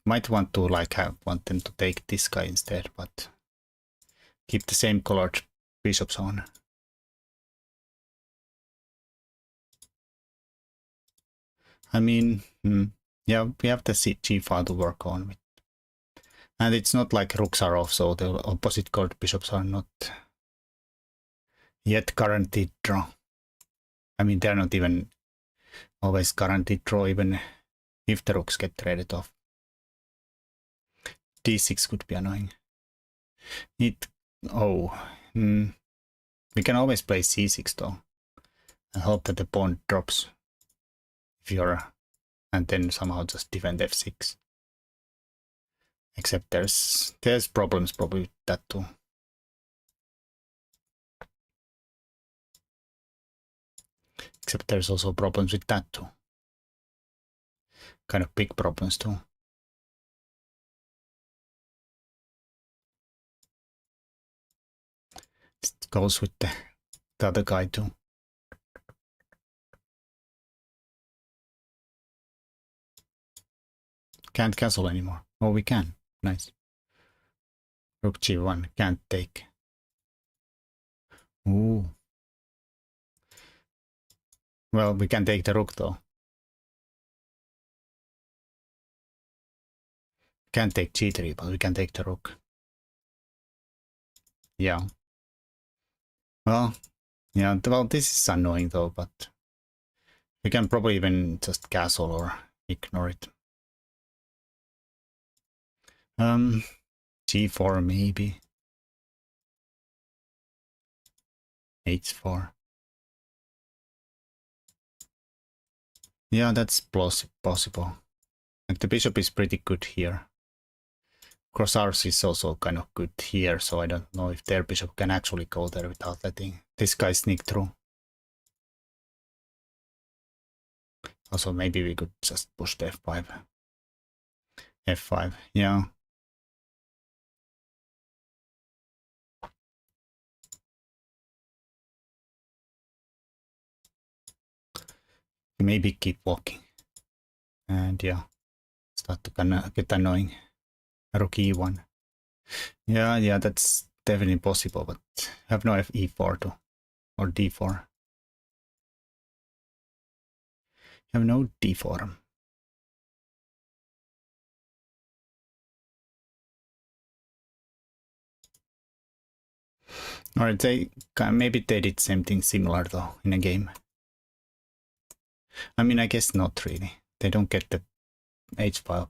might want to want them to take this guy instead, but keep the same colored bishops on. I mean, yeah, we have the g5 to work on with. And it's not like rooks are off, so the opposite colored bishops are not yet guaranteed draw. I mean, they're not even always guaranteed draw, even if the rooks get traded off. d6 could be annoying. We can always play c6 though. I hope that the pawn drops if you're, and then somehow just defend f6. Except there's problems probably with that too. Except there's also problems with that too. Kind of big problems too. It goes with the other guy too. Can't castle anymore. Oh, we can. Nice. Rook g1. Can't take. Ooh. Well, we can take the rook though. Can't take g3, but we can take the rook. Yeah. Well, yeah, well, this is annoying though, but you can probably even just castle or ignore it. G4 maybe. H4. Yeah, that's possible. Like the bishop is pretty good here. Cross ours is also kind of good here, so I don't know if their bishop can actually go there without letting this guy sneak through. Also, maybe we could just push the f5. f5, yeah. Maybe keep walking. And yeah, start to kind of get annoying. Rook e1. Yeah, that's definitely possible, but I have no e4 too, or d4. I have no d4. Or maybe they did something similar though in a game. I mean, I guess not really. They don't get the h5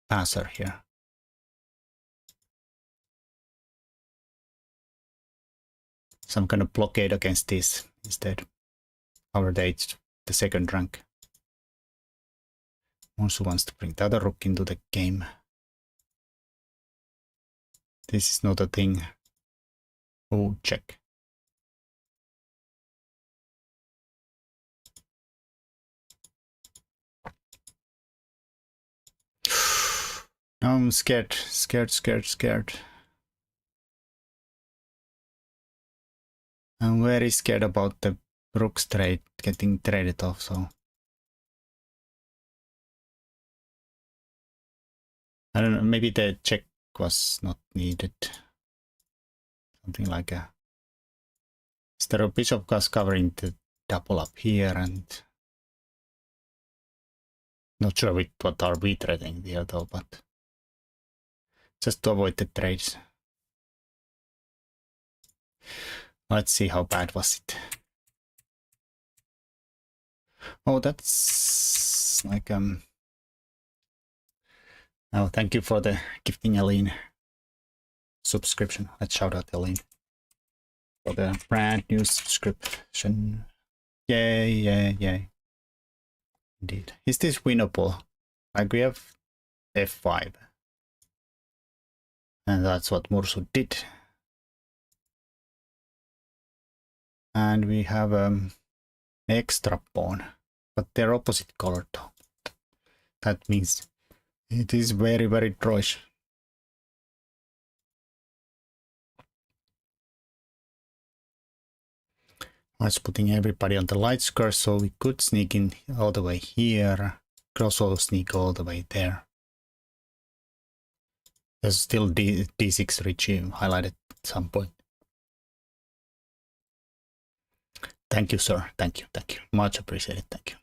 passer here. Some kind of blockade against this instead. Over the second rank. Also wants to bring the other rook into the game. This is not a thing. Oh, check. Now I'm scared. I'm very scared about the rook's trade getting traded off, so I don't know, maybe the check was not needed. Something like a instead of bishop was covering the double up here, and not sure what are we trading here though, but just to avoid the trades. Let's see how bad was it. Oh, that's like oh, thank you for the gifting, Aline. Subscription. Let's shout out Aline for the brand new subscription. Yay. Indeed. Is this winnable? Like we have f5. And that's what Mursu did. And we have extra pawn, but they're opposite color though. That means it is very troish. Let's putting everybody on the light square, so we could sneak in all the way here. Could also sneak all the way there. There's still D6 regime highlighted at some point. Thank you, sir. Thank you. Much appreciated. Thank you.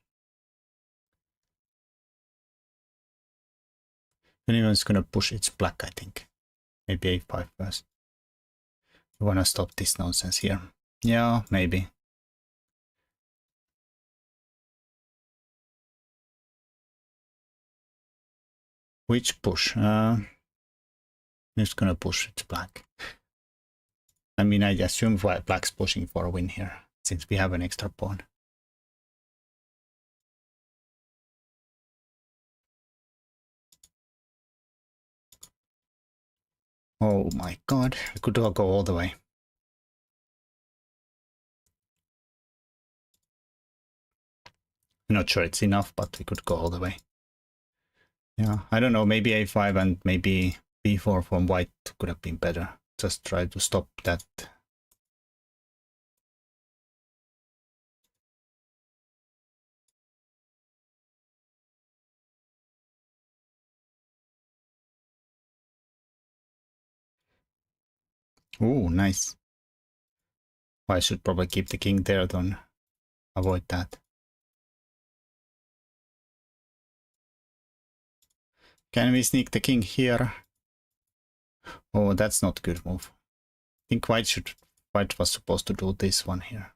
Anyone's gonna push, it's black, I think. Maybe a5 first. We wanna stop this nonsense here. Yeah, maybe. Which push? Just gonna push, it's black. I mean, I assume black's pushing for a win here, since we have an extra pawn. Oh my god, we could all go all the way. I'm not sure it's enough, but we could go all the way. Yeah, I don't know, maybe a5 and maybe b4 from white could have been better. Just try to stop that. Oh, nice. Well, I should probably keep the king there, then avoid that. Can we sneak the king here? Oh, that's not a good move. think white was supposed to do this one here.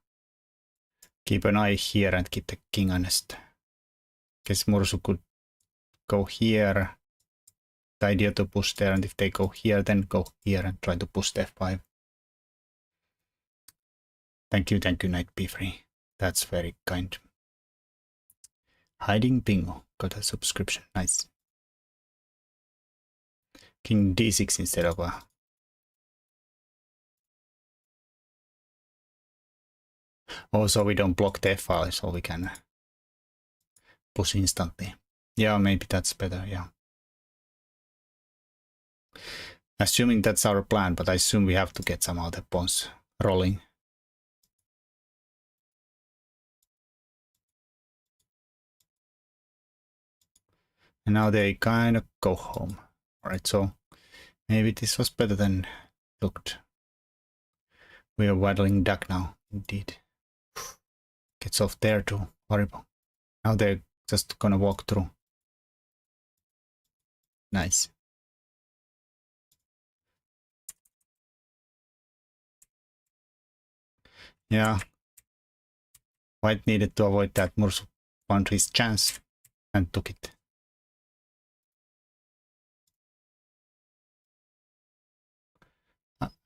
Keep an eye here and keep the king honest. Guess Mursu could go here. The idea to push there, and if they go here, then go here and try to push the f5. Thank you, Knight B3. That's very kind. Hiding Bingo got a subscription. Nice. King D6 instead of a. Oh, so we don't block the f-file, so we can push instantly. Yeah, maybe that's better, yeah. Assuming that's our plan, but I assume we have to get some other pawns rolling. And now they kind of go home. Alright, so maybe this was better than looked. We are waddling duck now, indeed. Gets off there too. Horrible. Now they're just gonna walk through. Nice. Yeah. White needed to avoid that. Mursu found his chance and took it.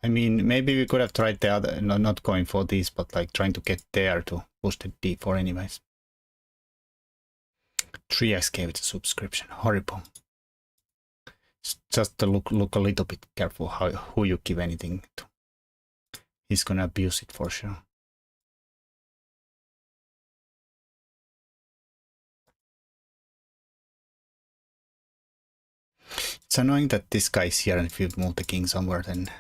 I mean, maybe we could have tried the other, no, not going for these, but like trying to get there to push the d4 anyways. 3x gave it a subscription. Horrible. Just to look a little bit careful who you give anything to. He's gonna abuse it for sure. It's annoying that this guy is here, and if you move the king somewhere, then it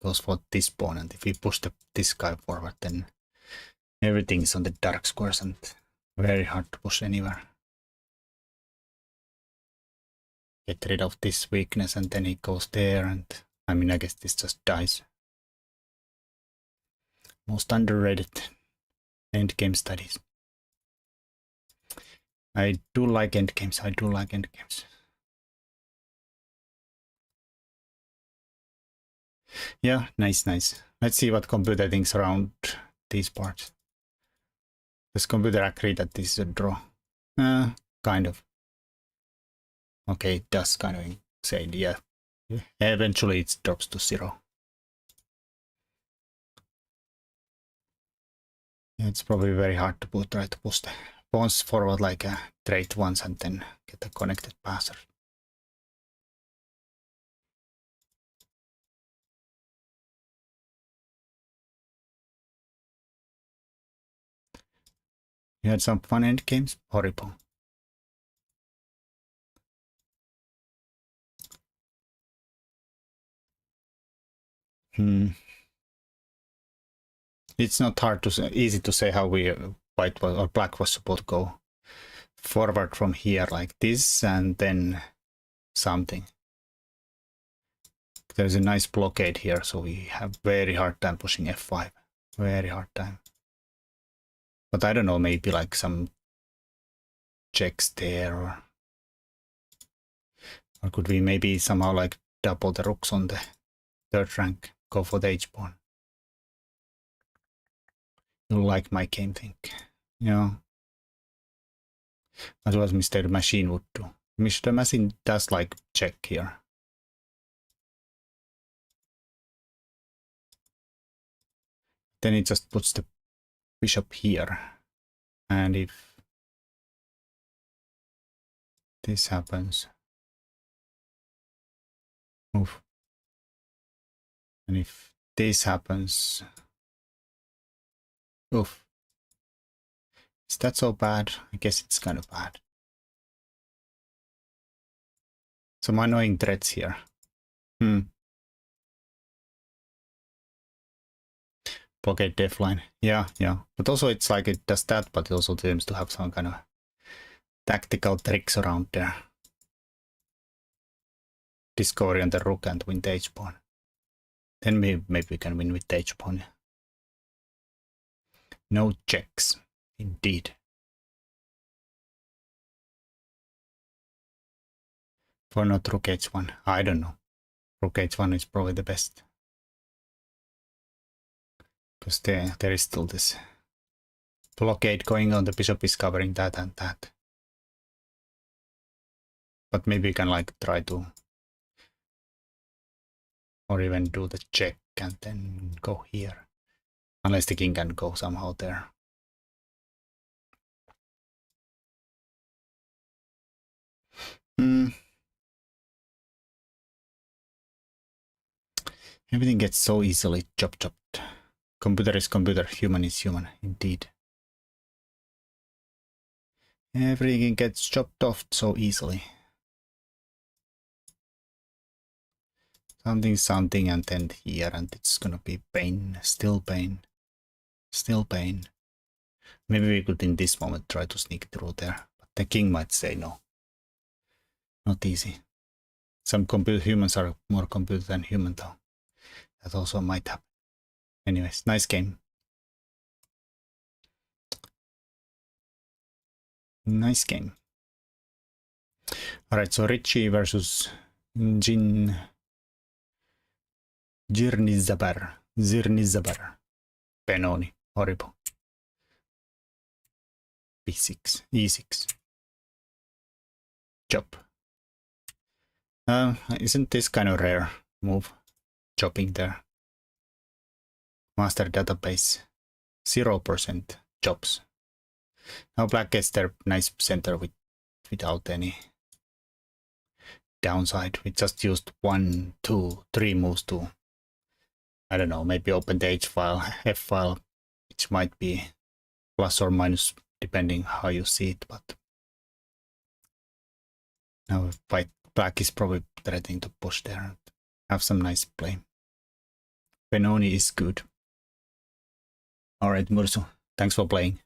goes for this pawn, and if we push this guy forward, then everything is on the dark squares and very hard to push anywhere. Get rid of this weakness, and then he goes there, and I mean, I guess this just dies. Most underrated endgame studies. I do like endgames. I do like endgames. Yeah, nice. Let's see what computer thinks around these parts. Does computer agree that this is a draw? Kind of. Okay, it does kind of say, yeah. Eventually it drops to 0. Yeah, it's probably very hard to try to push the pawns forward like a trade once and then get a connected passer. You had some fun end games? Horrible. It's not hard to say, easy to say how we white was, or black was supposed to go forward from here like this and then something. There's a nice blockade here, so we have very hard time pushing f5. Very hard time. But I don't know, maybe like some checks there, or could we maybe somehow like double the rooks on the third rank, go for the h pawn. You like my game, think. Yeah. That was Mr. Machine would do. Mr. Machine does like check here. Then he just puts the bishop here. And if this happens, move. And if this happens, oof. Is that so bad? I guess it's kind of bad. Some annoying threats here. Blockade deafline. Yeah. But also it's like it does that, but it also seems to have some kind of tactical tricks around there. Discovery on the rook and win the h pawn. Then maybe we can win with the h pawn. No checks, indeed. For not rook h1, I don't know. Rook h1 is probably the best. Because there is still this blockade going on, the bishop is covering that and that. But maybe you can like try to, or even do the check and then go here. Unless the king can go somehow there. Everything gets so easily chopped. Computer is computer, human is human, indeed. Everything gets chopped off so easily. Something, and then here, and it's gonna be pain, still pain, still pain. Maybe we could in this moment try to sneak through there, but the king might say no. Not easy. Some humans are more computer than human though. That also might happen. Anyways, nice game. Nice game. Alright, so Richie versus Zirnizabar. Benoni. Horrible. B6. E6. Chop. Isn't this kind of rare move? Chopping there. Master database. 0% chops. Now black gets their nice center without any downside. We just used 1, 2, 3 moves to, I don't know, maybe open the H file, F file, which might be plus or minus depending how you see it, but now black is probably threatening to push there and have some nice play. Benoni is good. Alright, Mursu, thanks for playing.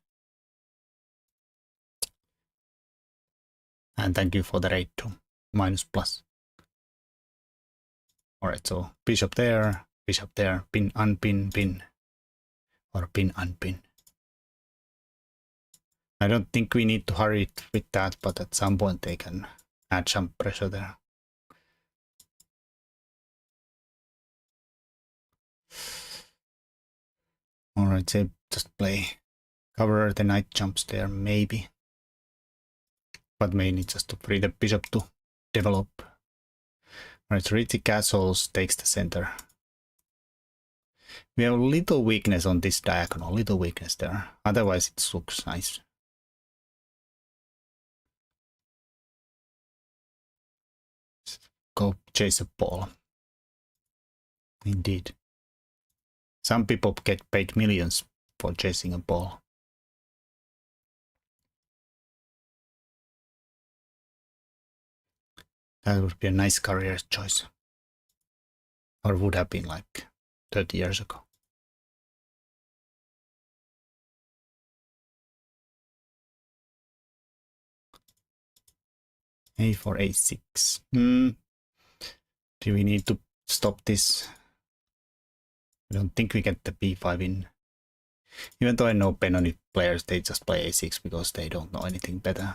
And thank you for the raid too, minus plus. Alright, so bishop there, pin, unpin, pin, or pin, unpin. I don't think we need to hurry it with that, but at some point they can add some pressure there. Alright, so just play cover the knight jumps there, maybe. But mainly just to free the bishop to develop. Alright, so Ritzy castles takes the center. We have a little weakness on this diagonal, little weakness there. Otherwise it looks nice. Go chase a ball. Indeed. Some people get paid millions for chasing a ball. That would be a nice career choice. Or would have been like 30 years ago. A for A6. Do we need to stop this? I don't think we get the B5 in. Even though I know Benoni players, they just play A6 because they don't know anything better.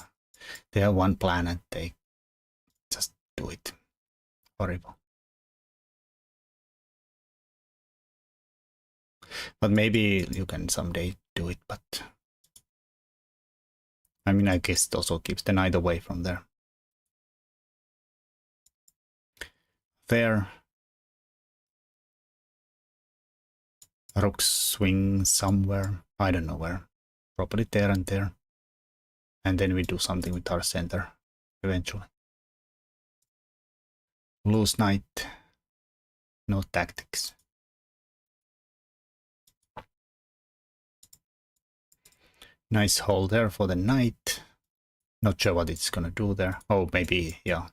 They have one plan and they just do it. Horrible. But maybe you can someday do it, but I mean, I guess it also keeps the knight away from there. There. Rook swing somewhere. I don't know where. Probably there and there. And then we do something with our center eventually. Loose knight. No tactics. Nice hole there for the knight. Not sure what it's gonna do there. Oh, maybe, yeah.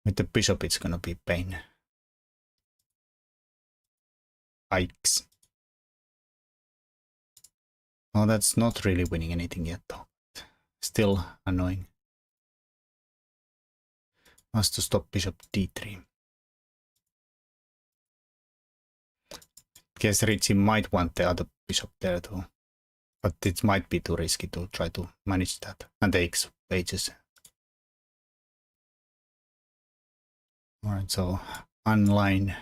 With the bishop, it's gonna be pain. Pikes. Oh, that's not really winning anything yet, though. Still annoying. Has to stop bishop d3. Guess Ritzy might want the other bishop there too. But it might be too risky to try to manage that. And takes pages. Alright, so unline.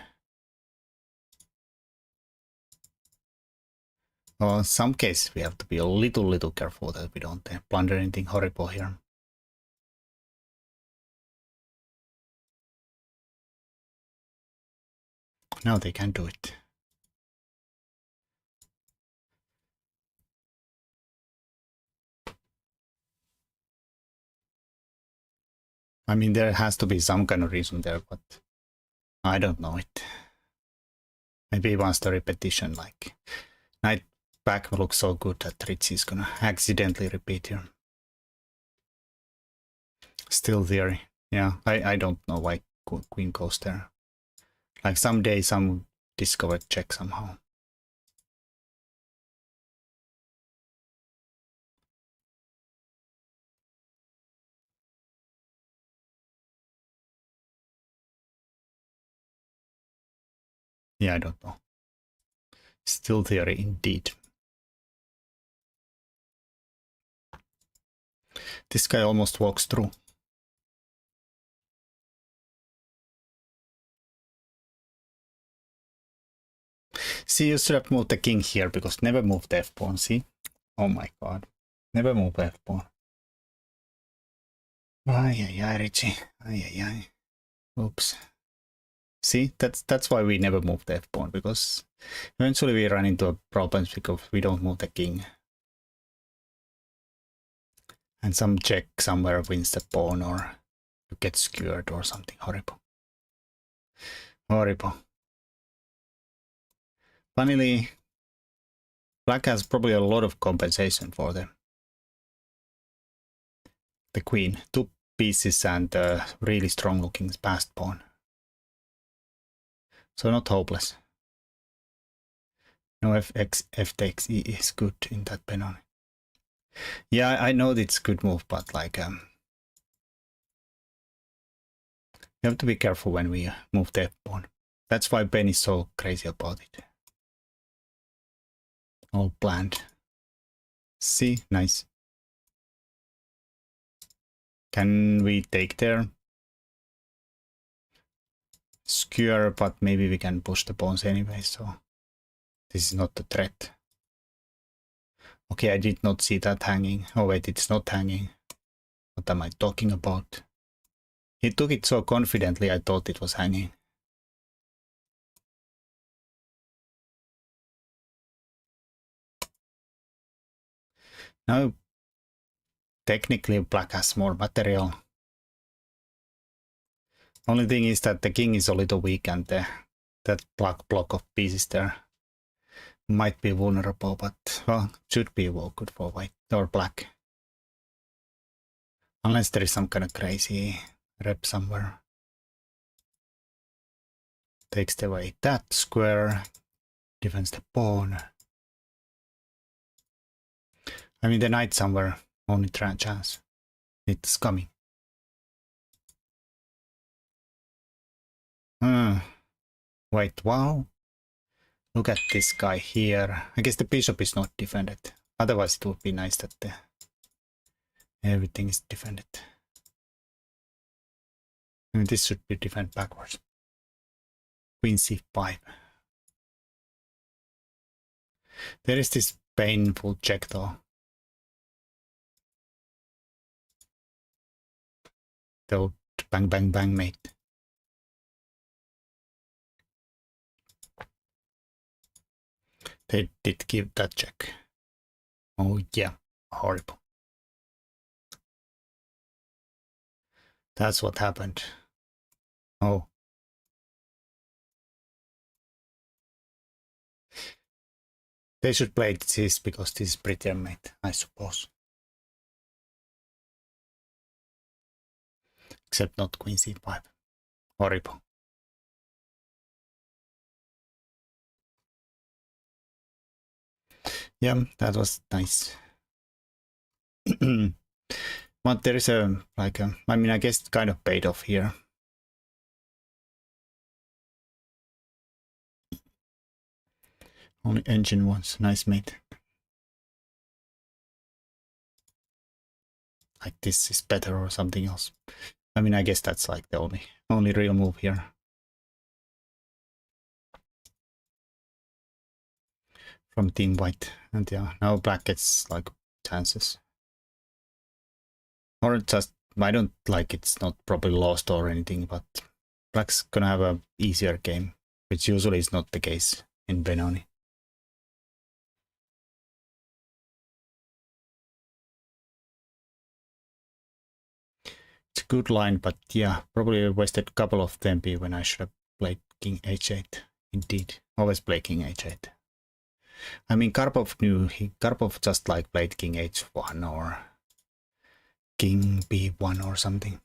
Well, in some cases we have to be a little careful that we don't blunder anything horrible here. Now they can do it. I mean, there has to be some kind of reason there, but I don't know it. Maybe once the repetition, like knight back looks so good that Ritchie is gonna accidentally repeat here. Still theory. Yeah, I don't know why queen goes there. Like someday some discovered check somehow. Yeah, I don't know. Still theory indeed. This guy almost walks through. See, you should have moved the king here because never move the f-pawn, see? Oh my god. Never move the f-pawn. Ay, Richie. Ay. Oops. See, that's why we never move the f-pawn, because eventually we run into problems because we don't move the king. And some check somewhere wins the pawn, or you get skewered or something horrible. Horrible. Funnily, black has probably a lot of compensation for the queen. 2 pieces and a really strong looking passed pawn. So not hopeless. No, f takes e is good in that penalty. Yeah, I know it's good move, but like you have to be careful when we move the f-pawn. That's why Ben is so crazy about it. All planned. See, nice. Can we take there? Skewer, but maybe we can push the pawns anyway, so this is not a threat. Okay, I did not see that hanging. Oh wait, it's not hanging. What am I talking about? He took it so confidently, I thought it was hanging. Now, technically black has more material. Only thing is that the king is a little weak and that black block of pieces there might be vulnerable, but well, should be well good for white or black. Unless there is some kind of crazy rep somewhere. Takes away that square, defends the pawn. I mean, the knight somewhere, only chance. It's coming. Wait, wow. Look at this guy here. I guess the bishop is not defended. Otherwise, it would be nice that everything is defended. I mean, this should be defended backwards. Queen c5. There is this painful check though. The bang mate. They did give that check. Oh yeah, horrible. That's what happened. Oh. They should play this because this is prettier mate, I suppose. Except not queen c5. Horrible. Yeah, that was nice. But there is a, like a, I mean, I guess it kind of paid off here. Only engine once. Nice mate. Like this is better or something else. I mean, I guess that's like the only real move here. from team white. And yeah, now black gets like chances. Or just, I don't like it's not probably lost or anything, but black's gonna have a easier game, which usually is not the case in Benoni. It's a good line, but yeah, probably wasted a couple of tempi when I should have played king h8. Indeed, always play king h8. I mean, Karpov just like played king h1 or king b1 or something.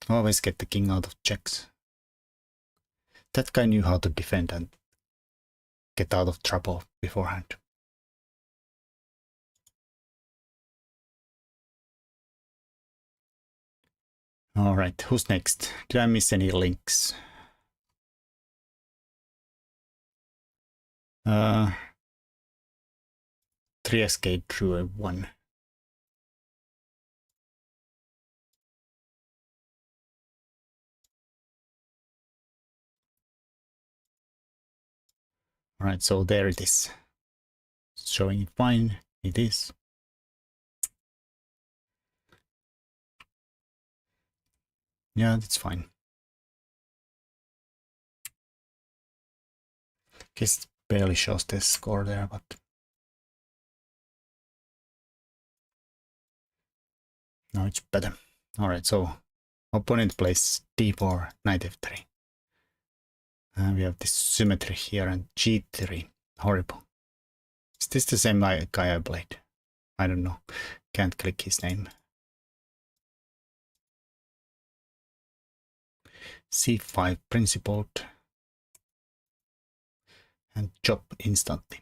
Always get the king out of checks. That guy knew how to defend and get out of trouble beforehand. All right, who's next? Did I miss any links? 3 escape through a 1. All right, so there it is. Showing it fine. It is. Yeah, that's fine. Guess it barely shows the score there, but now it's better. All right, so opponent plays d4, knight f3. And we have this symmetry here and g3. Horrible. Is this the same guy I played? I don't know. Can't click his name. c5 principled. And chop instantly.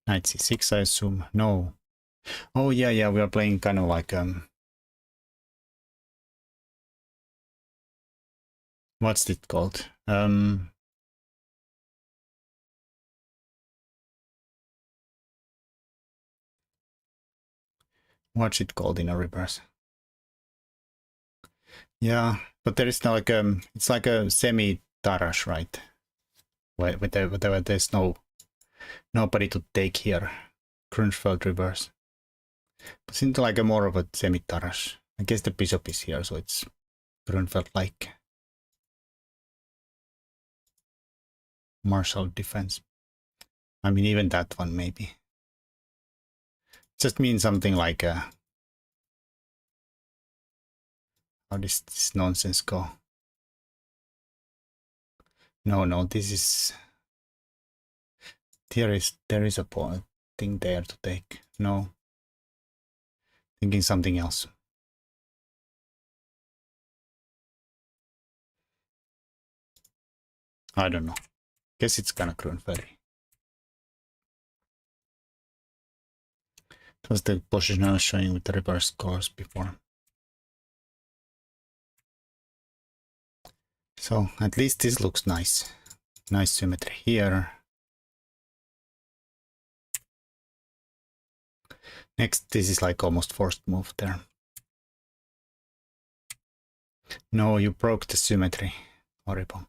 Knight c6, I assume. No. Oh yeah, we are playing kind of like what's it called? What's it called in a reverse? Yeah, but there is no like it's like a semi-Tarash, right? Whatever, there's nobody to take here. Grunfeld reverse. But seems like a more of a semi-Tarash. I guess the bishop is here, so it's Grunfeld-like. Martial defense. I mean, even that one maybe. Just means something like how does this nonsense go? No, this is there is a point thing there to take. No. Thinking something else. I don't know. Guess it's kind of Grunfeld. It was the position I was showing with the reverse scores before. So at least this looks nice. Nice symmetry here. Next, this is like almost forced move there. No, you broke the symmetry. Horrible.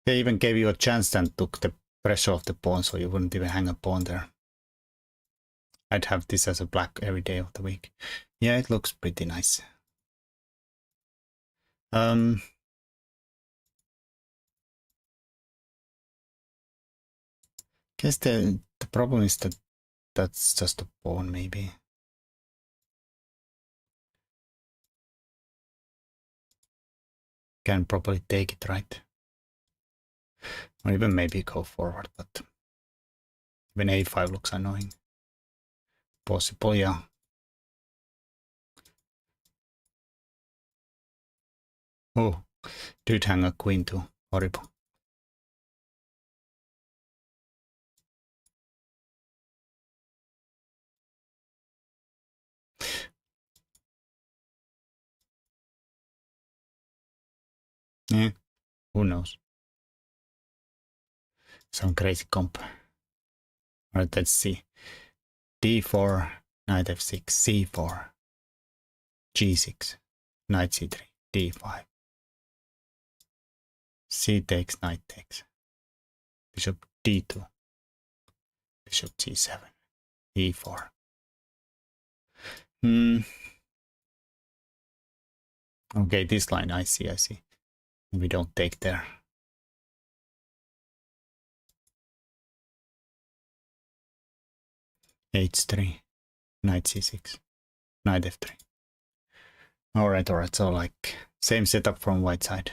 They even gave you a chance and took the pressure off the pawn, so you wouldn't even hang a pawn there. I'd have this as a black every day of the week. Yeah, it looks pretty nice. Guess the problem is that that's just a pawn, maybe. Can probably take it, right? Or even maybe go forward, but even a5 looks annoying. Possible, yeah. Oh, dude, hang a queen too. Horrible. Yeah, who knows? Some crazy comp. Alright, let's see. d4, knight f6, c4, g6, knight c3, d5. C takes, knight takes. Bishop D2. Bishop G7. E4. Okay, this line, I see. We don't take there. H3. Knight C6. Knight F3. Alright, so like same setup from white side.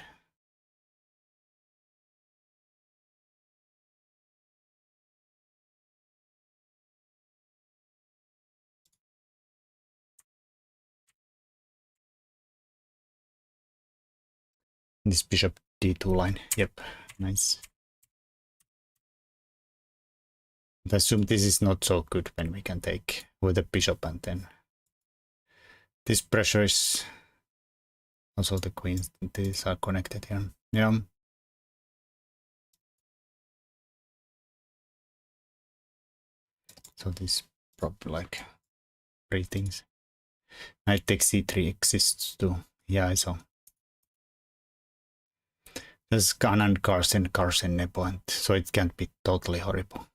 This bishop D2 line, yep, nice. I assume this is not so good when we can take with the bishop, and then this pressure is also the queens, these are connected here. Yeah. So this probably like three things. Knight takes C3 exists too. Yeah, I saw. There's Kanan, Carson, Nepo, and so it can't be totally horrible.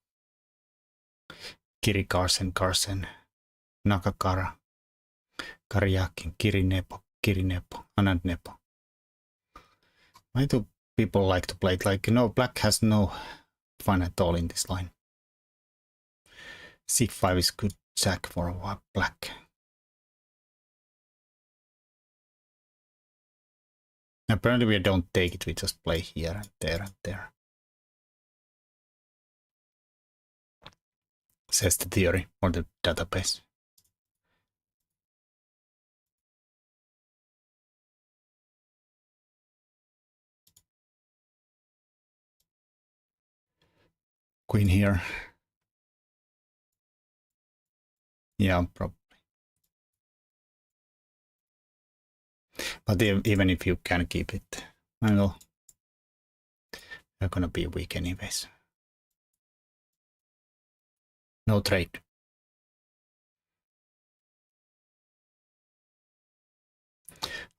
Kiri, Carson, Nakakara, Karyakin, Kiri, Nepo, Anand, Nepo. Why do people like to play it like, black has no fun at all in this line. C5 is good sack for black. Apparently we don't take it, we just play here and there and there. Says the theory or the database. Queen here. Yeah, probably. But even if you can keep it, well, they're gonna be weak anyways. No trade.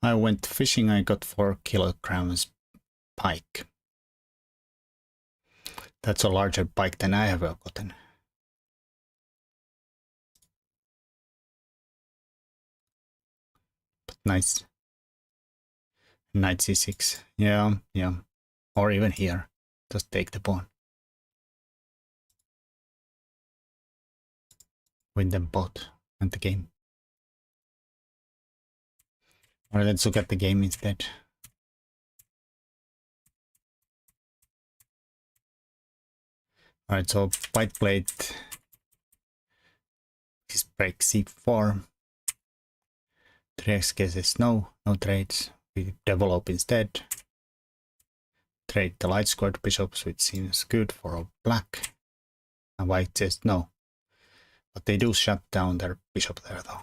I went fishing, I got 4 kilograms pike. That's a larger pike than I have ever gotten. But nice. Knight C6. Yeah. Or even here. Just take the pawn. Win them both and the game. Or let's look at the game instead. Alright, so white played his break C4. 3x guesses no trades. We develop instead. Trade the light squared bishops, which seems good for black. And white says no. But they do shut down their bishop there though.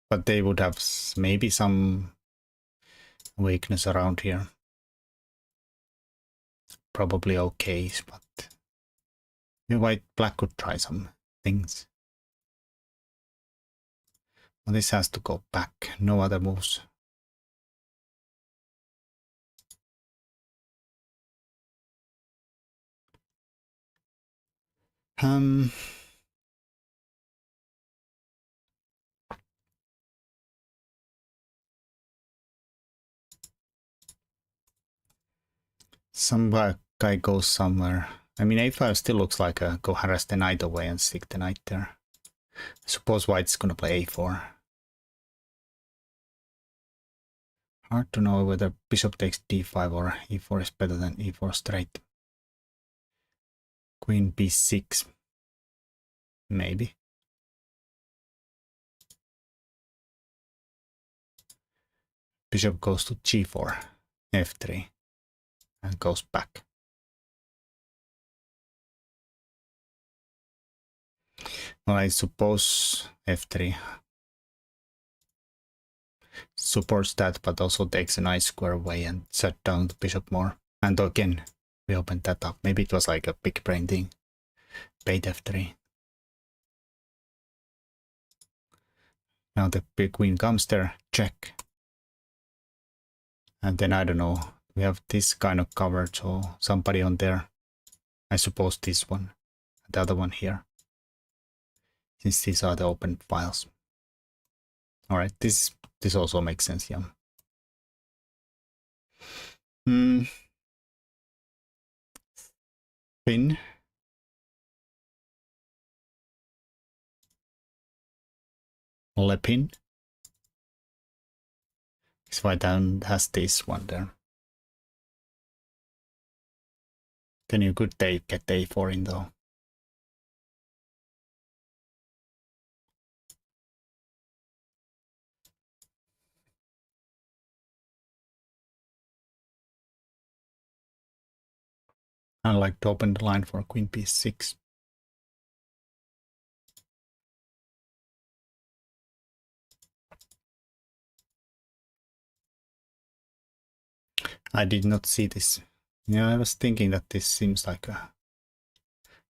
But they would have maybe some weakness around here. Probably okay, but black could try some things. Well, this has to go back, no other moves. Some guy goes somewhere. I mean, a5 still looks like a go harass the knight away and stick the knight there. I suppose white's gonna play a4. Hard to know whether bishop takes d5 or e4 is better than e4 straight. Queen b6. Maybe. Bishop goes to g4, f3, and goes back. Well, I suppose f3 supports that, but also takes a nice square away and shut down the bishop more. And again, we opened that up. Maybe it was like a big brain thing. Bait f3. Now the big queen comes there, check. And then I don't know, We have this kind of covered, so somebody on there. I suppose this one, the other one here. Since these are the open files. All right, this also makes sense, yeah. Pin. Lepin. This white down has this one there. Then you could get A4 in though. I like to open the line for queen b6. I did not see this. Yeah, I was thinking that this seems like a...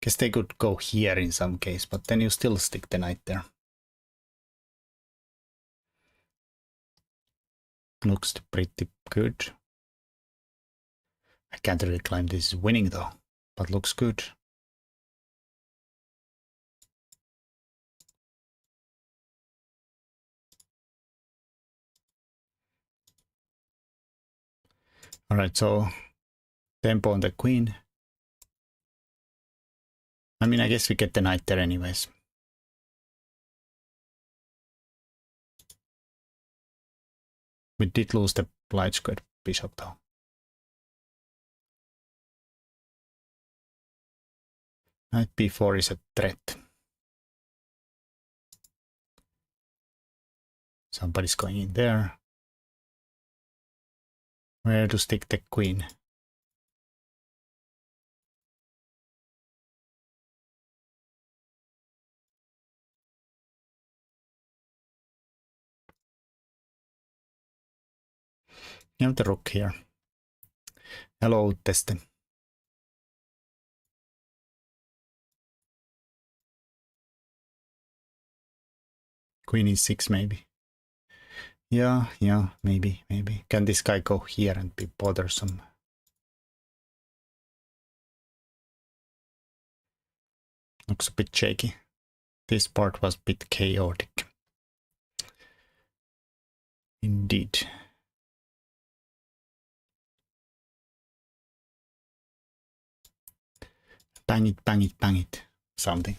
Guess they could go here in some case, but then you still stick the knight there. Looks pretty good. I can't really claim this is winning though, but looks good. Alright, so tempo on the queen. I mean, I guess we get the knight there anyways. We did lose the light squared bishop though. Knight b4 is a threat. Somebody's going in there. Where to stick the queen? You have the rook here. Hello, Testen. Queen e6 maybe. Yeah, maybe. Can this guy go here and be bothersome? Looks a bit shaky. This part was a bit chaotic. Indeed. Bang it. Something.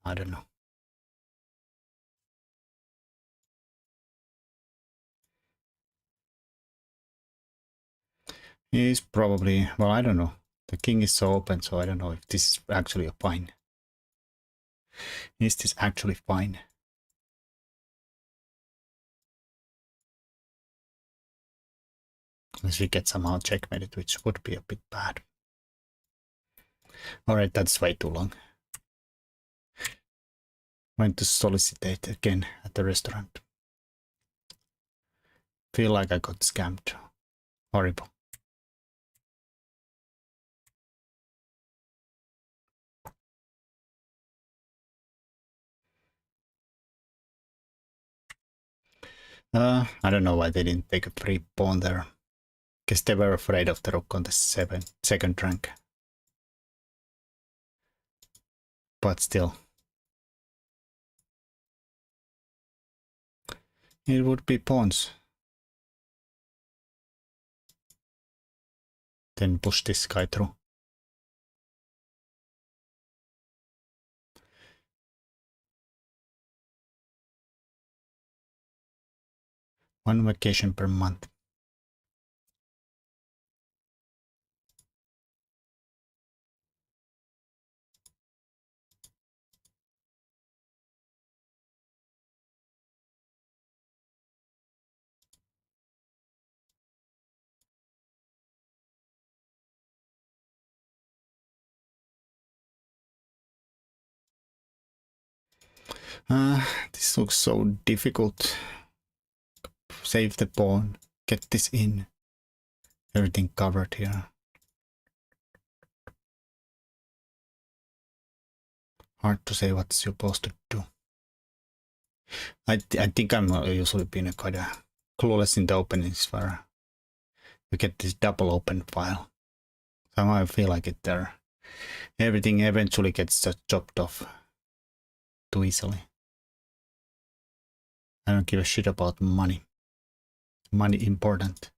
I don't know. He's probably, well, I don't know. The king is so open, so I don't know if this is actually a fine. Is this actually fine? Unless we get somehow checkmated, which would be a bit bad. Alright, that's way too long. Went to solicitate again at the restaurant. Feel like I got scammed. Horrible. I don't know why they didn't take a free pawn there. Guess they were afraid of the rook on the second rank. But still. It would be pawns. Then push this guy through. One vacation per month. This looks so difficult. Save the pawn. Get this in. Everything covered here. Hard to say what's supposed to do. I think I'm usually been quite clueless in the openings for we get this double open file. Somehow I feel like it there. Everything eventually gets just chopped off too easily. I don't give a shit about money. Money important.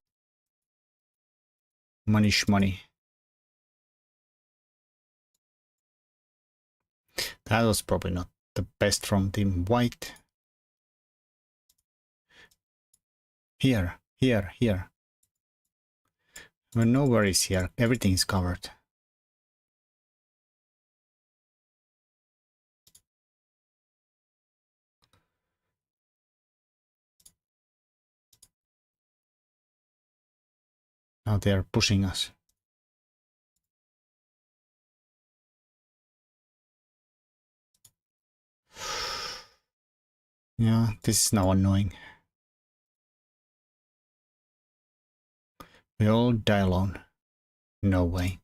Money's money. That was probably not the best from Team White. Here. Well, no worries here. Everything is covered. Now they are pushing us. Yeah, this is now annoying. We all die alone. No way.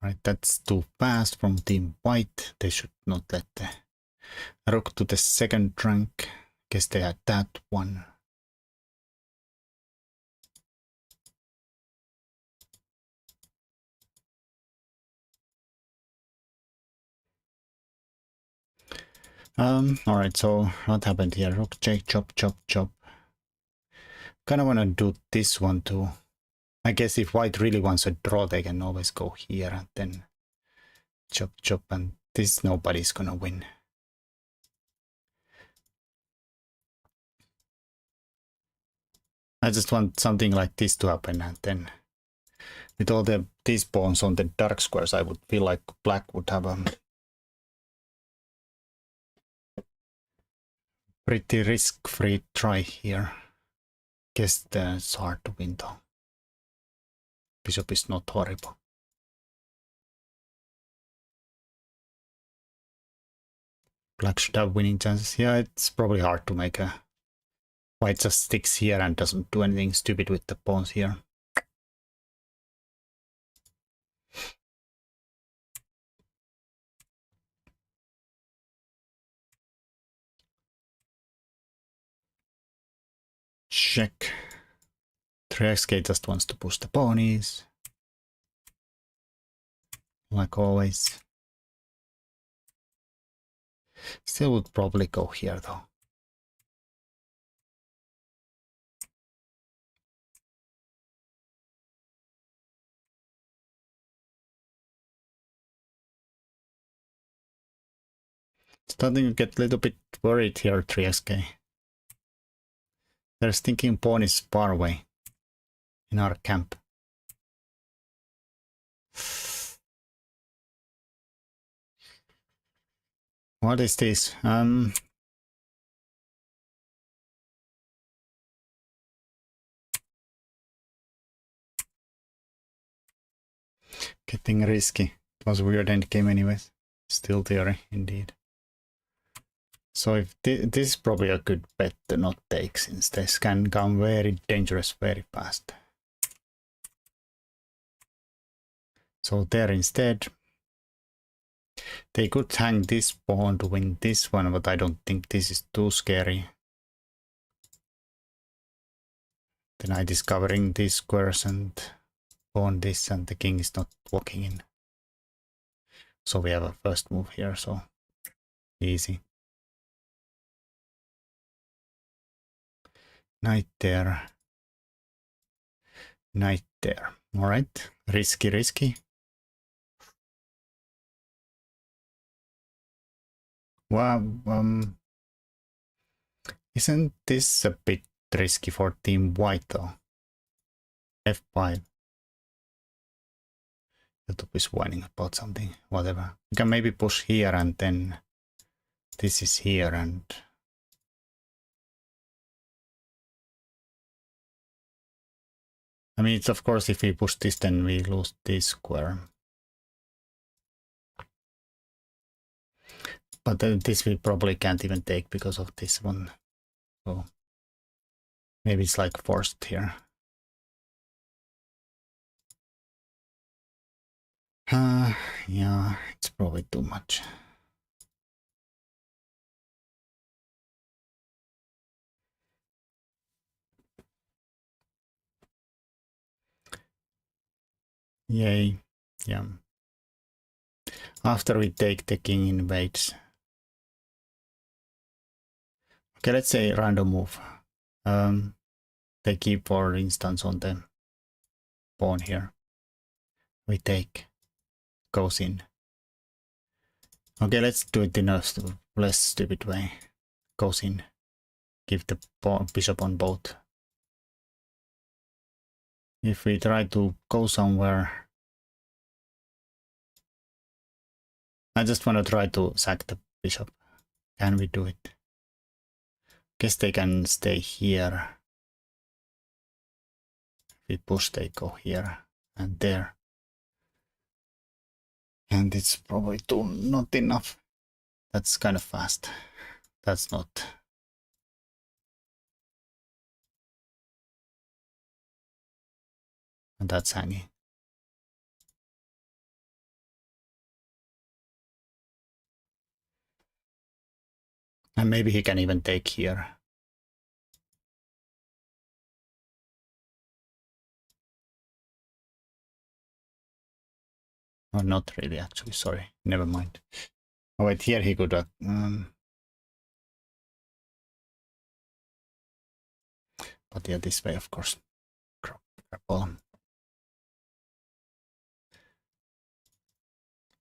Right, that's too fast from Team White. They should not let the rook to the second rank. Guess they had that one. Alright, so what happened here? Rook check, chop. Kinda wanna do this one too. I guess if White really wants a draw, they can always go here and then chop, and this nobody's gonna win. I just want something like this to happen, and then with all these pawns on the dark squares, I would feel like black would have a pretty risk-free try here. Guess it's hard to win though. Bishop is not horrible. Black should have winning chances. Yeah, it's probably hard to make a... White just sticks here and doesn't do anything stupid with the pawns here. Check. 3xk just wants to push the ponies. Like always. Still would probably go here though. Starting to get a little bit worried here, 3xk. Their stinking pawn is far away in our camp. What is this? Getting risky. It was a weird endgame anyways. Still theory, indeed. So if this is probably a good bet to not take, since this can become very dangerous very fast. So there instead, they could hang this pawn to win this one, but I don't think this is too scary. Then I discovering these squares and pawn this, and the king is not walking in. So we have a first move here, so easy. Knight there. Knight there. Alright. Risky. Well, isn't this a bit risky for Team White though? F5. YouTube is whining about something, whatever. We can maybe push here and then this is here and... I mean, it's of course if we push this then we lose this square. But this we probably can't even take because of this one. So maybe it's like forced here. Yeah, it's probably too much. Yay. Yeah. After we take, the king invades. Okay, let's say random move. They keep, for instance, on the pawn here. We take, goes in. Okay, let's do it in a less stupid way. Goes in. Give the bishop on both. If we try to go somewhere, I just want to try to sack the bishop. Can we do it? Guess they can stay here. If we push, they go here and there. And it's probably not enough. That's kind of fast. That's not. And that's hanging. And maybe he can even take here. Or not really, actually. Sorry. Never mind. Oh, wait, here he could. But yeah, this way, of course. Crap.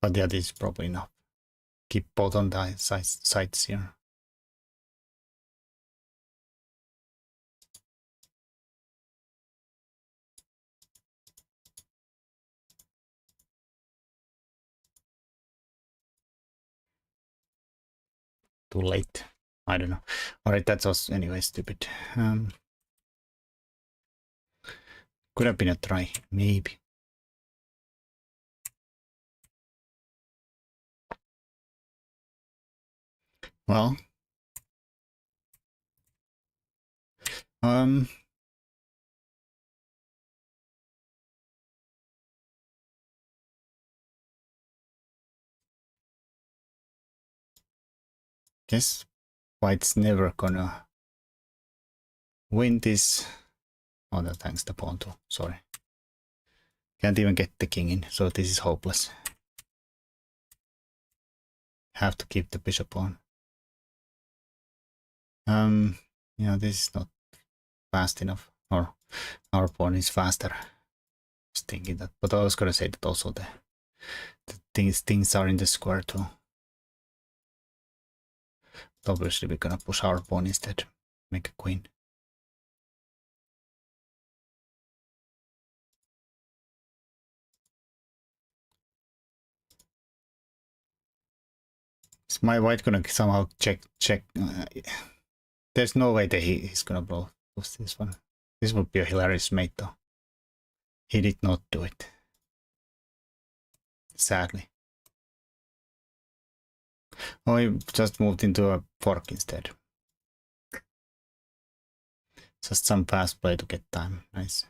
But yeah, this is probably enough. Keep both on the sides here. Too late. I don't know. Alright, that's also anyway stupid. Could have been a try, maybe. Well, guess White's never gonna win this. Oh, that thanks the pawn too. Sorry. Can't even get the king in, so this is hopeless. Have to keep the bishop on. Yeah, this is not fast enough. Or our pawn is faster. I was thinking that, but I was gonna say that also the things are in the square too. But obviously we're gonna push our pawn instead. Make a queen. Is my white gonna somehow check? There's no way that he's gonna blow this one. This would be a hilarious mate though. He did not do it. Sadly. Oh, he just moved into a fork instead. Just some fast play to get time. Nice.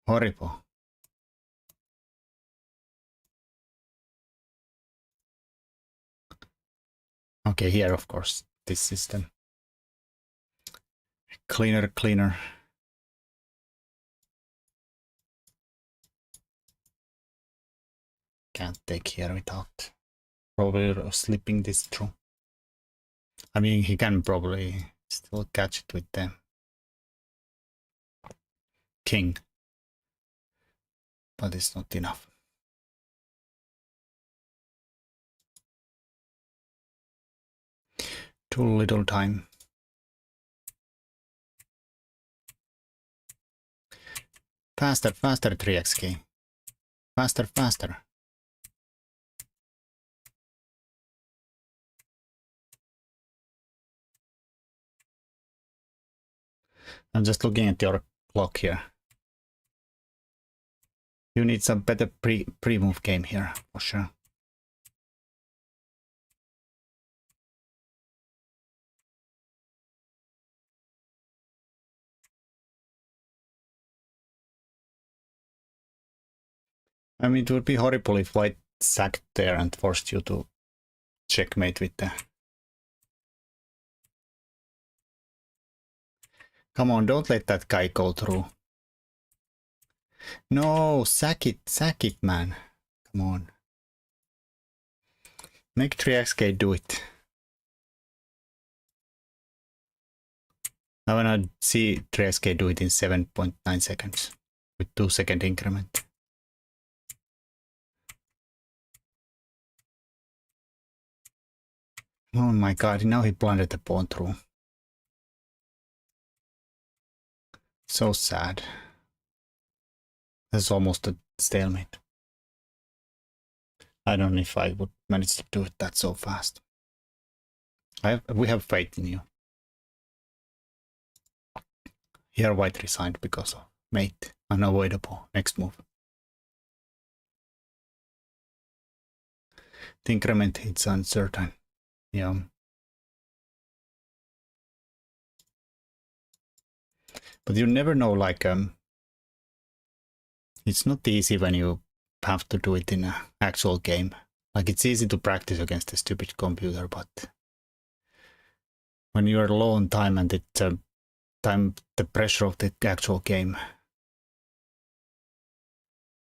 Horrible. Okay, here of course this system. Cleaner. Can't take here without probably slipping this through. I mean, he can probably still catch it with the king, but it's not enough. Too little time. Faster, 3xk. Faster. I'm just looking at your clock here. You need some better pre-move game here, for sure. I mean, it would be horrible if white sacked there and forced you to checkmate with the... Come on, don't let that guy go through. No, sack it, man. Come on. Make 3xk do it. I wanna see 3xk do it in 7.9 seconds with 2-second increment. Oh my god, now he blundered the pawn through. So sad. That's almost a stalemate. I don't know if I would manage to do it that so fast. We have faith in you. Here white resigned because of mate. Unavoidable. Next move. The increment it's uncertain. Yeah. But you never know, like it's not easy when you have to do it in an actual game. Like it's easy to practice against a stupid computer, but when you're low on time and it's the pressure of the actual game,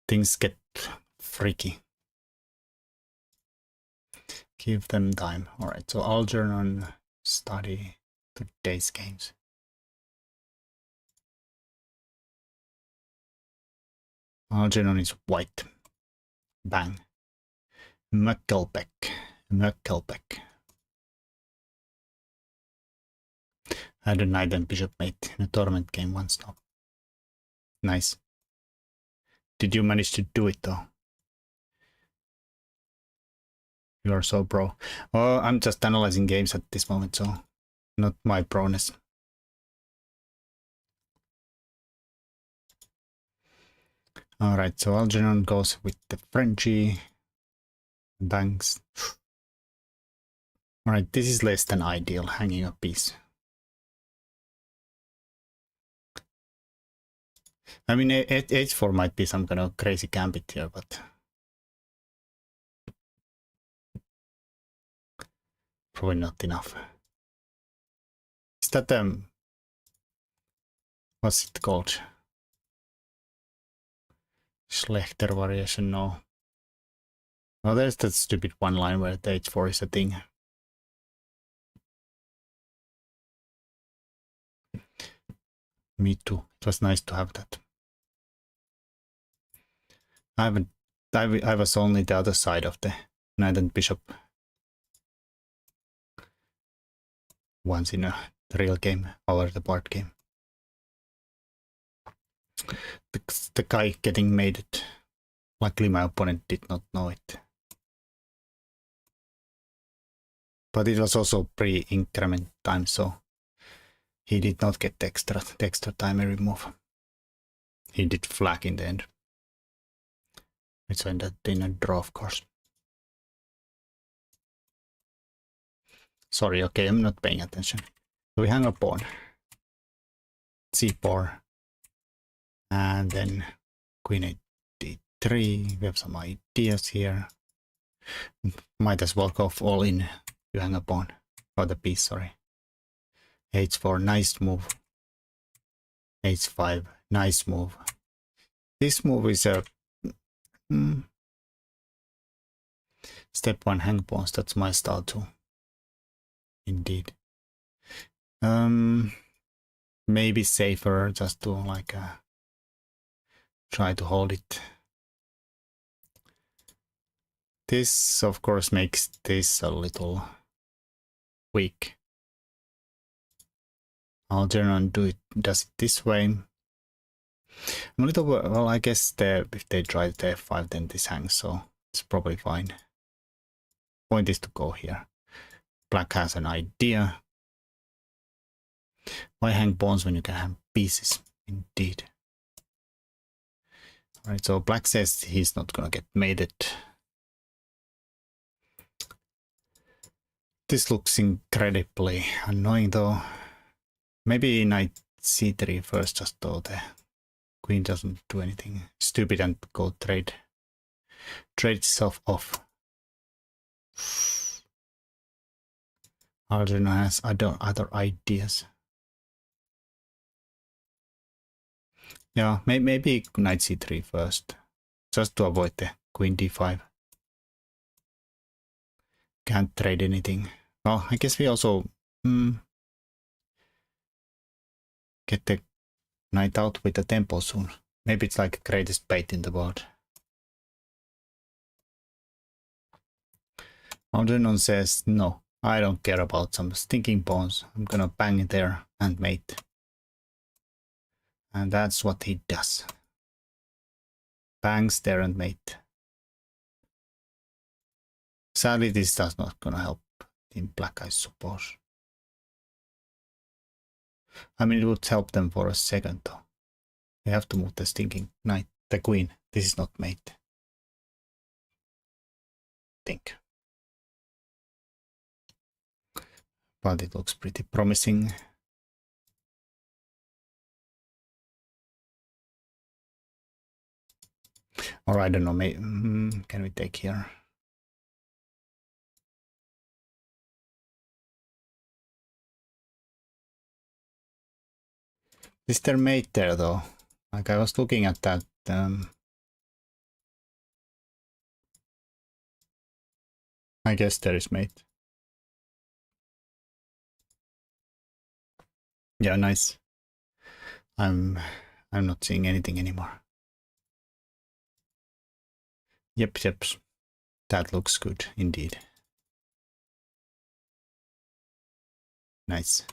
things get freaky. Give them time. Alright, so Algernon study today's games. Algernon is white. Bang. Möckelbeck. I had a knight and bishop mate in a tournament game once now. Nice. Did you manage to do it though? You are so pro. Oh, I'm just analyzing games at this moment, so not my proness. Alright, so Algernon goes with the Frenchie. Thanks. Alright, this is less than ideal, hanging a piece. I mean, h4 might be some kind of crazy gambit here, but probably not enough. Is that what's it called? Schlechter variation? No. Oh, there's that stupid one line where the h4 is a thing. Me too. It was nice to have that. I was only the other side of the knight and bishop once in a real game over the board game. The guy getting mated. Luckily my opponent did not know it. But it was also pre-increment time, so he did not get the extra time remove. He did flag in the end. Which ended in a draw, of course. Sorry, okay, I'm not paying attention. So we hang a pawn. c4. And then queen 8 d3. We have some ideas here. Might as well go all in. You hang a pawn. Or the piece, sorry. h4, nice move. h5, nice move. This move is a step 1 hang pawns. That's my style too. Indeed. Maybe safer just to like try to hold it. This of course makes this a little weak. Algernon does it this way. I'm a little, well, I guess if they try the f5 then this hangs, so it's probably fine. Point is to go here. Black has an idea. Why hang pawns when you can have pieces? Indeed. Alright, so black says he's not gonna get mated. This looks incredibly annoying though. Maybe knight c3 first, just so the queen doesn't do anything stupid and go trade itself off. Algernon has other ideas. Yeah, maybe knight c3 first, just to avoid the queen d5. Can't trade anything. Well, I guess we also get the knight out with the tempo soon. Maybe it's like the greatest bait in the world. Algernon says, no, I don't care about some stinking pawns. I'm gonna bang it there and mate. And that's what he does. Bangs there and mate. Sadly, this does not gonna help Team Black, I suppose. I mean, it would help them for a second, though. They have to move the stinking knight, the queen. This is not mate. Think. But it looks pretty promising. Or I don't know, maybe, can we take here? Is there mate there though? Like I was looking at that. I guess there is mate. Yeah, nice. I'm not seeing anything anymore. Yep. That looks good indeed. Nice.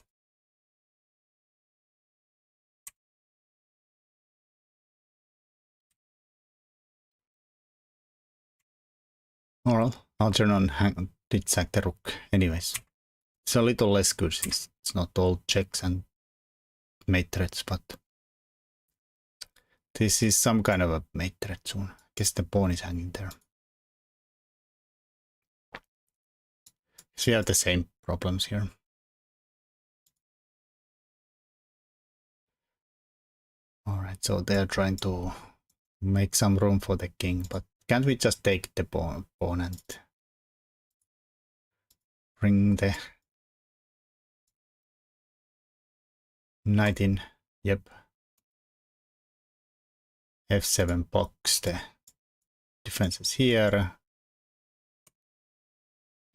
Alright, I'll turn on did sack the rook. Anyways, it's a little less good since it's not all checks and mate threats, but this is some kind of a mate threat soon. I guess the pawn is hanging there. So we have the same problems here. Alright, so they're trying to make some room for the king, but can't we just take the pawn and bring the knight in? Yep. F7 box the defenses here.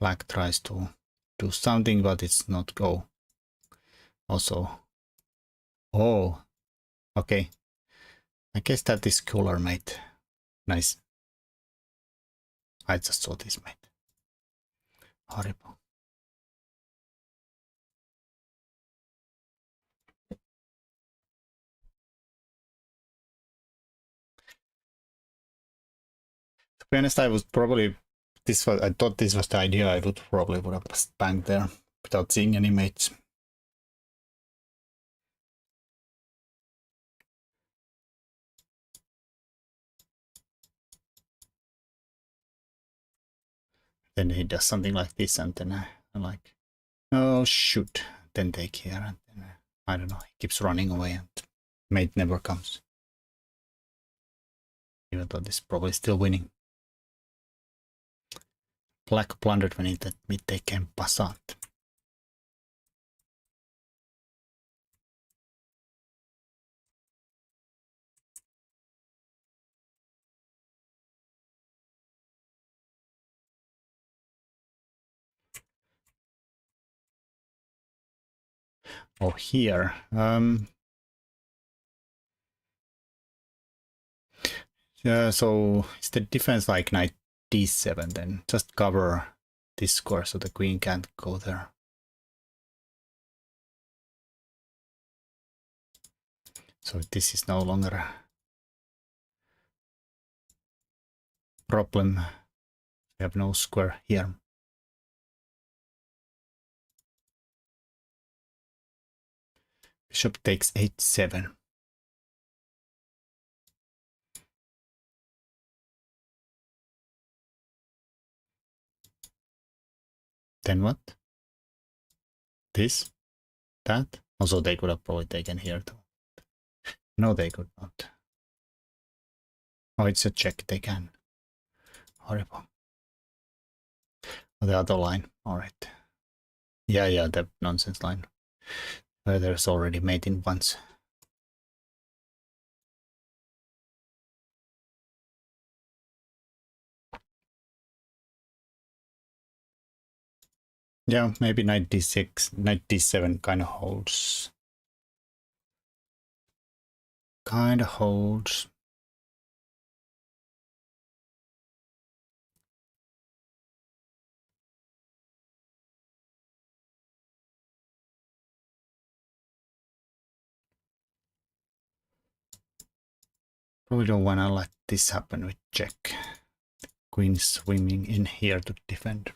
Black tries to do something, but it's not go. Also, oh, okay. I guess that is cooler, mate. Nice. I just saw this, mate. Horrible. To be honest, I was probably I thought this was the idea. I would probably would have banged there without seeing any mates. Then he does something like this, and then I'm like, oh shoot, then take here, and then I don't know, he keeps running away, and mate never comes. Even though this is probably still winning. Black blundered when he let me take en passant. Oh, here. So is the defense like knight d7 then? Just cover this square so the queen can't go there. So this is no longer a problem. We have no square here. Bishop takes h7. Then what? This? That? Also, they could have probably taken here too. No, they could not. Oh, it's a check. They can. Horrible. Oh, the other line. All right. Yeah, the nonsense line. Where there's already mate in once. Yeah, maybe knight d6, knight d7 kind of holds. Kind of holds. Probably don't want to let this happen with check. Queen swimming in here to defend.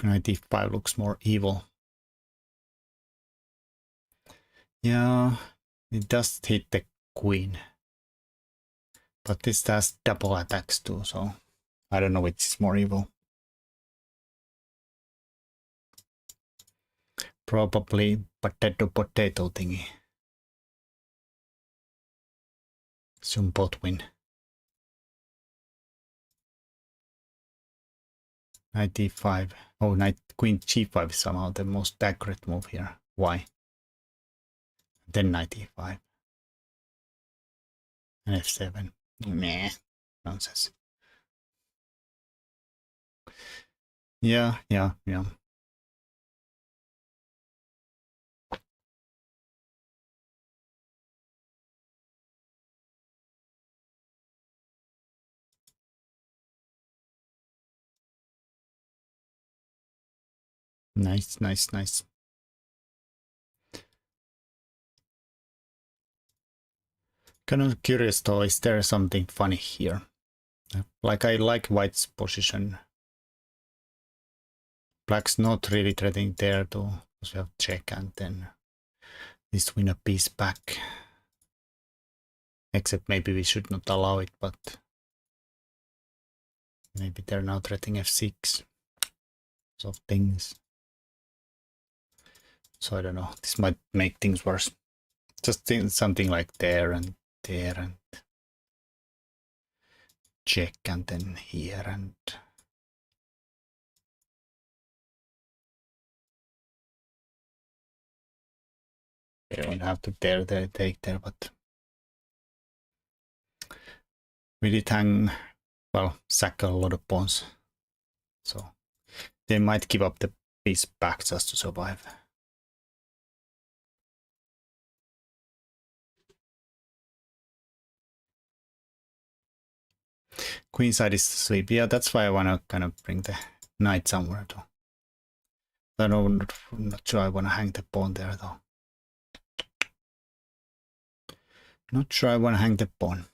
Knight d5 looks more evil. Yeah, it does hit the queen. But this has double attacks too, so I don't know which is more evil. Probably potato thingy. Soon both win. Knight d5. Oh, knight queen g5 is somehow the most accurate move here. Why? Then knight e5. And f7. Meh. Nonsense. Yeah. Nice. Kind of curious though, is there something funny here? Like I like white's position. Black's not really threatening there though, because we have check and then this win a piece back. Except maybe we should not allow it, but maybe they're now threatening f6. Sort of things. So I don't know, this might make things worse. Just think something like there and check and then here and they don't have to take there, but we did hang, well, sack a lot of pawns. So they might give up the piece back just to survive. Queenside is asleep. Yeah, that's why I want to kind of bring the knight somewhere though. I'm not sure I want to hang the pawn there though. Not sure I want to hang the pawn.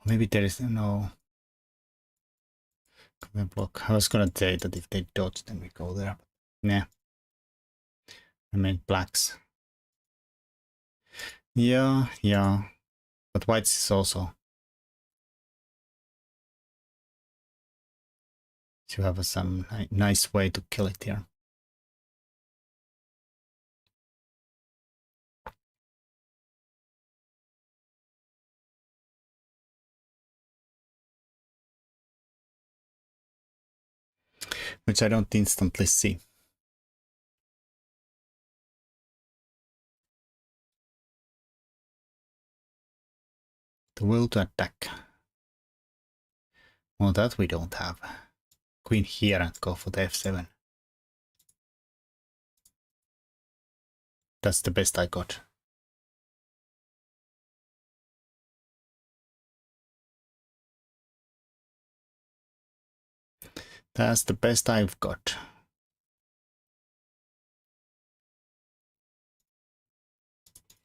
Maybe there is no block. I was gonna say that if they dodge, then we go there. But nah. I mean blacks. Yeah. But whites is also. You have some nice way to kill it here. Which I don't instantly see. The will to attack. Well, that we don't have. Queen here and go for the f7. That's the best I got. That's the best I've got.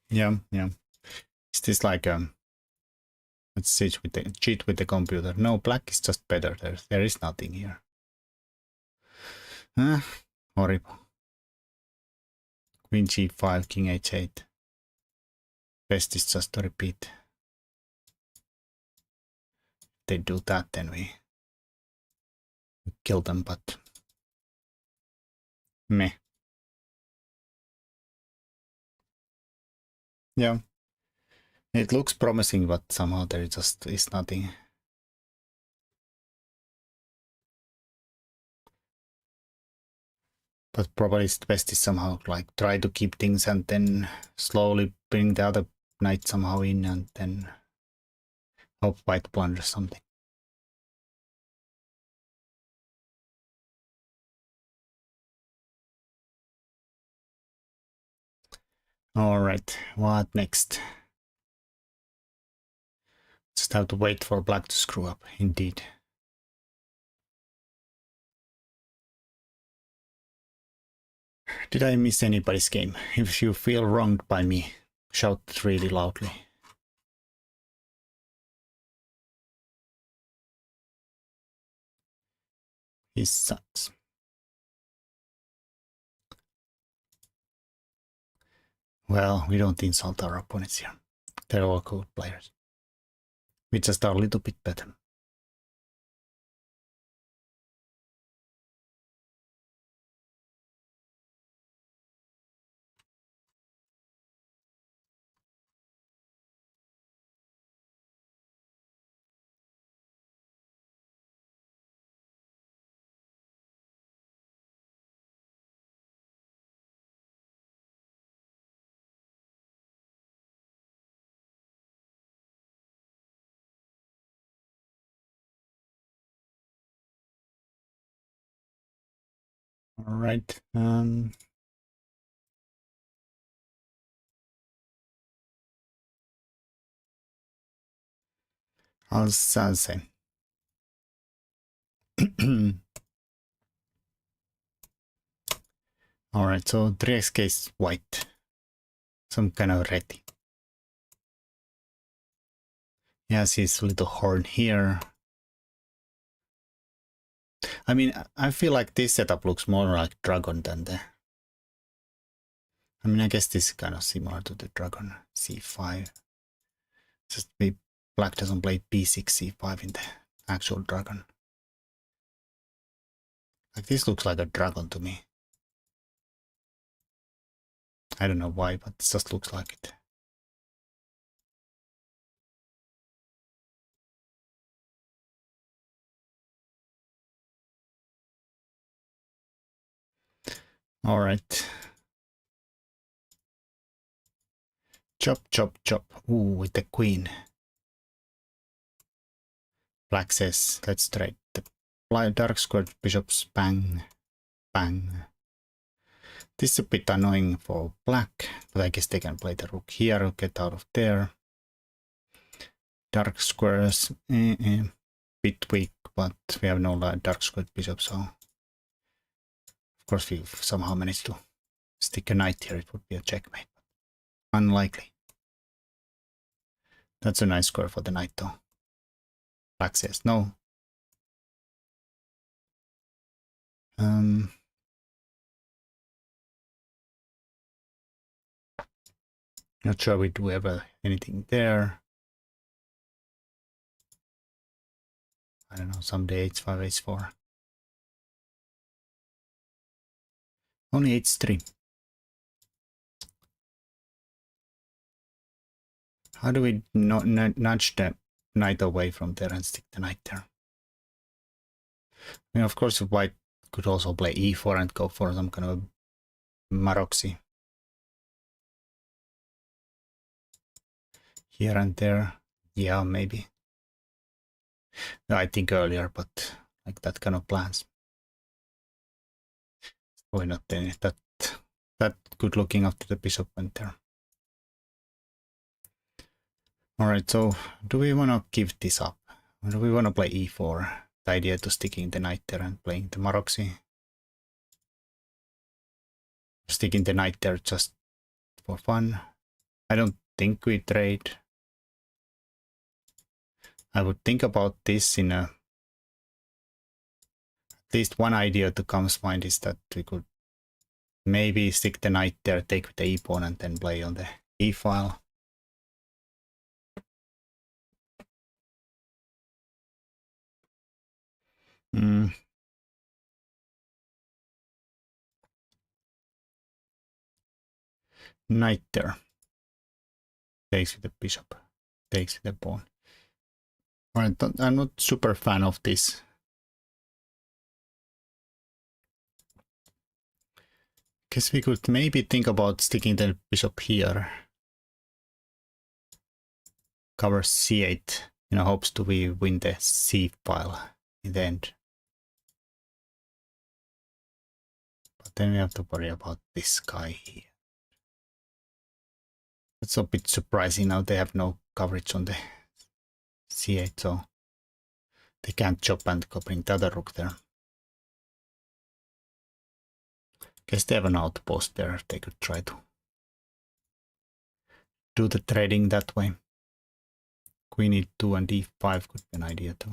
Yeah. Is this like let's cheat with the computer? No, black is just better. There is nothing here. Horrible. Queen g5, king h8. Best is just to repeat. If they do that, then we kill them, but meh. Yeah. It looks promising, but somehow there just is nothing. But probably the best is somehow like try to keep things and then slowly bring the other knight somehow in and then hope white blunders something. Alright, what next? Just have to wait for black to screw up, indeed. Did I miss anybody's game? If you feel wronged by me, shout really loudly. He sucks. Well, we don't insult our opponents here. They're all good players. We just are a little bit better. All right. I'll say. All right. So 3xk is white. Some kind of red. He has his little horn here. I mean, I feel like this setup looks more like dragon than the... I mean, I guess this is kind of similar to the dragon c5. Just be black doesn't play b6, c5 in the actual dragon. Like this looks like a dragon to me. I don't know why, but it just looks like it. All right. Chop, chop, chop. Ooh, with the queen. Black says, let's trade the dark squared bishops. Bang, bang. This is a bit annoying for black, but I guess they can play the rook here, get out of there. Dark squares, bit weak, but we have no dark squared bishop, so of course we somehow managed to stick a knight here. It would be a checkmate. Unlikely. That's a nice square for the knight though. Black says no. Not sure we do ever anything there. I don't know, someday h5, h4. Only h3. How do we not nudge the knight away from there and stick the knight there? I mean, of course, white could also play e4 and go for some kind of maroxy. Here and there. Yeah, maybe. I think earlier, but like that kind of plans. Why not then? That good looking after the bishop went there. Alright, so do we want to give this up? Or do we want to play e4? The idea to sticking the knight there and playing the maroxy. Sticking the knight there just for fun. I don't think we trade. I would think about this in a... At least one idea to comes mind is that we could maybe stick the knight there, take with the e pawn and then play on the e file. Knight there. Takes with the bishop. Takes with the pawn. Alright, I'm not super fan of this. Guess we could maybe think about sticking the bishop here. Cover c8 in hopes to win the c file in the end. But then we have to worry about this guy here. It's a bit surprising now they have no coverage on the c8, so they can't chop and bring the other rook there. Guess they have an outpost there, they could try to do the trading that way. Queen e2 and d5 could be an idea too.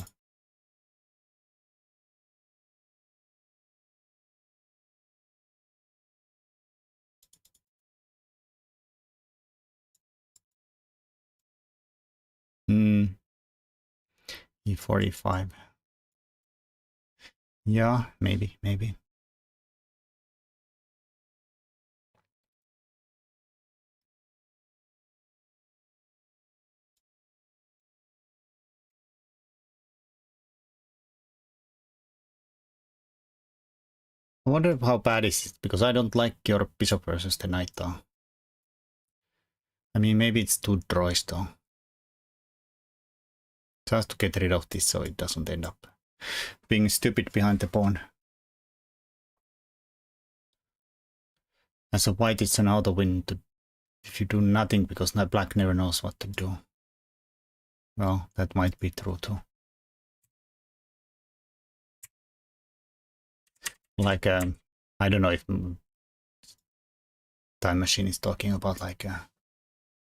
E4, e5. Yeah, maybe. I wonder how bad is it, because I don't like your bishop versus the knight though. I mean, maybe it's too droish though. Just to get rid of this so it doesn't end up being stupid behind the pawn. As a white, it's an auto win if you do nothing, because now black never knows what to do. Well, that might be true too. Like, I don't know if Time Machine is talking about like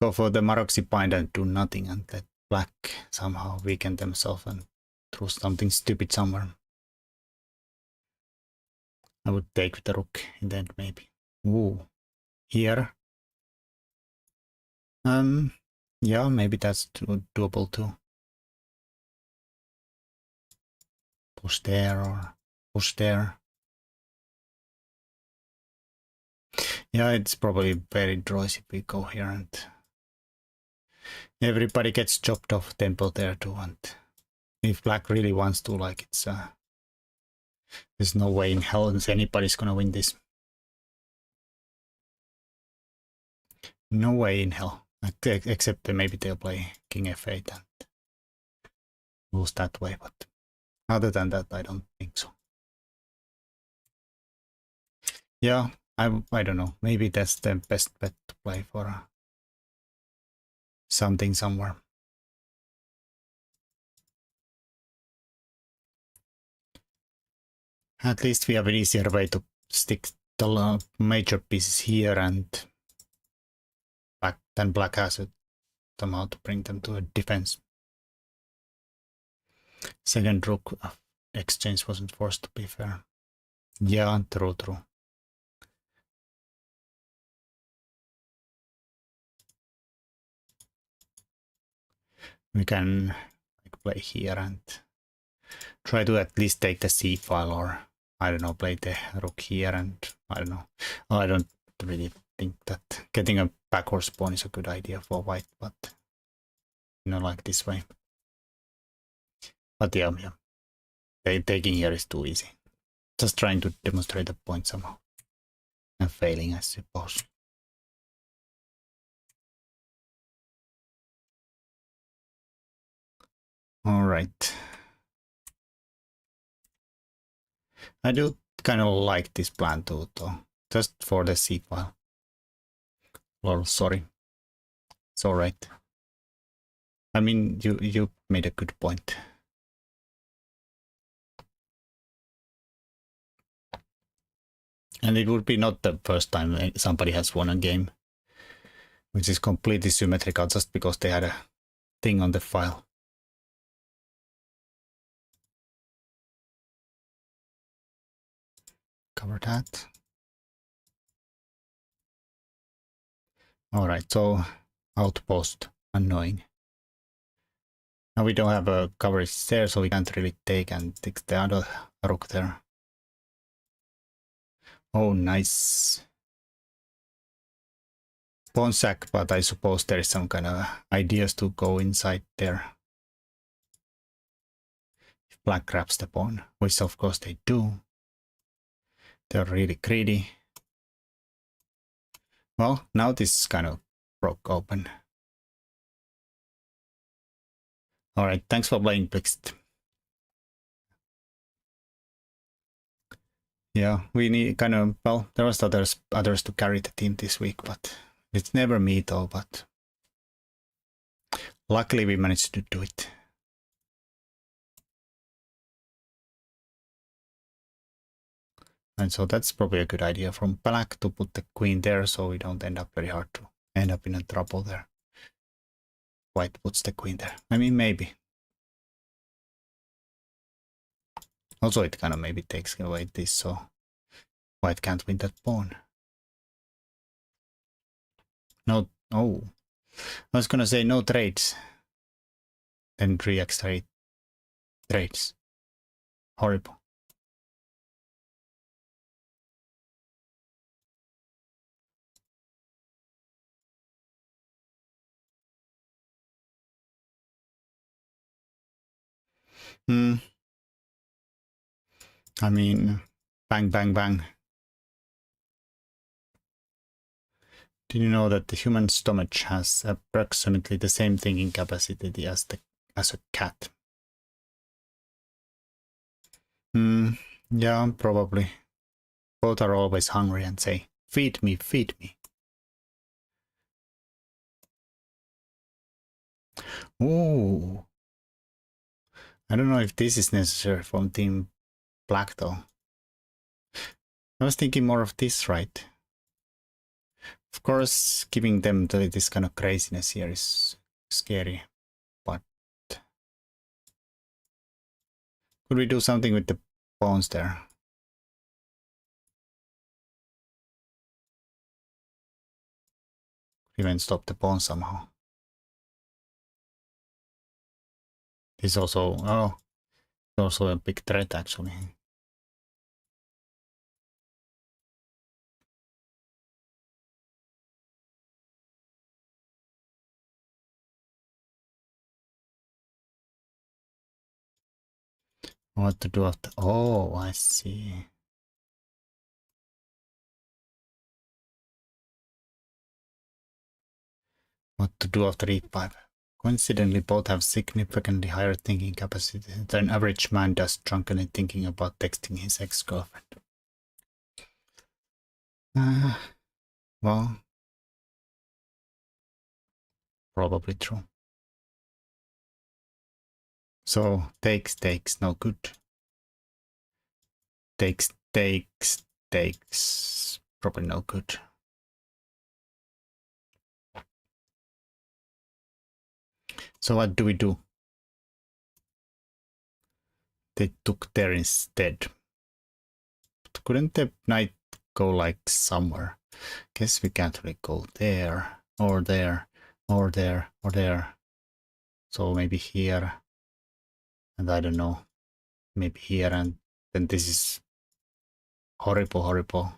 go for the Maroczy bind and do nothing and let black somehow weaken themselves and throw something stupid somewhere. I would take with the rook in the end maybe. Ooh, here. Yeah, maybe that's doable too. Push there or push there. Yeah, it's probably very droizy if we go here and everybody gets chopped off temple there too. And if black really wants to, like, it's there's no way in hell anybody's gonna win this. No way in hell, except maybe they'll play king f8 and lose that way. But other than that, I don't think so. Yeah, I don't know. Maybe that's the best bet to play for something somewhere. At least we have an easier way to stick the major pieces here, and then black has it somehow to bring them to a defense. Second rook exchange wasn't forced, to be fair. Yeah, true. We can play here and try to at least take the c file, or I don't know, play the rook here, and I don't know. I don't really think that getting a backwards pawn is a good idea for white, but like this way. But yeah, taking here is too easy. Just trying to demonstrate the point somehow and failing, I suppose. All right. I do kind of like this plan too, though. Just for the c file. Well, sorry. It's all right. I mean, you made a good point. And it would be not the first time somebody has won a game which is completely symmetrical just because they had a thing on the file. Cover that. All right, so outpost, annoying. Now we don't have a coverage there, so we can't really take the other rook there. Oh, nice. pawn sack, but I suppose there is some kind of ideas to go inside there. If black grabs the pawn, which of course they do. They're really greedy. Well, now this kind of broke open. Alright, thanks for playing, Blixt. Yeah, we need kind of, well, there was others to carry the team this week, but it's never me though, but luckily we managed to do it. And so that's probably a good idea from black to put the queen there so we don't end up very hard to end up in a trouble there. White puts the queen there. I mean, maybe. Also, it kind of maybe takes away this, so white can't win that pawn. No, oh. I was gonna say no trades. Then 3 extra trades. Horrible. I mean, bang, bang, bang. Did you know that the human stomach has approximately the same thinking capacity as a cat? Yeah, probably. Both are always hungry and say, feed me, feed me. Ooh. I don't know if this is necessary from Team Black though. I was thinking more of this, right? Of course, giving them this kind of craziness here is scary, but could we do something with the pawns there? Even stop the pawn somehow. This also, oh, also a big threat actually. What to do after? Oh, I see. What to do after e5? Coincidentally, both have significantly higher thinking capacity than average man does, drunkenly thinking about texting his ex-girlfriend. Well, probably true. So, takes, no good. Takes, probably no good. So what do we do? They took there instead. But couldn't the knight go like somewhere? Guess we can't really go there, or there, or there, or there. So maybe here, and I don't know, maybe here, and then this is horrible, horrible.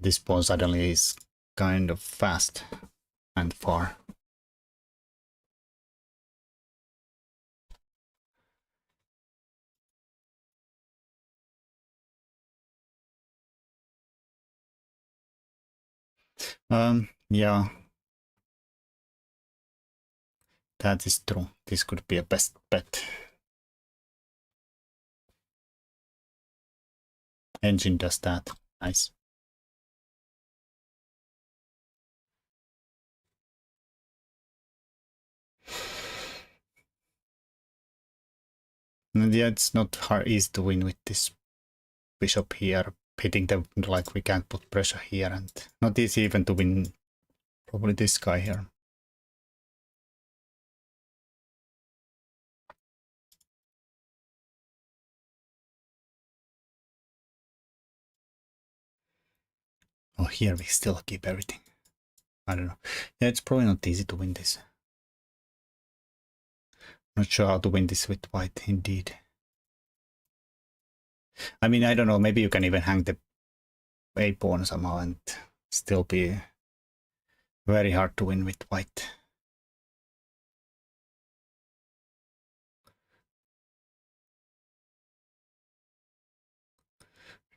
This pawn suddenly is kind of fast and far. Yeah. That is true. This could be a best bet. Engine does that. Nice. And yeah, it's not hard easy to win with this bishop here, hitting them like we can't put pressure here, and not easy even to win probably this guy here. Oh, here we still keep everything. I don't know. Yeah, it's probably not easy to win this. Not sure how to win this with white, indeed. I mean, I don't know, maybe you can even hang the a pawn somehow and still be very hard to win with white.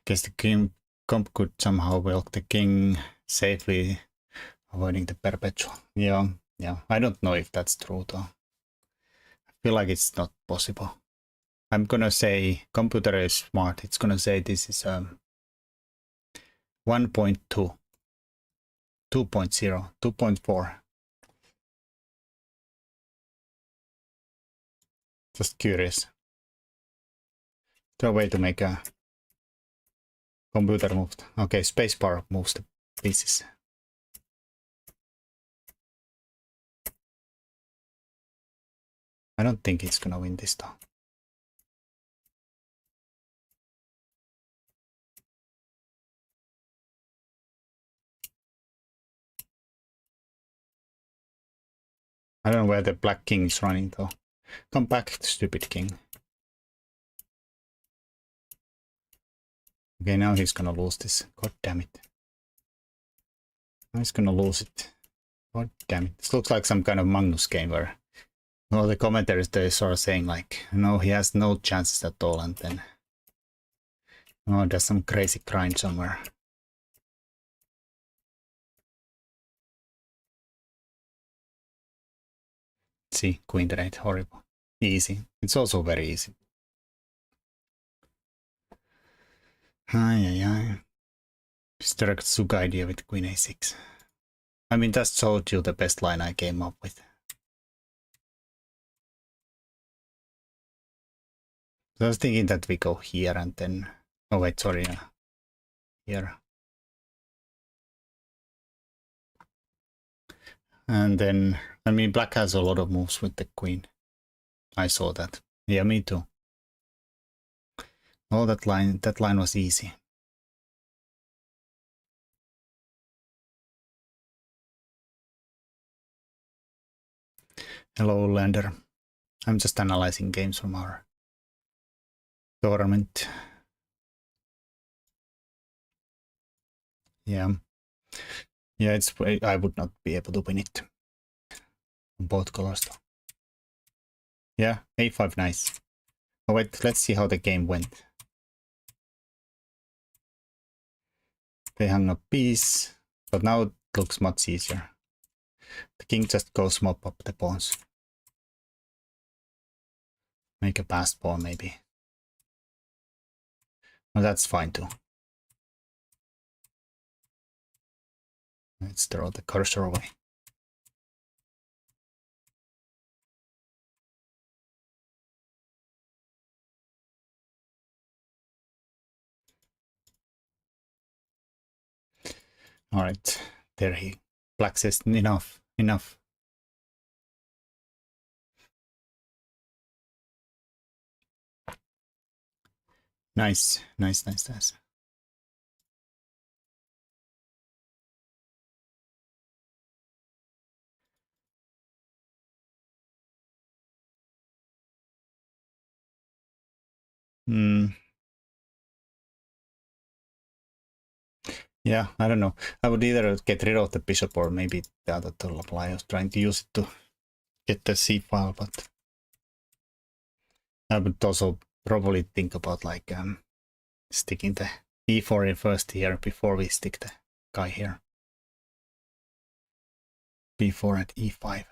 Guess the king comp could somehow walk the king safely, avoiding the perpetual. Yeah. I don't know if that's true though. I feel like it's not possible. I'm gonna say computer is smart. It's gonna say this is 1.2, 2.0, 2.4. Just curious. The way to make a computer move. Okay, spacebar moves the pieces. I don't think it's gonna win this though. I don't know where the black king is running though. Come back, stupid king. Okay, now he's gonna lose this. God damn it. Now he's gonna lose it. God damn it. This looks like some kind of Magnus game where all the commentators they sort of saying like, no, he has no chances at all, and then oh, there's some crazy grind somewhere. See, queen to 8, horrible. Easy. It's also very easy. Ay. This direct Sug idea with queen a6. I mean, that showed you the best line I came up with. So I was thinking that we go here and then... Oh wait, sorry, here. And then, I mean, black has a lot of moves with the queen. I saw that. Yeah, me too. Oh, that line was easy. Hello, Lander. I'm just analyzing games from our tournament. Yeah, it's. I would not be able to win it. Both colors though. Yeah, a5, nice. Oh wait, let's see how the game went. They hung a piece, but now it looks much easier. The king just goes mop up the pawns. Make a passed pawn maybe. Well, that's fine too. Let's throw the cursor away. All right, there he. Black says enough. Nice. Yeah, I don't know. I would either get rid of the bishop or maybe the other tulip. I was trying to use it to get the c file, but I would also probably think about like sticking the e4 in first here before we stick the guy here. b4 and e5.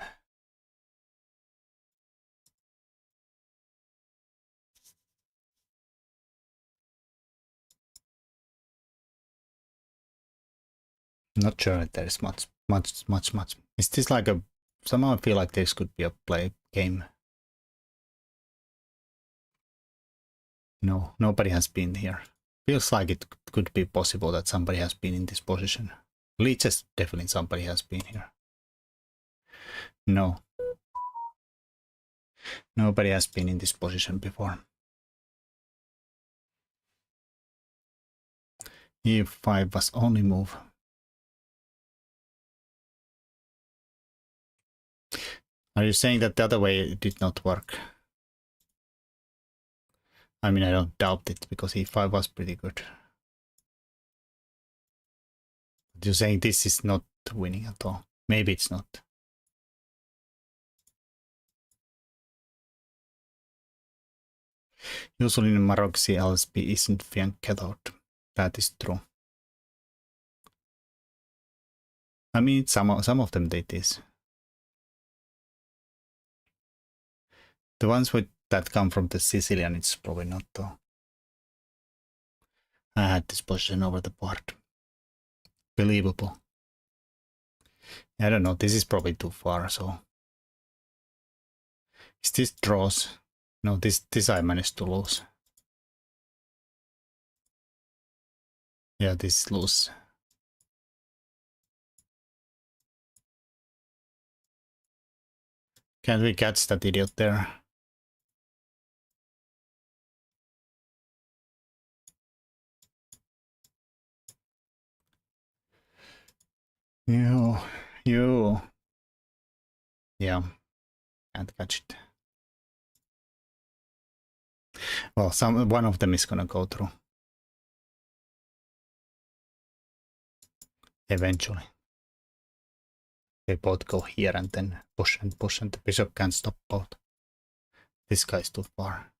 Not sure that there is much. Is this like a... Somehow I feel like this could be a play game. No, nobody has been here. Feels like it could be possible that somebody has been in this position. Leeches, definitely somebody has been here. No. Nobody has been in this position before. e5 was only move. Are you saying that the other way did not work? I mean, I don't doubt it because e5 was pretty good. You're saying this is not winning at all. Maybe it's not. Usually in Maroxy LSP isn't fjanked out. That is true. I mean, some of them did this. The ones that come from the Sicilian, it's probably not though. I had this position over the board. Believable. I don't know, this is probably too far, so... Is this draws? No, this I managed to lose. Yeah, this is loose. Can't we catch that idiot there? You. Yeah, can't catch it. Well, one of them is gonna go through. Eventually. They both go here and then push and the bishop can't stop both. This guy's too far.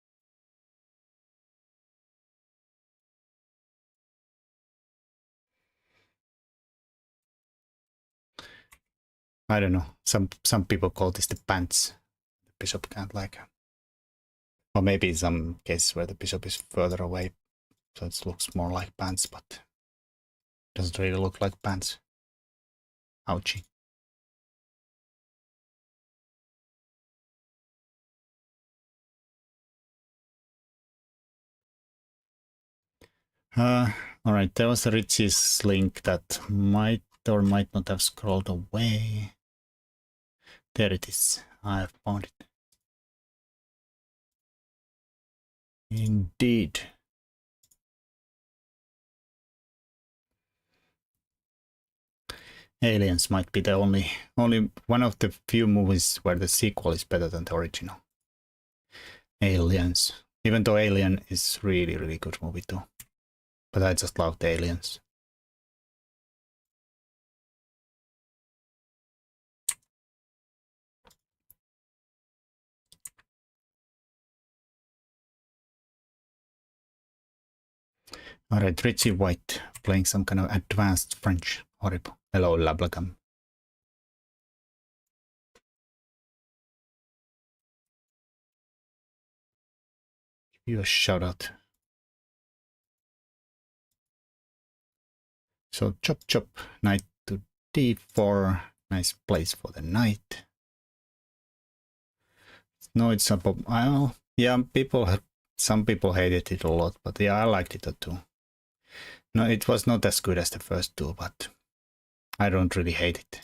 I don't know. Some people call this the pants. The bishop can't like. Or maybe some cases where the bishop is further away, so it looks more like pants, but doesn't really look like pants. Ouchie. Alright, there was a Richie's link that might or might not have scrolled away. There it is. I have found it. Indeed. Aliens might be the only one of the few movies where the sequel is better than the original. Aliens. Even though Alien is really, really good movie too. But I just love the aliens. Alright, Richie White playing some kind of advanced French. Horrible. Hello, Lablagam. Give you a shout out. So chop chop, knight to d4. Nice place for the knight. No, it's a well, yeah, some people hated it a lot, but yeah, I liked it too. No, it was not as good as the first two, but I don't really hate it.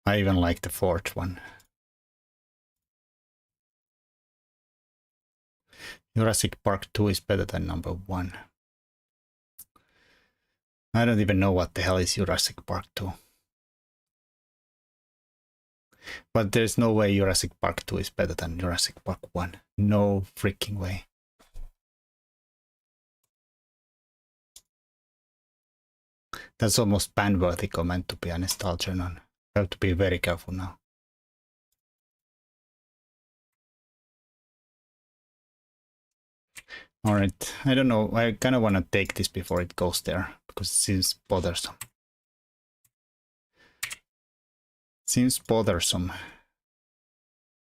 I even like the fourth one. Jurassic Park 2 is better than number 1. I don't even know what the hell is Jurassic Park 2. But there's no way Jurassic Park 2 is better than Jurassic Park 1. No freaking way. That's almost ban-worthy comment to be honest, Algernon. I have to be very careful now. Alright, I don't know, I kind of want to take this before it goes there, because it seems bothersome. Seems bothersome.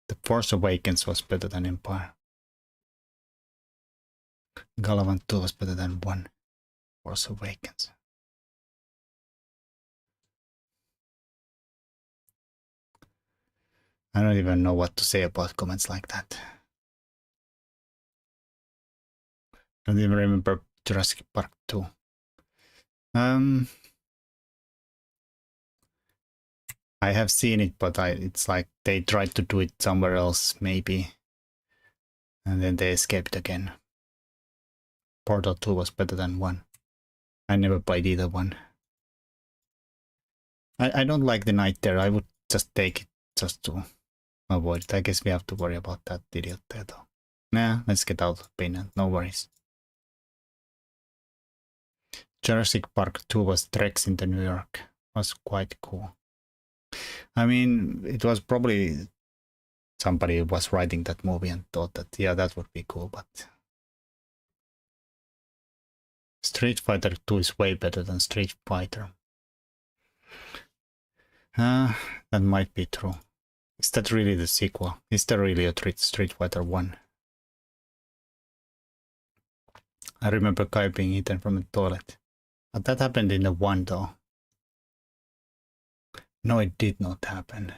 The Force Awakens was better than Empire. Galavant 2 was better than 1. Force Awakens. I don't even know what to say about comments like that. I don't even remember Jurassic Park 2. I have seen it, but it's like they tried to do it somewhere else, maybe. And then they escaped again. Portal 2 was better than 1. I never played either one. I don't like the knight there. I would just take it just to avoid it. I guess we have to worry about that idiot there though. Nah, let's get out of Finland, no worries. Jurassic Park 2 was Trex into New York. Was quite cool. I mean, it was probably somebody was writing that movie and thought that, yeah, that would be cool, but Street Fighter 2 is way better than Street Fighter. That might be true. Is that really the sequel? Is there really a Street Fighter 1? I remember guy being eaten from the toilet. But that happened in the 1 though. No, it did not happen.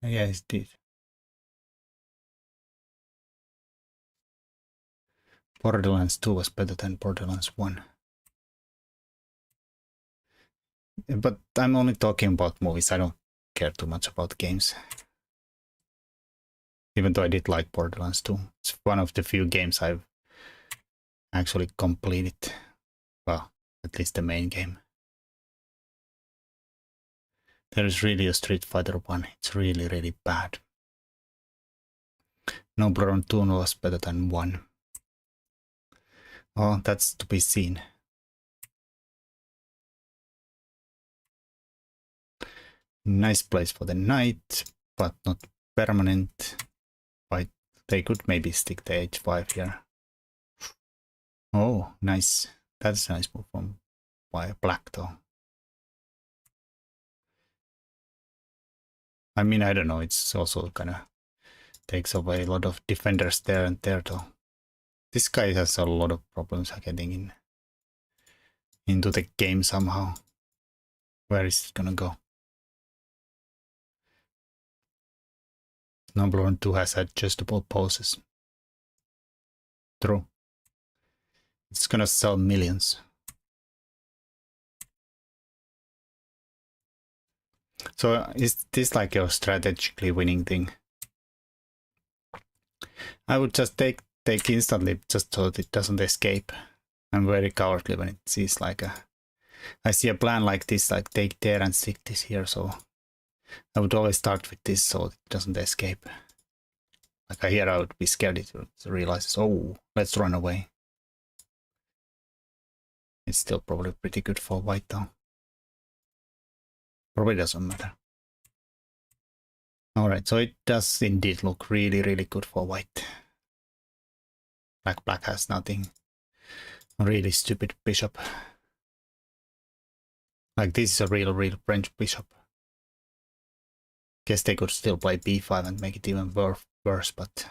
Yeah, it did. Borderlands 2 was better than Borderlands 1. But I'm only talking about movies. I don't care too much about games. Even though I did like Borderlands 2. It's one of the few games I've actually completed. Well, at least the main game. There is really a Street Fighter 1. It's really, really bad. Noblerone 2 was better than 1. Oh, that's to be seen. Nice place for the night, but not permanent. But they could maybe stick the H5 here. Oh, nice. That's a nice move from Black though. I mean, I don't know. It's also kind of takes away a lot of defenders there and there though. This guy has a lot of problems getting into the game somehow. Where is it gonna go? Noblerone 2 has adjustable poses. True. It's gonna sell millions. So is this like your strategically winning thing? I would just take instantly just so that it doesn't escape. I'm very cowardly when it sees like I see a plan like this, like take there and stick this here, so I would always start with this so it doesn't escape. Like here I would be scared it realizes, oh, let's run away. It's still probably pretty good for white though. Probably doesn't matter. Alright, so it does indeed look really, really good for white. Black has nothing. Really stupid bishop. Like this is a real French bishop. Guess they could still play b5 and make it even worse, but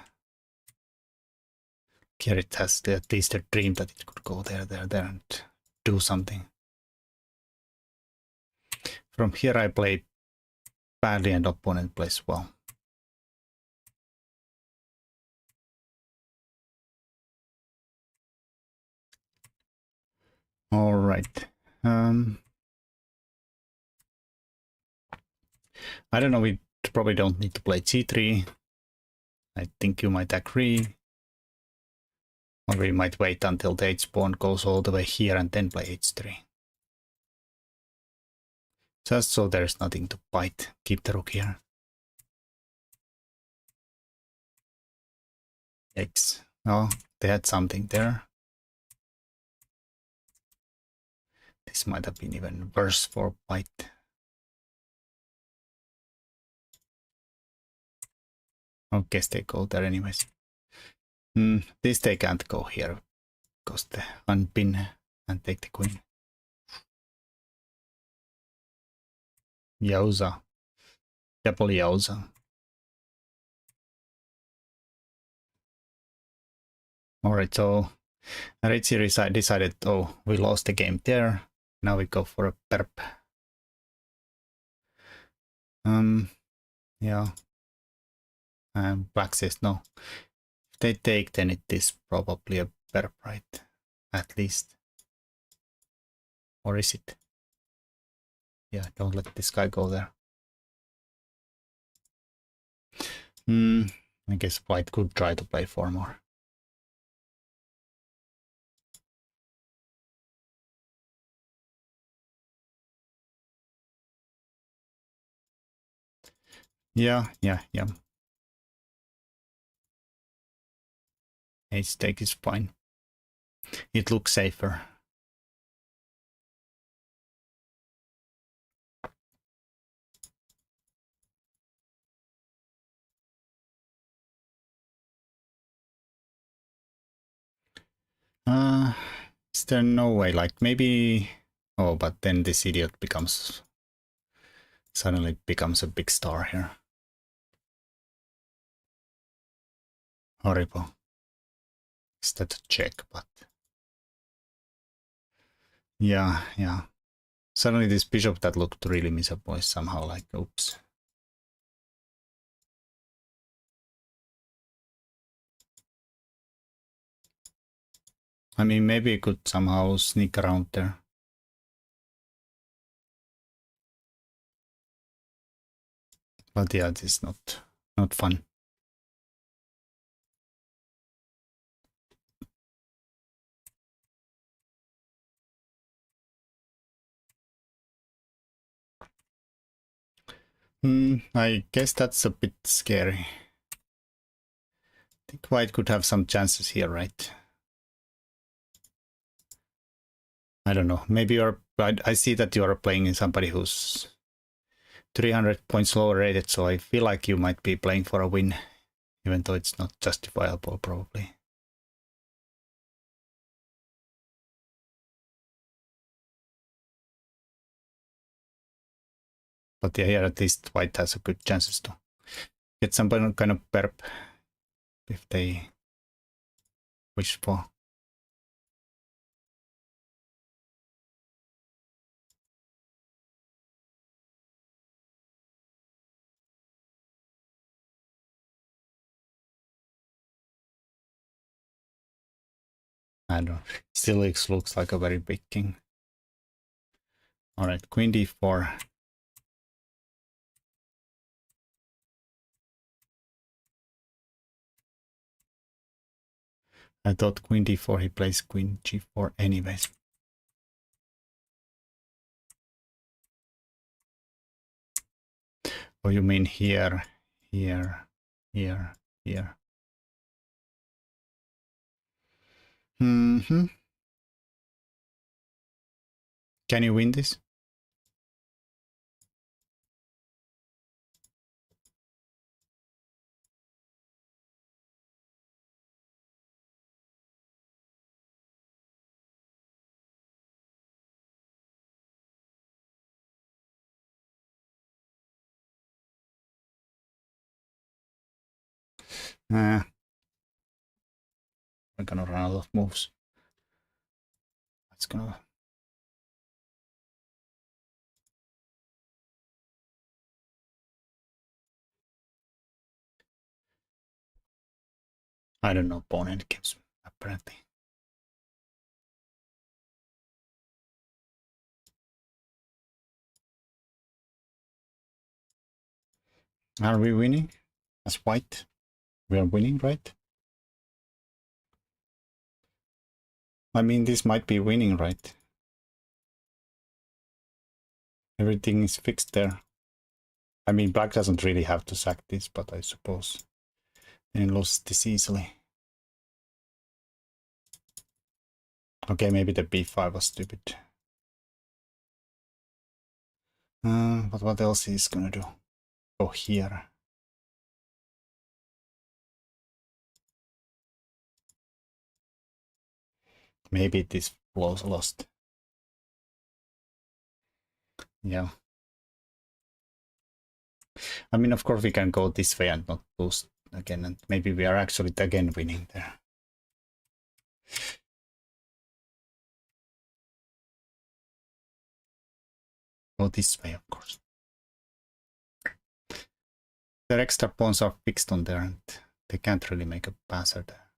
here it has at least a dream that it could go there and do something. From here I play badly and opponent plays well. All right. I don't know, we probably don't need to play g3. I think you might agree. Or we might wait until the h pawn goes all the way here and then play h3. Just so there's nothing to bite. Keep the rook here. X. Oh, they had something there. This might have been even worse for white. I guess they go there anyways. This they can't go here because they unpin and take the queen. Yowza. Double yowza. Alright, so Ritchie decided, oh, we lost the game there. Now we go for a perp. Yeah. Black says no. If they take, then it is probably a perp, right? At least. Or is it? Yeah, don't let this guy go there. I guess white could try to play 4 more. Yeah. h-take is fine. It looks safer. Is there no way, like maybe... Oh, but then this idiot suddenly becomes a big star here. Horrible. Is that a check? But yeah. Suddenly this bishop that looked really miserable is somehow like, oops. I mean, maybe it could somehow sneak around there. But yeah, it is not fun. I guess that's a bit scary. I think white could have some chances here, right? I don't know. Maybe I see that you are playing somebody who's 300 points lower rated, so I feel like you might be playing for a win, even though it's not justifiable, probably. But yeah, here at least white has a good chances to get some kind of perp if they wish for. I don't know. Still looks like a very big king. All right, queen d4. I thought queen d4, he plays queen g4 anyways. Oh, you mean here, here, here, here. Can you win this? We're gonna run out of moves. It's gonna... I don't know, pawn and games, apparently. Are we winning? As white? We are winning, right? I mean, this might be winning, right? Everything is fixed there. I mean, black doesn't really have to sack this, but I suppose they lost this easily. Okay, maybe the b5 was stupid. But what else is gonna do? Oh, here. Maybe this was lost. Yeah. I mean, of course we can go this way and not lose again, and maybe we are actually again winning there. Go this way, of course. Their extra pawns are fixed on there, and they can't really make a passer there.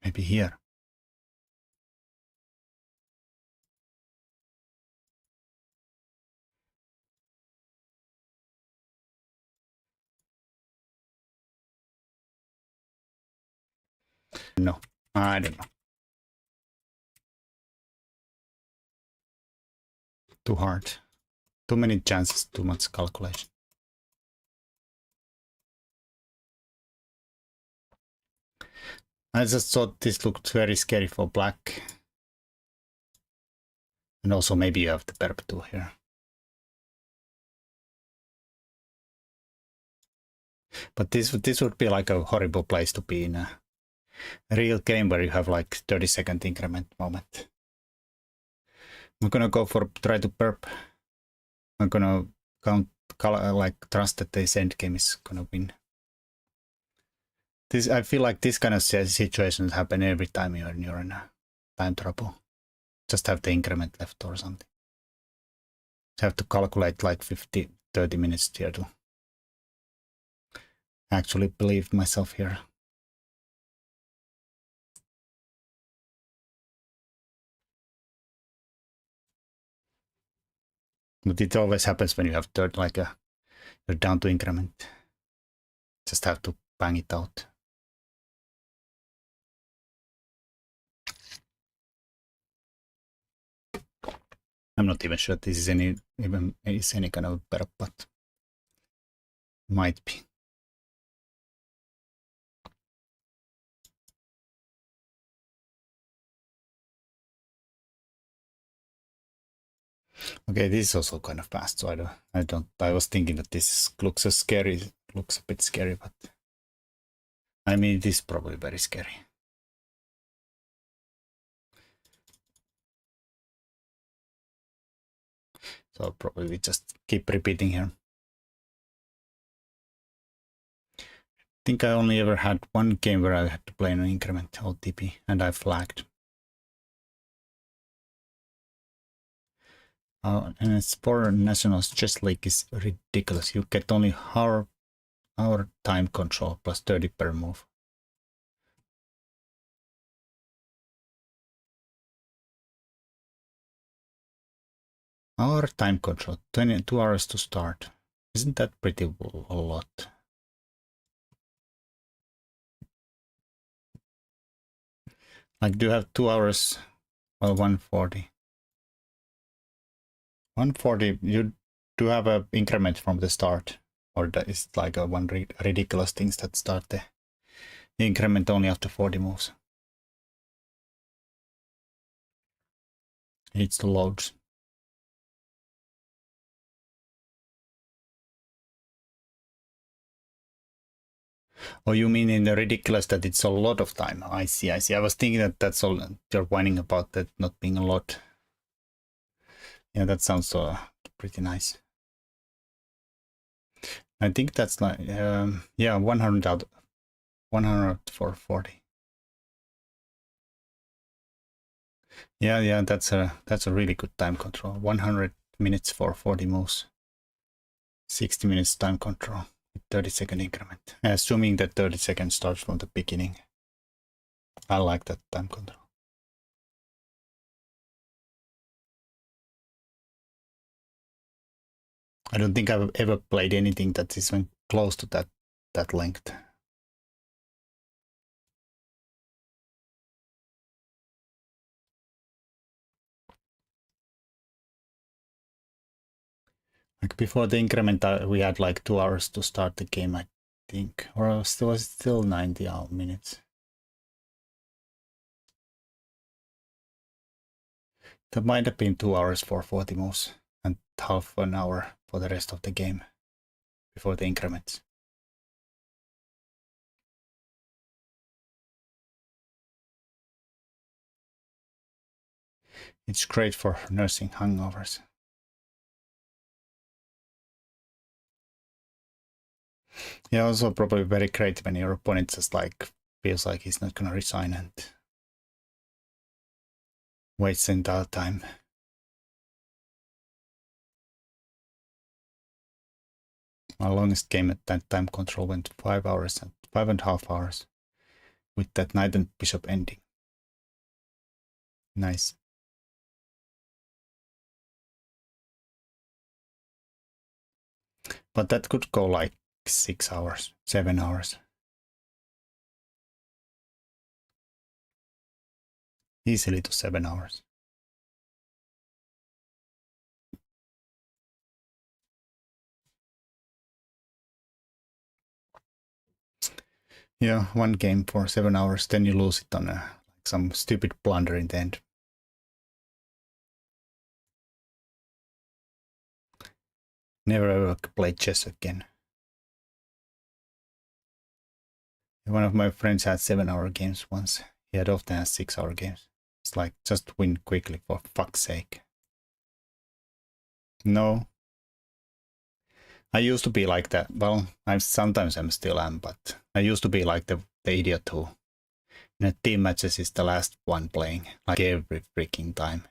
Maybe here. No, I don't know. Too hard. too many chances, too much calculation. I just thought this looked very scary for black. And also maybe you have the perp tool here. But this would be like a horrible place to be in a real game where you have like 30-second increment moment. I'm gonna go for try to perp. I'm gonna trust that this end game is gonna win. I feel like this kind of situations happen every time you're in a time trouble. Just have the increment left or something. You have to calculate like 30 minutes here to actually believe myself here. But it always happens when you have you're down to increment. Just have to bang it out. I'm not even sure this is any kind of perp, but might be. Okay, this is also kind of fast, so I was thinking that this looks a bit scary, but I mean, it is probably very scary. So probably we just keep repeating here. I think I only ever had one game where I had to play an increment OTP and I flagged. And it's for Nationals Chess League is ridiculous. You get only hour time control plus 30 per move. Hour time control, 2 hours to start. Isn't that pretty a lot? Like, do you have 2 hours? Well, 140. 140, you do have an increment from the start, or that is like one ridiculous things that start the increment only after 40 moves. It's the loads. Oh, you mean in the ridiculous that it's a lot of time? I see. I was thinking that that's all you're whining about, that not being a lot. Yeah, that sounds pretty nice. I think that's like, yeah, 100 for 40. Yeah, that's a really good time control. 100 minutes for 40 moves. 60 minutes time control with 30-second increment. Assuming that 30 seconds starts from the beginning. I like that time control. I don't think I've ever played anything that is even close to that length. Like before the increment, we had like 2 hours to start the game, I think, or was it still 90 minutes. That might have been 2 hours for 40 moves and half an hour for the rest of the game before the increments. It's great for nursing hangovers. Yeah, also probably very great when your opponent just like feels like he's not gonna resign and waits the entire time. My longest game at that time control went 5 hours and 5.5 hours with that knight and bishop ending. Nice. But that could go like 6 hours, 7 hours. Easily to 7 hours. Yeah, one game for 7 hours, then you lose it on some stupid blunder in the end. Never ever play chess again. One of my friends had 7-hour games once. He had often had 6-hour games. It's like, just win quickly for fuck's sake. No. I used to be like that. Well, sometimes I'm still am, but I used to be like the idiot who in a team matches is the last one playing, like every freaking time.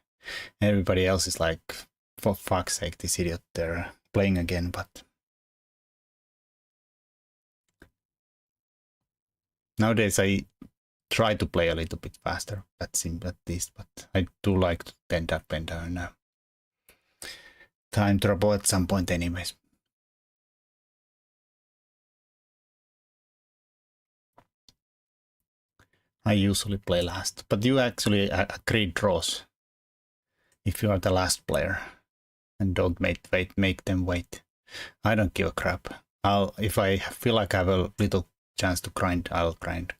Everybody else is like, for fuck's sake, this idiot, they're playing again, but nowadays I try to play a little bit faster, that's at least, but I do like to end up and time trouble at some point anyways. I usually play last, but you actually agree draws if you are the last player and don't make them wait. I don't give a crap. If I feel like I have a little chance to grind, I'll grind.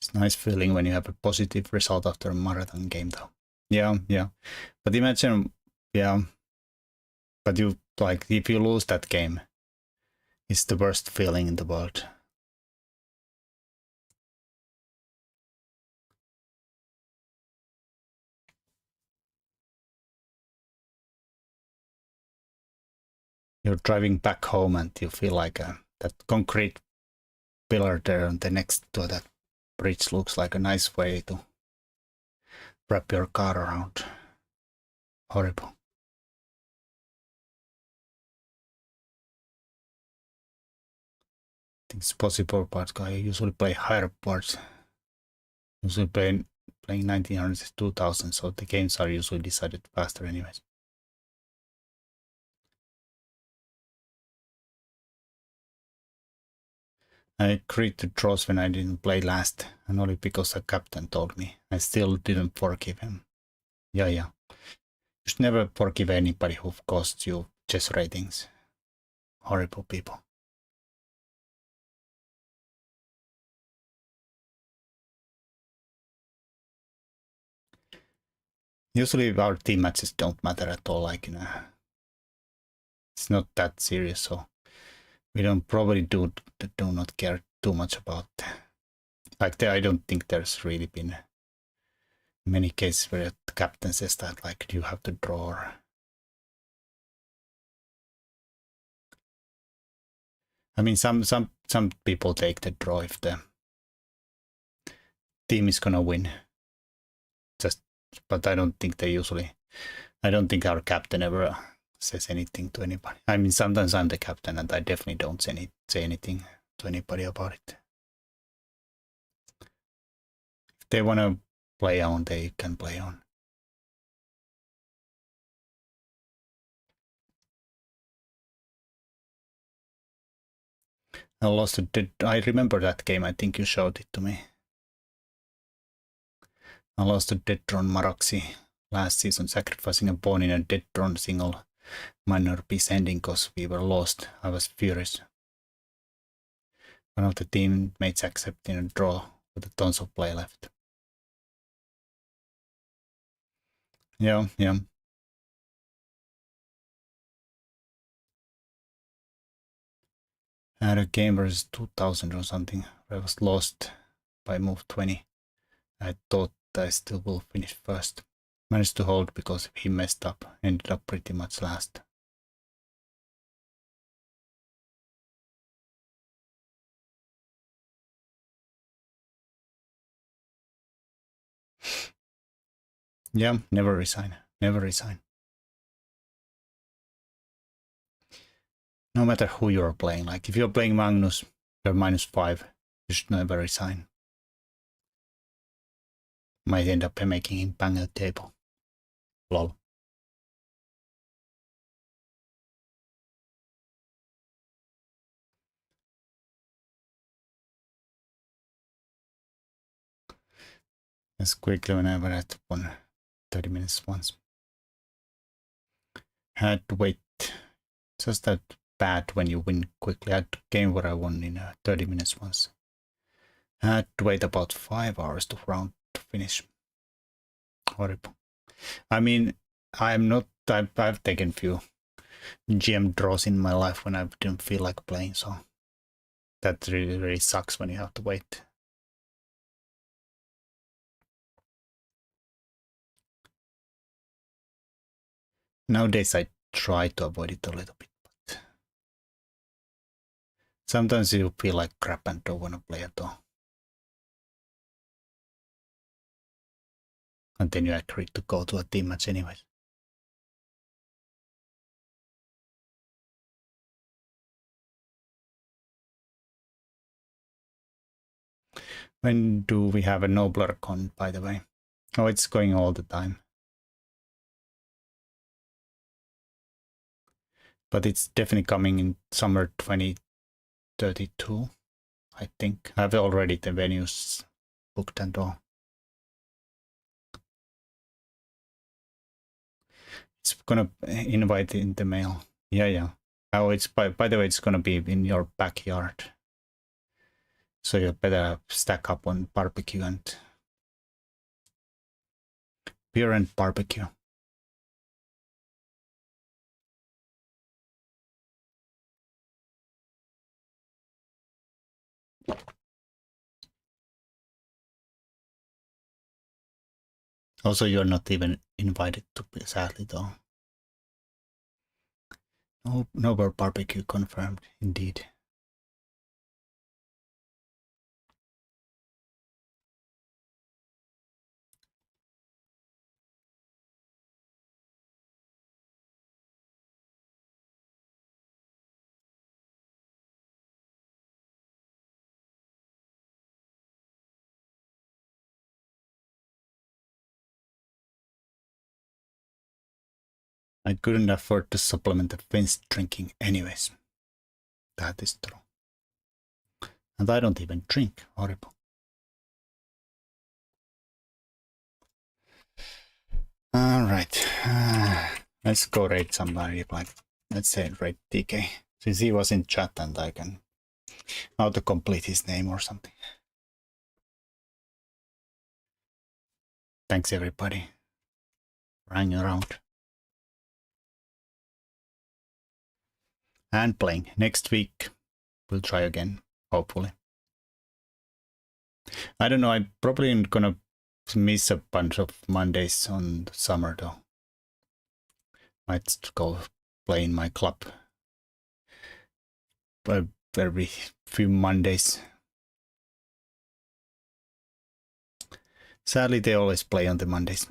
It's a nice feeling when you have a positive result after a marathon game, though. Yeah. But imagine, yeah. But you, like, if you lose that game, it's the worst feeling in the world. You're driving back home and you feel like that concrete pillar there on the next to that bridge looks like a nice way to wrap your car around. Horrible. I think it's possible, but I usually play higher parts. Usually playing 1900s, 2000, so the games are usually decided faster anyways. I agreed to draws when I didn't play last, and only because the captain told me. I still didn't forgive him. Yeah. You should never forgive anybody who costs you chess ratings. Horrible people. Usually our team matches don't matter at all, like, it's not that serious, so we don't probably do not care too much about. Like, I don't think there's really been many cases where the captain says that, like, you have to draw. I mean, some people take the draw if the team is gonna win. But I don't think I don't think our captain ever says anything to anybody. I mean, sometimes I'm the captain and I definitely don't say anything to anybody about it. If they want to play on, they can play on. I lost I remember that game. I think you showed it to me. I lost to Dead Drone Maroxy last season, sacrificing a pawn in a Dead Drone single minor piece ending because we were lost. I was furious. One of the teammates accepting a draw with tons of play left. Yeah. I had a game versus 2000 or something where I was lost by move 20. I thought I still will finish first. Managed to hold because he messed up. Ended up pretty much last. Yeah, never resign. Never resign. No matter who you're playing. Like, if you're playing Magnus, you're -5. You should never resign. Might end up making him bang the table. Lol. As quickly whenever I had 30 minutes once. had to wait. Just that bad when you win quickly. I had a game where I won in 30 minutes once. I had to wait about 5 hours to round to finish. Horrible. I mean, I've taken few GM draws in my life when I didn't feel like playing, so that really, really sucks when you have to wait. Nowadays I try to avoid it a little bit, but sometimes you feel like crap and don't want to play at all. And then you agree to go to a team match anyways. When do we have a noblerone, by the way? Oh, it's going all the time. But it's definitely coming in summer 2032, I think. I have already the venues booked and all. It's gonna invite in the mail. Yeah. Oh, it's by the way, it's gonna be in your backyard. So you better stack up on barbecue and beer and barbecue. Also, you're not even invited to be, sadly though. No more barbecue confirmed, indeed. I couldn't afford to supplement the Finns drinking anyways. That is true. And I don't even drink. Horrible. Alright. Let's go raid somebody. Like, let's say raid TK. Since he was in chat and I can auto-complete his name or something. Thanks everybody. Running around. And playing. Next week, we'll try again, hopefully. I don't know, I'm probably gonna miss a bunch of Mondays on the summer though. Might go play in my club. But every few Mondays. Sadly, they always play on the Mondays.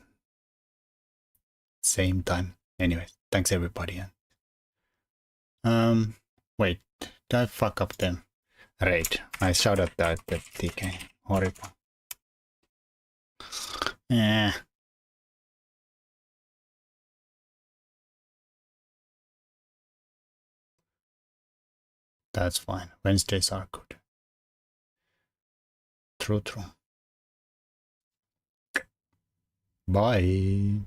Same time. Anyway, thanks everybody. Wait, did I fuck up them? Raid. I shouted that at TK. Horrible. Yeah. That's fine. Wednesdays are good. True. Bye.